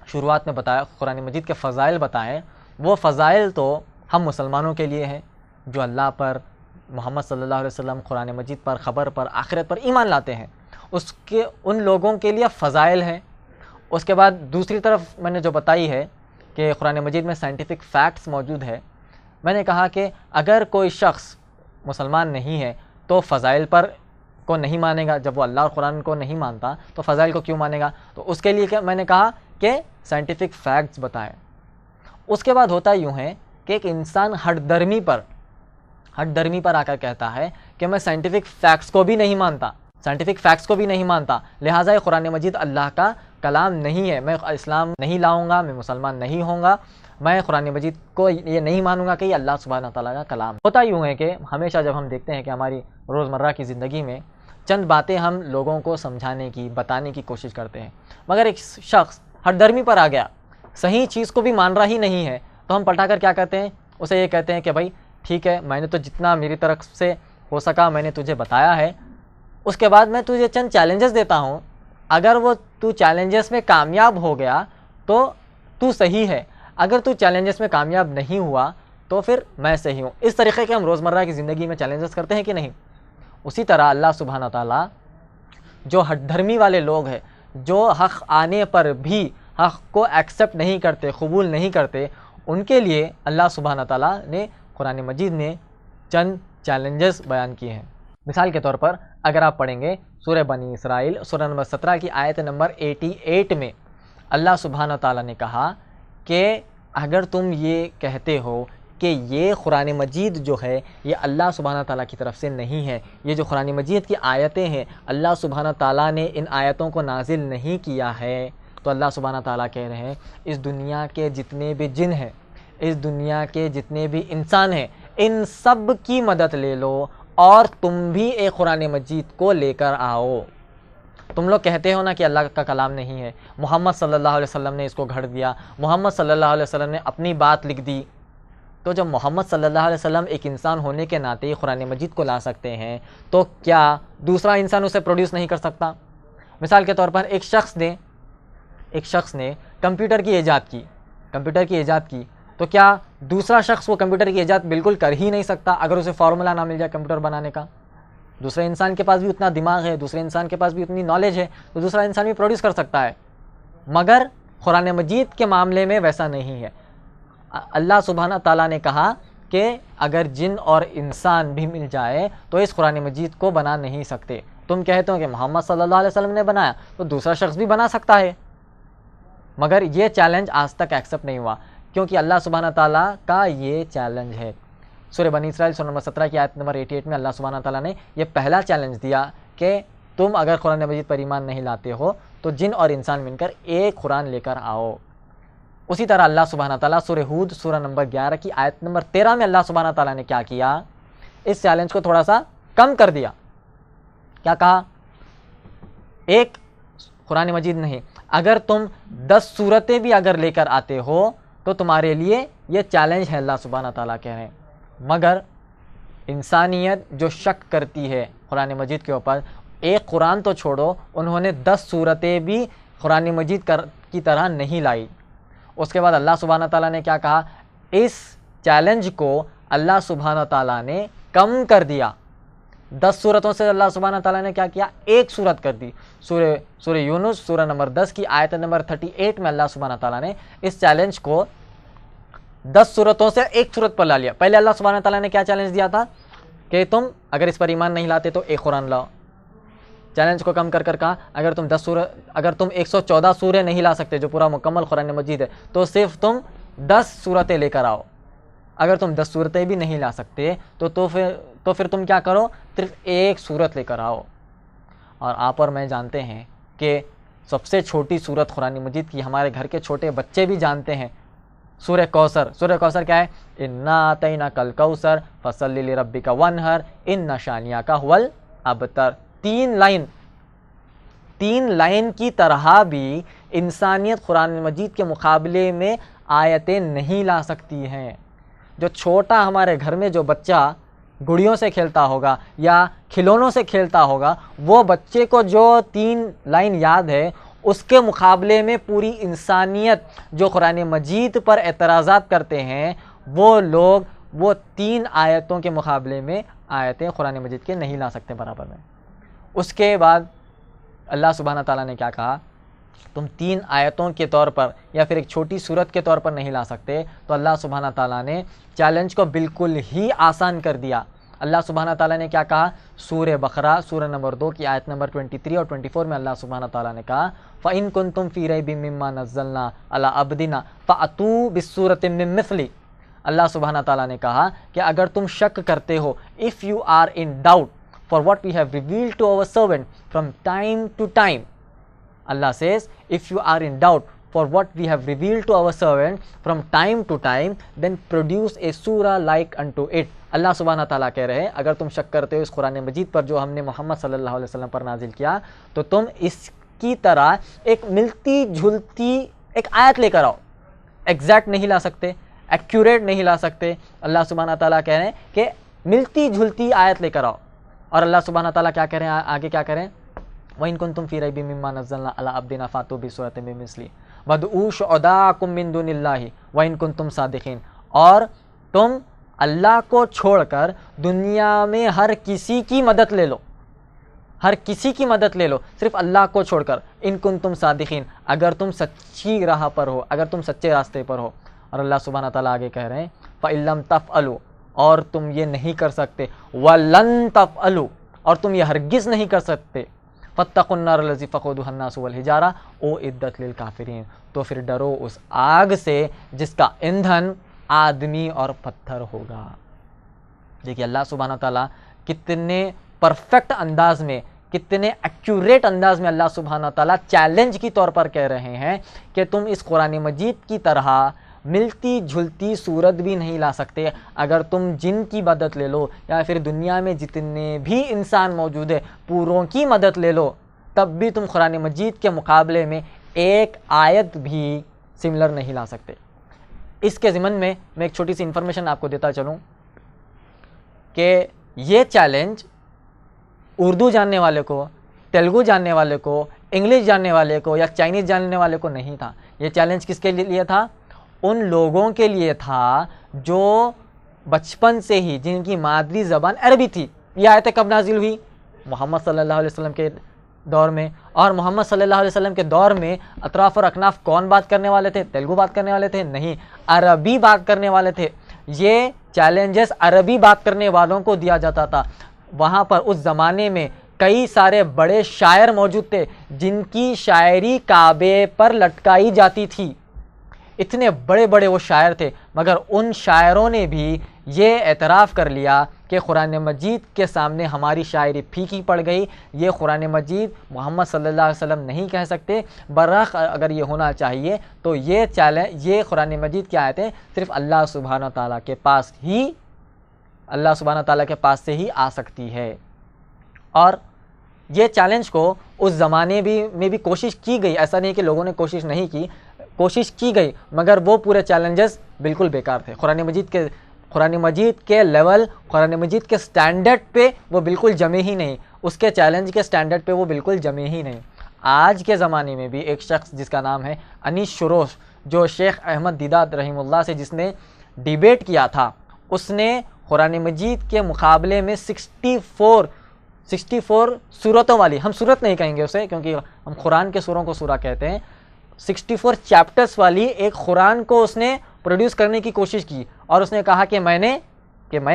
شروعات میں بتایا, قرآن مجید کے فضائل بتائیں. وہ فضائل تو ہم مسلمانوں کے لیے ہیں جو اللہ پر, محمد صلی اللہ علیہ وسلم, قرآن مجید پر, خبر پر, آخرت پر ایمان لاتے ہیں. ان لوگوں کے لیے فضائل ہیں. اس کے بعد دوسری طرف میں نے جو بتائی ہے کہ قرآن مجید میں سائنٹیفک فیکٹس موجود ہے, میں نے کہا کہ اگر کوئی شخص مسلمان نہیں ہے تو فضائل پر کو نہیں مانے گا. جب وہ اللہ اور قرآن کو نہیں مانتا تو فضائل کو کیوں مانے گا؟ تو اس کے لیے میں نے کہا کہ سائنٹیفک فیکٹس بتائیں. اس کے بعد ہوتا یوں ہے کہ ایک انسان ہٹ درمی پر آ کر کہتا ہے کہ میں سائنٹیفک فیکٹس کو بھی نہیں مانتا, لہٰذا یہ قرآن مجید اللہ کا کلام نہیں ہے, میں اسلام نہیں لاؤں گا, میں مسلمان نہیں ہوں گا, میں قرآن مجید کو یہ نہیں مانوں گا کہ یہ اللہ سبحانہ تعالیٰ کا کلام. ہوتا یوں ہے کہ ہمیشہ جب ہم دیکھتے ہیں کہ ہماری روزمرہ کی زندگی میں چند باتیں ہم لوگوں کو سمجھانے کی, بتانے کی کوشش کرتے ہیں, مگر ایک شخص ہٹ درمی پر آ گیا, صحیح چیز کو بھی مان رہا ہی نہیں ہے, تو ہم پلٹا کر کیا کہتے ہیں؟ اسے یہ کہتے ہیں کہ بھائی ٹھیک ہے, میں نے تو جتنا میری طرف سے ہو سکا میں نے تجھے بتایا ہے. اس کے بعد میں تجھے چند چیلنجز دیتا ہوں, اگر وہ تو چیلنجز میں کامیاب ہو گیا تو صحیح ہے, اگر تو چیلنجز میں کامیاب نہیں ہوا تو پھر میں صحیح ہوں. اس طریقے کے ہم روزمرہ کی زندگی میں چیلنجز کرتے ہیں کہ نہیں؟ اسی طرح اللہ سبحانہ تعالیٰ جو ہٹ دھرمی والے لوگ ہیں, جو حق آنے پر بھی حق کو ایکسیپٹ نہیں کرتے, قبول نہیں کرتے, ان کے لیے اللہ سبحانہ تعالیٰ نے قرآن مجید میں چند چیلنجز بیان کیے ہیں. مثال کے طور پر اگر آپ پڑھیں گے سورہ بنی اسرائیل سورہ نمبر 17 کی آیت نمبر 88 میں اللہ سبحانہ تعالیٰ نے کہا کہ اگر تم یہ کہتے ہو کہ یہ قرآن مجید جو ہے یہ اللہ سبحانہ تعالیٰ کی طرف سے نہیں ہے, یہ جو قرآن مجید کی آیتیں ہیں اللہ سبحانہ تعالیٰ نے ان آیتوں کو نازل نہیں کیا ہے, تو اللہ سبحانہ تعالیٰ کہہ رہے ہیں اس دنیا کے جتنے بھی جن ہیں, اس دنیا کے جتنے بھی انسان ہیں, ان سب کی مدد لے لو اور تم بھی ایک قرآن مجید کو لے کر آؤ. تم لوگ کہتے ہو نا کہ اللہ کا کلام نہیں ہے, محمد صلی اللہ علیہ وسلم نے اس کو گھڑ دیا, محمد صلی اللہ علیہ وسلم نے اپنی بات لکھ دی. تو جب محمد صلی اللہ علیہ وسلم ایک انسان ہونے کے ناطے قرآن مجید کو لا سکتے ہیں تو کیا دوسرا انسان اسے پروڈیوس نہیں کر سکتا؟ مثال کے طور پر ایک شخص نے کمپیوٹر کی ایجاد کی تو کیا دوسرا شخص وہ کمپیوٹر کی ایجاد بالکل کر ہی نہیں سکتا اگر اسے فارمولا نہ مل جائے کمپیوٹر بنانے کا؟ دوسرے انسان کے پاس بھی اتنا دماغ ہے, دوسرے انسان کے پاس بھی اتنی نالج ہے, تو دوسرا انسان بھی پروڈیوس کر سکتا ہے. مگر قرآن مجید کے معاملے میں ویسا نہیں ہے. اللہ سبحانہ تعالیٰ نے کہا کہ اگر جن اور انسان بھی مل جائے تو اس قرآن مجید کو بنا نہیں سکتے. تم کہتے ہو کہ محمد صلی اللہ علیہ وسلم نے بنایا تو دوسرا شخص بھی بنا سکتا ہے, مگر یہ چیلنج آج تک ایکسیپٹ نہیں ہوا کیونکہ اللہ سبحانہ تعالیٰ کا یہ چیلنج ہے. سورہ بنی اسرائیل سورہ نمبر 17 کی آیت نمبر 88 میں اللہ سبحانہ تعالیٰ نے یہ پہلا چیلنج دیا کہ تم اگر قرآن مجید پر ایمان نہیں لاتے ہو تو جن اور انسان مل کر ایک قرآن لے کر آؤ. اسی طرح اللہ سبحانہ تعالیٰ سورہ ہود سورہ نمبر 11 کی آیت نمبر 13 میں اللہ سبحانہ تعالیٰ نے کیا کیا؟ اس چیلنج کو تھوڑا سا کم کر دیا. کیا کہا؟ ایک قرآن مجید نہیں, اگر تم 10 سورتیں بھی اگر لے کر آتے ہو تو تمہارے لیے یہ چیلنج ہے, اللہ سبحانہ تعالیٰ کہہ رہے ہیں. مگر انسانیت جو شک کرتی ہے قرآن مجید کے اوپر, ایک قرآن تو چھوڑو, انہوں نے 10 سورتیں بھی قرآن مجید کی طرح نہیں لائی. اس کے بعد اللہ سبحانہ تعالیٰ نے کیا کہا؟ اس چیلنج کو اللہ سبحانہ تعالیٰ نے کم کر دیا 10 صورتوں سے اللہ سبحانہ تعالیٰ نے کیا کیا؟ ایک صورت کر دی. سورہ یونس سورہ نمبر 10 کی آیت نمبر 38 میں اللہ سبحانہ تعالیٰ نے اس چیلنج کو 10 صورتوں سے ایک صورت پر لا لیا. پہلے اللہ سبحانہ تعالیٰ نے کیا چیلنج دیا تھا کہ تم اگر اس پر ایمان نہیں لاتے تو ایک قرآن لاؤ. چیلنج کو کم کر کہا اگر تم 114 سورے نہیں لا سکتے جو پورا مکمل قرآن مجید ہے تو صرف تم 10 صورتیں لے کر آؤ. اگر تم 10 صورتیں بھی نہیں لا سکتے تو پھر تم کیا کرو؟ صرف ایک صورت لے کر آؤ. اور آپ اور میں جانتے ہیں کہ سب سے چھوٹی صورت قرآن مجید کی ہمارے گھر کے چھوٹے بچے بھی جانتے ہیں، سورہ کوثر. سورہ کوثر کیا ہے؟ انا اعطیناک الکوثر فصلی لربک وانحر ان شانئک هو الابتر. 3 لائن کی طرح بھی انسانیت قرآن مجید کے مقابلے میں آیتیں نہیں لا سکتی ہیں. جو چھوٹا ہمارے گھر میں جو بچہ گڑیوں سے کھیلتا ہوگا یا کھلونوں سے کھیلتا ہوگا، وہ بچے کو جو 3 لائن یاد ہے، اس کے مقابلے میں پوری انسانیت جو قرآن مجید پر اعتراضات کرتے ہیں، وہ لوگ وہ 3 آیتوں کے مقابلے میں آیتیں قرآن مجید کے نہیں لا سکتے برابر میں. اس کے بعد اللہ سبحانہ تعالیٰ نے کیا کہا؟ تم 3 آیتوں کے طور پر یا پھر ایک چھوٹی صورت کے طور پر نہیں لا سکتے تو اللہ سبحانہ تعالیٰ نے چیلنج کو بالکل ہی آسان کر دیا. اللہ سبحانہ تعالیٰ نے کیا کہا؟ سورہ بقرہ سورہ نمبر 2 کی آیت نمبر 23 اور 24 میں اللہ سبحانہ تعالیٰ نے کہا فَإِن كُنتُمْ فِي رَيْبٍ مِّمَّا نَزَّلْنَا عَلَىٰ عَبْدِنَا فَأْتُوا بِالسُّورَةٍ مِّن مِّثْلِهِ. اللہ سبحانہ تعالیٰ نے کہا کہ اگر تم شک کرتے ہو، if you are in doubt for what we have revealed to our servant from time to time, Allah says, if you are in doubt for what we have revealed to our servant from time to time, then produce a surah like unto it. اللہ سبحانہ تعالیٰ کہہ رہے ہیں اگر تم شک کرتے ہو اس قرآن مجید پر جو ہم نے محمد صلی اللہ علیہ وسلم پر نازل کیا، تو تم اس کی طرح ایک ملتی جھلتی ایک آیت لے کر آؤ. ایگزیکٹ نہیں لا سکتے، ایکوریٹ نہیں لا سکتے. اللہ سبحانہ تعالیٰ کہہ رہے ہیں کہ ملتی جھلتی آیت لے کر آؤ. اور اللہ سبحانہ تعالیٰ کیا کہہ رہے ہیں آگے؟ کیا کہہ رہے ہیں؟ وَإِن كُنتُمْ فِي رَيْبٍ مِّمَّا نَزَّلْنَا عَلَىٰ عَبْدِنَا فَأْتُوا بِسُورَةٍ مِّن مِّثْلِهِ وَادْعُوا شُهَدَاءَكُم مِّن دُونِ اللَّهِ وَإِن كُنتُمْ صَادِقِينَ. اور تم اللہ کو چھوڑ کر دنیا میں ہر کسی کی مدد لے لو، ہر کسی کی مدد لے لو صرف اللہ کو چھوڑ کر. ان کنتم صادقین، اگر تم سچی راہ پر ہو، اگر تم سچے راستے پر ہو. اور اللہ سبحانہ تعالیٰ آگے کہہ رہے ہیں فَإِن لَّمْ تَفْعَلُوا، اور تم یہ نہیں کر سکتے، وَلَن تَفْعَلُوا، اور تم یہ ہرگز نہیں کر سکتے، فَاتَّقُوا النَّارَ الَّتِي وَقُودُهَا النَّاسُ وَالْحِجَارَةُ أُعِدَّتْ لِلْكَافِرِينَ. تو پھر ڈرو اس آگ سے جس کا ایندھن آدمی اور پتھر ہوگا. دیکھیے اللہ سبحانہ تعالیٰ کتنے پرفیکٹ انداز میں، کتنے ایکوریٹ انداز میں اللہ سبحانہ تعالیٰ چیلنج کی طور پر کہہ رہے ہیں کہ تم اس قرآن مجید کی طرح ملتی جھلتی صورت بھی نہیں لا سکتے. اگر تم جن کی مدد لے لو یا پھر دنیا میں جتنے بھی انسان موجود ہے پوروں کی مدد لے لو، تب بھی تم قرآن مجید کے مقابلے میں ایک آیت بھی سملر نہیں لا سکتے. اس کے ضمن میں ایک چھوٹی سی انفارمیشن آپ کو دیتا چلوں کہ یہ چیلنج اردو جاننے والے کو، تیلگو جاننے والے کو، انگلش جاننے والے کو یا چائنیز جاننے والے کو نہیں تھا. یہ چیلنج کس کے لیے تھا؟ ان لوگوں کے لیے تھا جو بچپن سے ہی جن کی مادری زبان عربی تھی. یہ آیتیں کب نازل ہوئی؟ محمد صلی اللہ علیہ وسلم کے دور میں. اور محمد صلی اللہ علیہ وسلم کے دور میں اطراف اور اکناف کون بات کرنے والے تھے؟ تیلگو بات کرنے والے تھے؟ نہیں، عربی بات کرنے والے تھے. یہ چیلنجز عربی بات کرنے والوں کو دیا جاتا تھا. وہاں پر اس زمانے میں کئی سارے بڑے شاعر موجود تھے جن کی شاعری کعبے پر لٹکائی جاتی تھی. اتنے بڑے بڑے وہ شاعر تھے، مگر ان شاعروں نے بھی یہ اعتراف کر لیا کہ قرآن مجید کے سامنے ہماری شاعری پھیکی پڑ گئی. یہ قرآن مجید محمد صلی اللہ علیہ وسلم نہیں کہہ سکتے. برعکس اگر یہ ہونا چاہیے تو یہ قرآن مجید کی آیتیں صرف اللہ سبحانہ تعالیٰ کے پاس ہی، اللہ سبحانہ تعالیٰ کے پاس سے ہی آ سکتی ہے. اور یہ چیلنج کو اس زمانے میں بھی کوشش کی گئی. ایسا نہیں کہ لوگوں نے کوشش نہیں کی، کوشش کی گئی، مگر وہ پورے چیلنجز بالکل بیکار تھے. قرآن مجید کے لیول، قرآن مجید کے سٹینڈرڈ پہ وہ بالکل جمے ہی نہیں. اس کے چیلنج کے سٹینڈرڈ پہ وہ بالکل جمے ہی نہیں. آج کے زمانے میں بھی ایک شخص جس کا نام ہے انیس شروش، جو شیخ احمد دیدات رحمہ اللہ سے جس نے ڈیبیٹ کیا تھا، اس نے قرآن مجید کے مقابلے میں 64 64 صورتوں والی، ہم صورت نہیں کہیں گے اسے کیونکہ ہم قرآن کے سوروں کو سورہ کہتے ہیں، 64 چیپٹرز والی ایک قرآن کو اس نے پروڈیوس کرنے کی کوشش کی، اور اس نے کہا کہ میں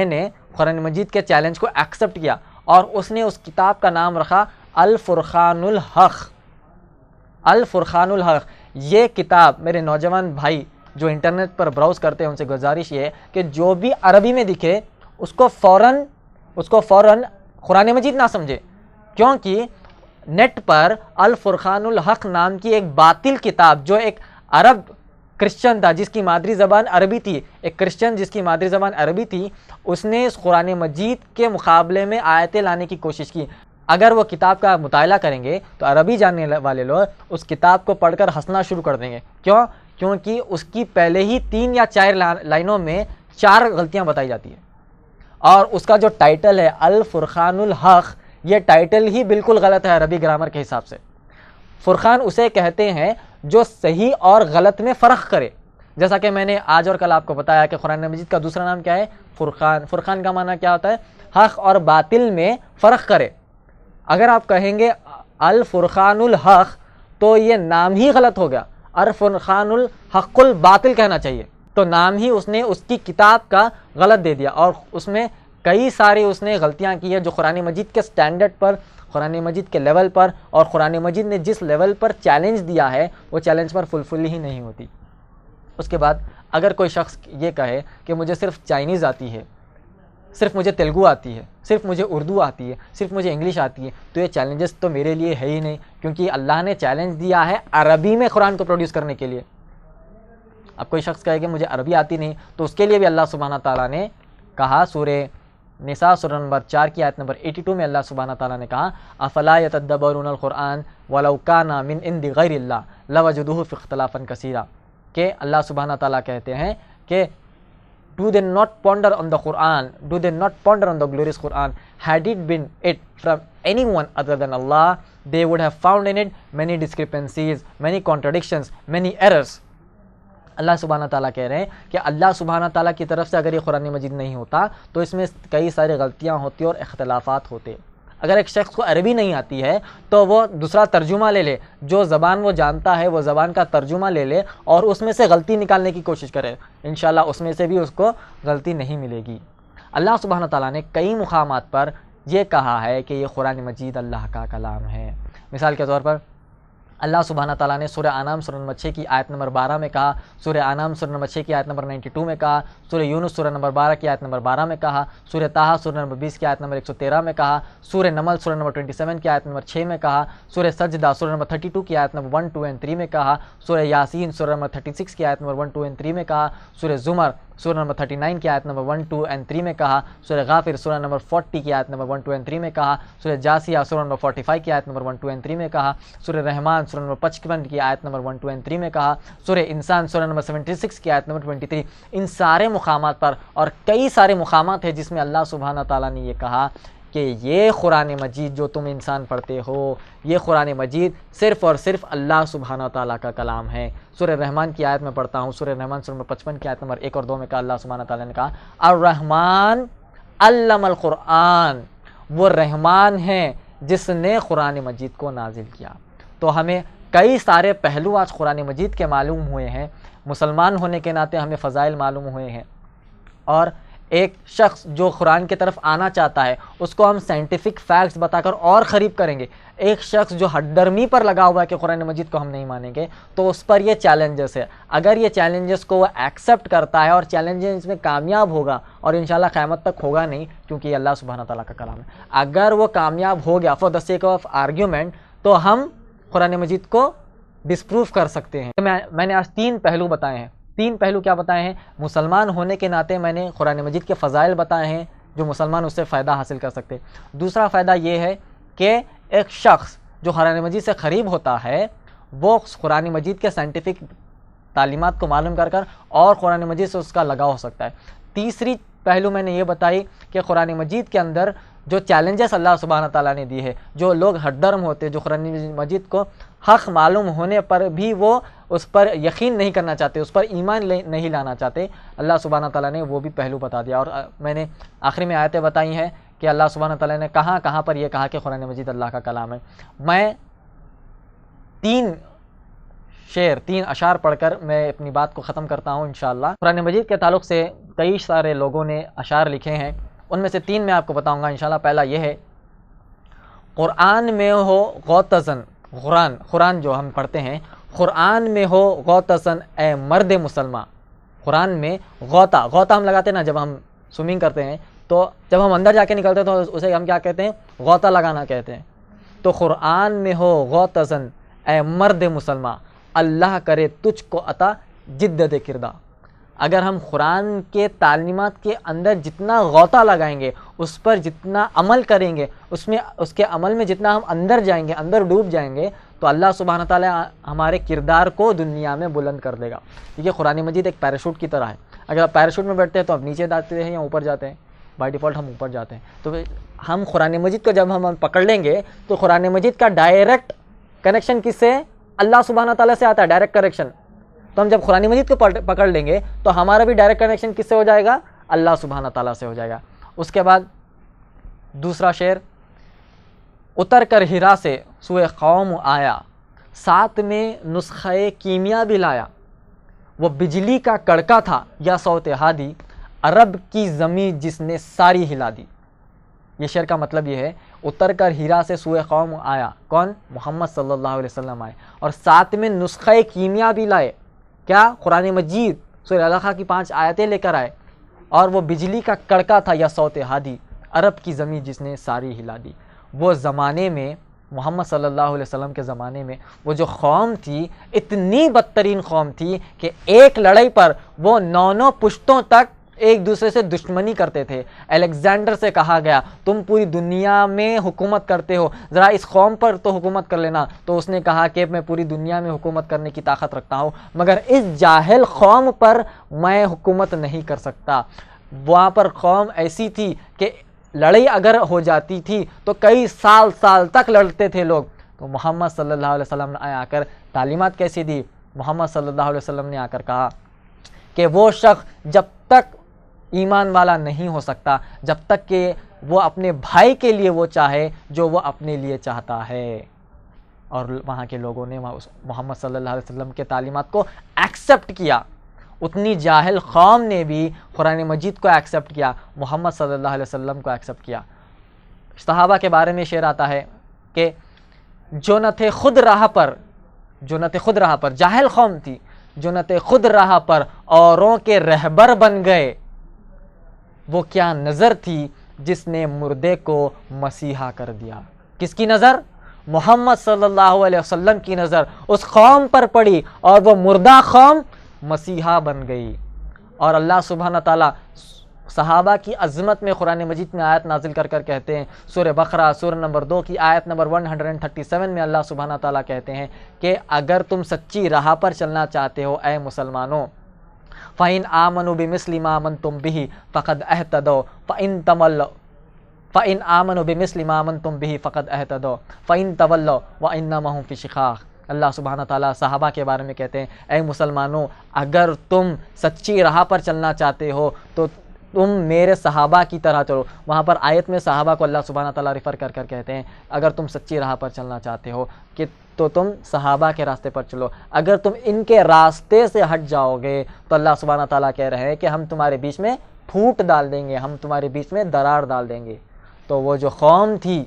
نے قرآن مجید کے چیلنج کو ایکسیپٹ کیا، اور اس نے اس کتاب کا نام رکھا الفرقان الحق۔ الفرقان الحق یہ کتاب، میرے نوجوان بھائی جو انٹرنیٹ پر براؤز کرتے ہیں ان سے گزارش یہ ہے کہ جو بھی عربی میں دکھے اس کو فوراً قرآن مجید نہ سمجھے، کیونکہ نیٹ پر الفرقان الحق نام کی ایک باطل کتاب، جو ایک عرب کرسچن تھا جس کی مادری زبان عربی تھی، ایک کرسچن جس کی مادری زبان عربی تھی، اس نے اس قرآن مجید کے مقابلے میں آیتیں لانے کی کوشش کی۔ اگر وہ کتاب کا مطالعہ کریں گے تو عربی جاننے والے لوگ اس کتاب کو پڑھ کر ہنسنا شروع کر دیں گے۔ کیونکہ اس کی پہلے ہی 3 یا 4 لائنوں میں 4 غلطیاں بتائی جاتی ہیں، اور اس کا جو ٹائٹل ہے الفرقان الحق، یہ ٹائٹل ہی بالکل غلط ہے عربی گرامر کے حساب سے۔ فرقان اسے کہتے ہیں جو صحیح اور غلط میں فرق کرے، جیسا کہ میں نے آج اور کل آپ کو بتایا کہ قرآن مجید کا دوسرا نام کیا ہے؟ فرقان۔ فرقان کا معنی کیا ہوتا ہے؟ حق اور باطل میں فرق کرے۔ اگر آپ کہیں گے الفرقان الحق تو یہ نام ہی غلط ہو گیا، الفرقان الحق الباطل کہنا چاہیے، تو نام ہی اس نے اس کی کتاب کا غلط دے دیا، اور اس میں کئی ساری اس نے غلطیاں کی ہیں جو قرآن مجید کے سٹینڈرڈ پر، قرآن مجید کے لیول پر، اور قرآن مجید نے جس لیول پر چیلنج دیا ہے وہ چیلنج پر فلفل ہی نہیں ہوتی۔ اس کے بعد اگر کوئی شخص یہ کہے کہ مجھے صرف چائنیز آتی ہے، صرف مجھے تیلگو آتی ہے، صرف مجھے اردو آتی ہے، صرف مجھے انگلش آتی ہے، تو یہ چیلنجز تو میرے لیے ہے ہی نہیں، کیونکہ اللہ نے چیلنج دیا ہے عربی میں قرآن کو پروڈیوس کرنے کے لیے۔ اب کوئی شخص کہے کہ مجھے عربی آتی نہیں، تو اس کے لیے بھی اللہ سبحانہ تعالیٰ نے کہا، سورہ نساء سورہ نمبر 4 کی آیت نمبر 82 میں اللہ سبحانہ تعالیٰ نے کہا افلا یتدبرون القرآن ولو کان من عند غیر اللہ لوجدوہ فی اختلافا کثیرا، کہ اللہ سبحانہ تعالیٰ کہتے ہیں کہ do they not ponder on the Quran, do they not ponder on the glorious Quran, had it been it from anyone other than Allah, they would have found in it many discrepancies, many contradictions, many errors۔ اللہ سبحانہ تعالیٰ کہہ رہے ہیں کہ اللہ سبحانہ تعالیٰ کی طرف سے اگر یہ قرآن مجید نہیں ہوتا تو اس میں کئی ساری غلطیاں ہوتی اور اختلافات ہوتے۔ اگر ایک شخص کو عربی نہیں آتی ہے تو وہ دوسرا ترجمہ لے لے، جو زبان وہ جانتا ہے وہ زبان کا ترجمہ لے لے اور اس میں سے غلطی نکالنے کی کوشش کرے، انشاءاللہ اس میں سے بھی اس کو غلطی نہیں ملے گی۔ اللہ سبحانہ تعالیٰ نے کئی مقامات پر یہ کہا ہے کہ یہ قرآن مجید اللہ کا کلام ہے۔ مثال کے طور پر اللہ سبحانہ تعالیٰ نے سورہ انعام سورہ نمبر 6 کی آیت نمبر 12 میں کہا، سورہ انعام سورہ نمبر 6 کی آیت نمبر 92 میں کہا، سورہ یونس سورہ نمبر 12 کی آیت نمبر 12 میں کہا، سورہ طٰہٰ سورہ نمبر 20 کی آیت نمبر 113 میں کہا، سورہ نمل سورہ نمبر 27 کی آیت نمبر 6 میں کہا، سورہ سجدہ سورہ نمبر 32 کی آیت نمبر 1, 2 and 3 میں کہا، سورہ یاسین سورہ نمبر 36 کی آیت نمبر 1, 2 and 3 میں کہا، سورہ زمر سورہ نمبر 39 کی آیت نمبر 1, 2 and 3 میں کہا، سورہ غافر سورہ نمبر 40 کی آیت نمبر 1, 2 and 3 میں کہا، سورہ جاسیہ سورہ نمبر 45 کی آیت نمبر 1, 2 and 3 میں کہا، سورہ رحمان سورہ نمبر 55 کی آیت نمبر 1, 2 and 3 میں کہا، سورہ انسان سورہ نمبر 76 کی آیت نمبر 23۔ ان سارے مقامات پر اور کئی سارے مقامات ہیں جس میں اللہ سبحانہ تعالیٰ نے یہ کہا کہ یہ قرآن مجید جو تم انسان پڑھتے ہو، یہ قرآن مجید صرف اور صرف اللہ سبحانہ تعالیٰ کا کلام ہے۔ سورہ رحمان کی آیت میں پڑھتا ہوں، سورہ رحمان سورہ نمبر 55 کی آیت نمبر 1 اور 2 میں کہا، اللہ سبحانہ تعالیٰ نے کہا الرحمن علم القرآن، وہ رحمان ہیں جس نے قرآن مجید کو نازل کیا۔ تو ہمیں کئی سارے پہلو آج قرآن مجید کے معلوم ہوئے ہیں، مسلمان ہونے کے ناطے ہمیں فضائل معلوم ہوئے ہیں، اور ایک شخص جو قرآن کی طرف آنا چاہتا ہے اس کو ہم سائنٹیفک فیکٹس بتا کر اور قریب کریں گے۔ ایک شخص جو ہٹ ڈرمی پر لگا ہوا ہے کہ قرآن مجید کو ہم نہیں مانیں گے، تو اس پر یہ چیلنجز ہے۔ اگر یہ چیلنجز کو وہ ایکسیپٹ کرتا ہے اور چیلنجز میں کامیاب ہوگا، اور انشاءاللہ قیامت تک ہوگا نہیں کیونکہ یہ اللہ سبحانہ تعالیٰ کا کلام ہے، اگر وہ کامیاب ہو گیا for the sake of argument, تو ہم قرآن مجید کو ڈسپروف کر سکتے ہیں۔ میں نے آج 3 پہلو بتائے ہیں۔ 3 پہلو کیا بتائے ہیں؟ مسلمان ہونے کے ناطے میں نے قرآن مجید کے فضائل بتائے ہیں جو مسلمان اس سے فائدہ حاصل کر سکتے۔ دوسرا فائدہ یہ ہے کہ ایک شخص جو قرآن مجید سے قریب ہوتا ہے وہ قرآن مجید کے سائنٹیفک تعلیمات کو معلوم کر کر اور قرآن مجید سے اس کا لگاؤ ہو سکتا ہے۔ تیسری پہلو میں نے یہ بتائی کہ قرآن مجید کے اندر جو چیلنجز اللہ سبحانہ تعالیٰ نے دی ہے، جو لوگ ہٹ ڈرم ہوتے جو قرآن مجید کو حق معلوم ہونے پر بھی وہ اس پر یقین نہیں کرنا چاہتے، اس پر ایمان نہیں لانا چاہتے، اللہ سبحانہ تعالیٰ نے وہ بھی پہلو بتا دیا۔ اور میں نے آخری میں آیتیں بتائی ہیں کہ اللہ سبحانہ تعالیٰ نے کہاں کہاں پر یہ کہا کہ قرآن مجید اللہ کا کلام ہے۔ میں 3 اشعار پڑھ کر میں اپنی بات کو ختم کرتا ہوں انشاءاللہ۔ قرآن مجید کے تعلق سے کئی سارے لوگوں نے اشعار لکھے ہیں، ان میں سے 3 میں آپ کو بتاؤں گا انشاءاللہ۔ پہلا یہ ہے، قرآن میں ہو غوتزن، قرآن جو ہم پڑھتے ہیں، قرآن میں ہو غوتزن اے مرد مسلمان۔ قرآن میں غوطہ ہم لگاتے ہیں نا جب ہم سوئمنگ کرتے ہیں، تو جب ہم اندر جا کے نکلتے ہیں تو اسے ہم کیا کہتے ہیں؟ غوطہ لگانا کہتے ہیں۔ تو قرآن میں ہو غوتزن اے مرد مسلمان، اللہ کرے تجھ کو عطا جدت کردہ۔ اگر ہم قرآن کے تعلیمات کے اندر جتنا غوطہ لگائیں گے، اس پر جتنا عمل کریں گے، اس کے عمل میں جتنا ہم اندر جائیں گے، اندر ڈوب جائیں گے، تو اللہ سبحانہ تعالیٰ ہمارے کردار کو دنیا میں بلند کر دے گا۔ یہ قرآن مجید ایک پیراشوٹ کی طرح ہے۔ اگر آپ پیراشوٹ میں بیٹھتے ہیں تو آپ نیچے جاتے ہیں یا اوپر جاتے ہیں؟ بائی ڈیفالٹ ہم اوپر جاتے ہیں۔ تو ہم قرآن مجید کو جب ہم پکڑ لیں گے تو قرآن مجید کا ڈائریکٹ کنیکشن کس سے؟ اللہ سبحانہ تعالیٰ سے آتا ہے، ڈائریکٹ کنیکشن۔ تو ہم جب قرآن مجید کو پکڑ لیں گے تو ہمارا بھی ڈائریکٹ کنیکشن کس سے ہو جائے گا؟ اللہ سبحانہ تعالیٰ سے ہو جائے گا۔ اس کے بعد دوسرا شعر، اتر کر ہرا سے سوئے قوم آیا، ساتھ میں نسخہ کیمیا بھی لایا، وہ بجلی کا کڑکا تھا یا صوت ہادی، عرب کی زمین جس نے ساری ہلا دی۔ یہ شعر کا مطلب یہ ہے، اتر کر ہیرا سے سوئے قوم آیا، کون؟ محمد صلی اللہ علیہ وسلم آئے، اور ساتھ میں نسخہ کیمیا بھی لائے۔ کیا؟ قرآن مجید سورہ الحاقہ کی 5 آیتیں لے کر آئے، اور وہ بجلی کا کڑکا تھا یا صوت ہادی، عرب کی زمین جس نے ساری ہلا دی۔ وہ زمانے میں، محمد صلی اللہ علیہ وسلم کے زمانے میں، وہ جو قوم تھی اتنی بدترین قوم تھی کہ ایک لڑائی پر وہ 9 پشتوں تک ایک دوسرے سے دشمنی کرتے تھے۔ الیگزینڈر سے کہا گیا تم پوری دنیا میں حکومت کرتے ہو، ذرا اس قوم پر تو حکومت کر لینا، تو اس نے کہا کہ میں پوری دنیا میں حکومت کرنے کی طاقت رکھتا ہوں، مگر اس جاہل قوم پر میں حکومت نہیں کر سکتا۔ وہاں پر قوم ایسی تھی کہ لڑائی اگر ہو جاتی تھی تو کئی سال تک لڑتے تھے لوگ۔ تو محمد صلی اللہ علیہ وسلم نے آ کر تعلیمات کیسی دی؟ محمد صلی اللہ علیہ وسلم نے آ کر کہا کہ وہ شخص جب تک ایمان والا نہیں ہو سکتا جب تک کہ وہ اپنے بھائی کے لیے وہ چاہے جو وہ اپنے لیے چاہتا ہے۔ اور وہاں کے لوگوں نے محمد صلی اللہ علیہ وسلم کے تعلیمات کو ایکسیپٹ کیا۔ اتنی جاہل قوم نے بھی قرآن مجید کو ایکسیپٹ کیا، محمد صلی اللہ علیہ وسلم کو ایکسیپٹ کیا۔ صحابہ کے بارے میں شعر آتا ہے کہ جو نہ تھے خود راہ پر، جاہل قوم تھی، جو نہ تھے خود راہ پر اوروں کے رہبر بن گئے، وہ کیا نظر تھی جس نے مردے کو مسیحا کر دیا۔ کس کی نظر؟ محمد صلی اللہ علیہ وسلم کی نظر اس قوم پر پڑی اور وہ مردہ قوم مسیحا بن گئی۔ اور اللہ سبحانہ تعالیٰ صحابہ کی عظمت میں قرآن مجید میں آیت نازل کر کہتے ہیں، سورہ بقرہ سورہ نمبر 2 کی آیت نمبر 137 میں اللہ سبحانہ تعالیٰ کہتے ہیں کہ اگر تم سچی راہ پر چلنا چاہتے ہو اے مسلمانوں، فَإِنْ آمَنُوا بِمِثْلِ مَا آمَنْتُمْ بِهِ فَقَدْ اهْتَدَوْا فَإِنْ آمَنُوا بِمِثْلِ مَا آمَنْتُمْ بِهِ فَقَدْ اهْتَدَوْا فَإِنْ تَوَلَّوْا وَإِنَّمَا هُمْ فِي شِقَاقٍ۔ اللہ سبحانہ تعالیٰ صحابہ کے بارے میں کہتے ہیں، اے مسلمانوں، اگر تم سچی راہ پر چلنا چاہتے ہو تو تم میرے صحابہ کی طرح چلو۔ وہاں پر آیت میں صحابہ کو اللہ سبحانہ تعالیٰ ریفر کر کہتے ہیں اگر تم سچی راہ پر چلنا چاہتے ہو کہ تو تم صحابہ کے راستے پر چلو، اگر تم ان کے راستے سے ہٹ جاؤ گے تو اللہ سبحانہ تعالیٰ کہہ رہے ہیں کہ ہم تمہارے بیچ میں پھوٹ ڈال دیں گے، ہم تمہارے بیچ میں درار ڈال دیں گے۔ تو وہ جو قوم تھی،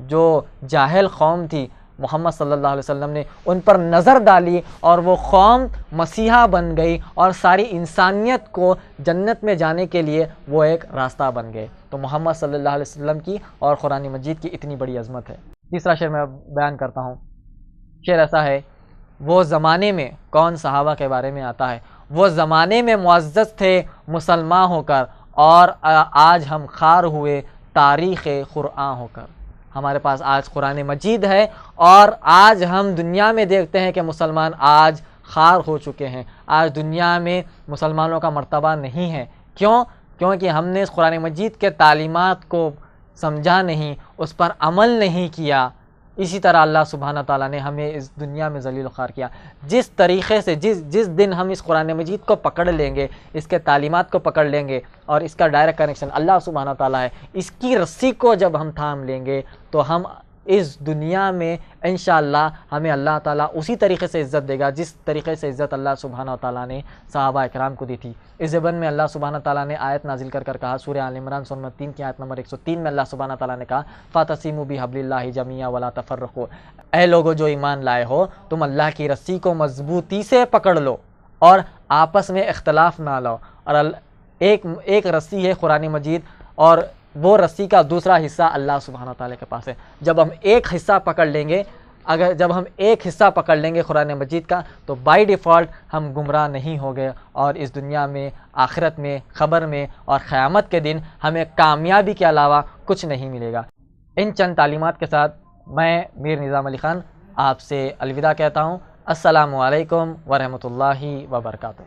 جو جاہل قوم تھی، محمد صلی اللہ علیہ وسلم نے ان پر نظر ڈالی اور وہ قوم مسیحا بن گئی اور ساری انسانیت کو جنت میں جانے کے لیے وہ ایک راستہ بن گئے۔ تو محمد صلی اللہ علیہ وسلم کی اور قرآن مجید کی اتنی بڑی عظمت ہے۔ تیسرا شعر میں بیان کرتا ہوں، شعر ایسا ہے، وہ زمانے میں، کون؟ صحابہ کے بارے میں آتا ہے، وہ زمانے میں معزز تھے مسلمان ہو کر اور آج ہم خوار ہوئے تاریخ قرآن ہو کر۔ ہمارے پاس آج قرآن مجید ہے اور آج ہم دنیا میں دیکھتے ہیں کہ مسلمان آج خوار ہو چکے ہیں، آج دنیا میں مسلمانوں کا مرتبہ نہیں ہے۔ کیوں؟ کیونکہ ہم نے اس قرآن مجید کے تعلیمات کو سمجھا نہیں، اس پر عمل نہیں کیا، اسی طرح اللہ سبحانہ تعالیٰ نے ہمیں اس دنیا میں ذلیل و خوار کیا. جس طریقے سے جس دن ہم اس قرآن مجید کو پکڑ لیں گے، اس کے تعلیمات کو پکڑ لیں گے اور اس کا ڈائریکٹ کنیکشن اللہ سبحانہ تعالیٰ ہے، اس کی رسی کو جب ہم تھام لیں گے تو ہم اس دنیا میں انشاءاللہ ہمیں اللہ تعالیٰ اسی طریقے سے عزت دے گا جس طریقے سے عزت اللہ سبحانہ تعالیٰ نے صحابہ اکرام کو دی تھی. اس زبان میں اللہ سبحانہ تعالیٰ نے آیت نازل کر کہا، سورہ آل عمران سورہ 3 کی آیت نمبر 103 میں اللہ سبحانہ تعالیٰ نے کہا فَاعْتَصِمُوا بِحَبْلِ اللَّهِ جَمِيعًا وَلَا تَفَرَّقُوا، اے لوگو جو ایمان لائے ہو تم اللہ کی رسی کو مضبوطی سے پکڑ لو اور آپس میں اختلاف نہ لاؤ. اور ایک رسی ہے قرآن مجید، اور وہ رسی کا دوسرا حصہ اللہ سبحانہ تعالیٰ کے پاس ہے. جب ہم ایک حصہ پکڑ لیں گے، جب ہم ایک حصہ پکڑ لیں گے قرآن مجید کا، تو بائی ڈیفالٹ ہم گمراہ نہیں ہو گئے، اور اس دنیا میں، آخرت میں، خبر میں اور قیامت کے دن ہمیں کامیابی کے علاوہ کچھ نہیں ملے گا. ان چند تعلیمات کے ساتھ میں میر نظام علی خان آپ سے الوداع کہتا ہوں. السلام علیکم ورحمۃ اللہ وبرکاتہ.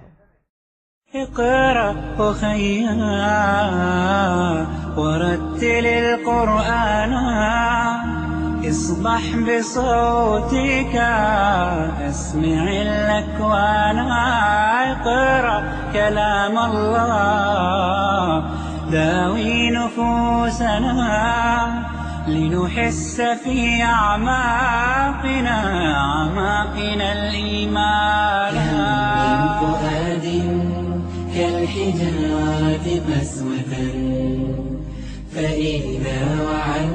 اقرأ أخيا ورتل القرآن، اصبح بصوتك اسمع الأكوان. اقرأ كلام الله داوي نفوسنا لنحس في أعماقنا الإيمان. من فؤاد كالحجارة قسوة، فإذا وعى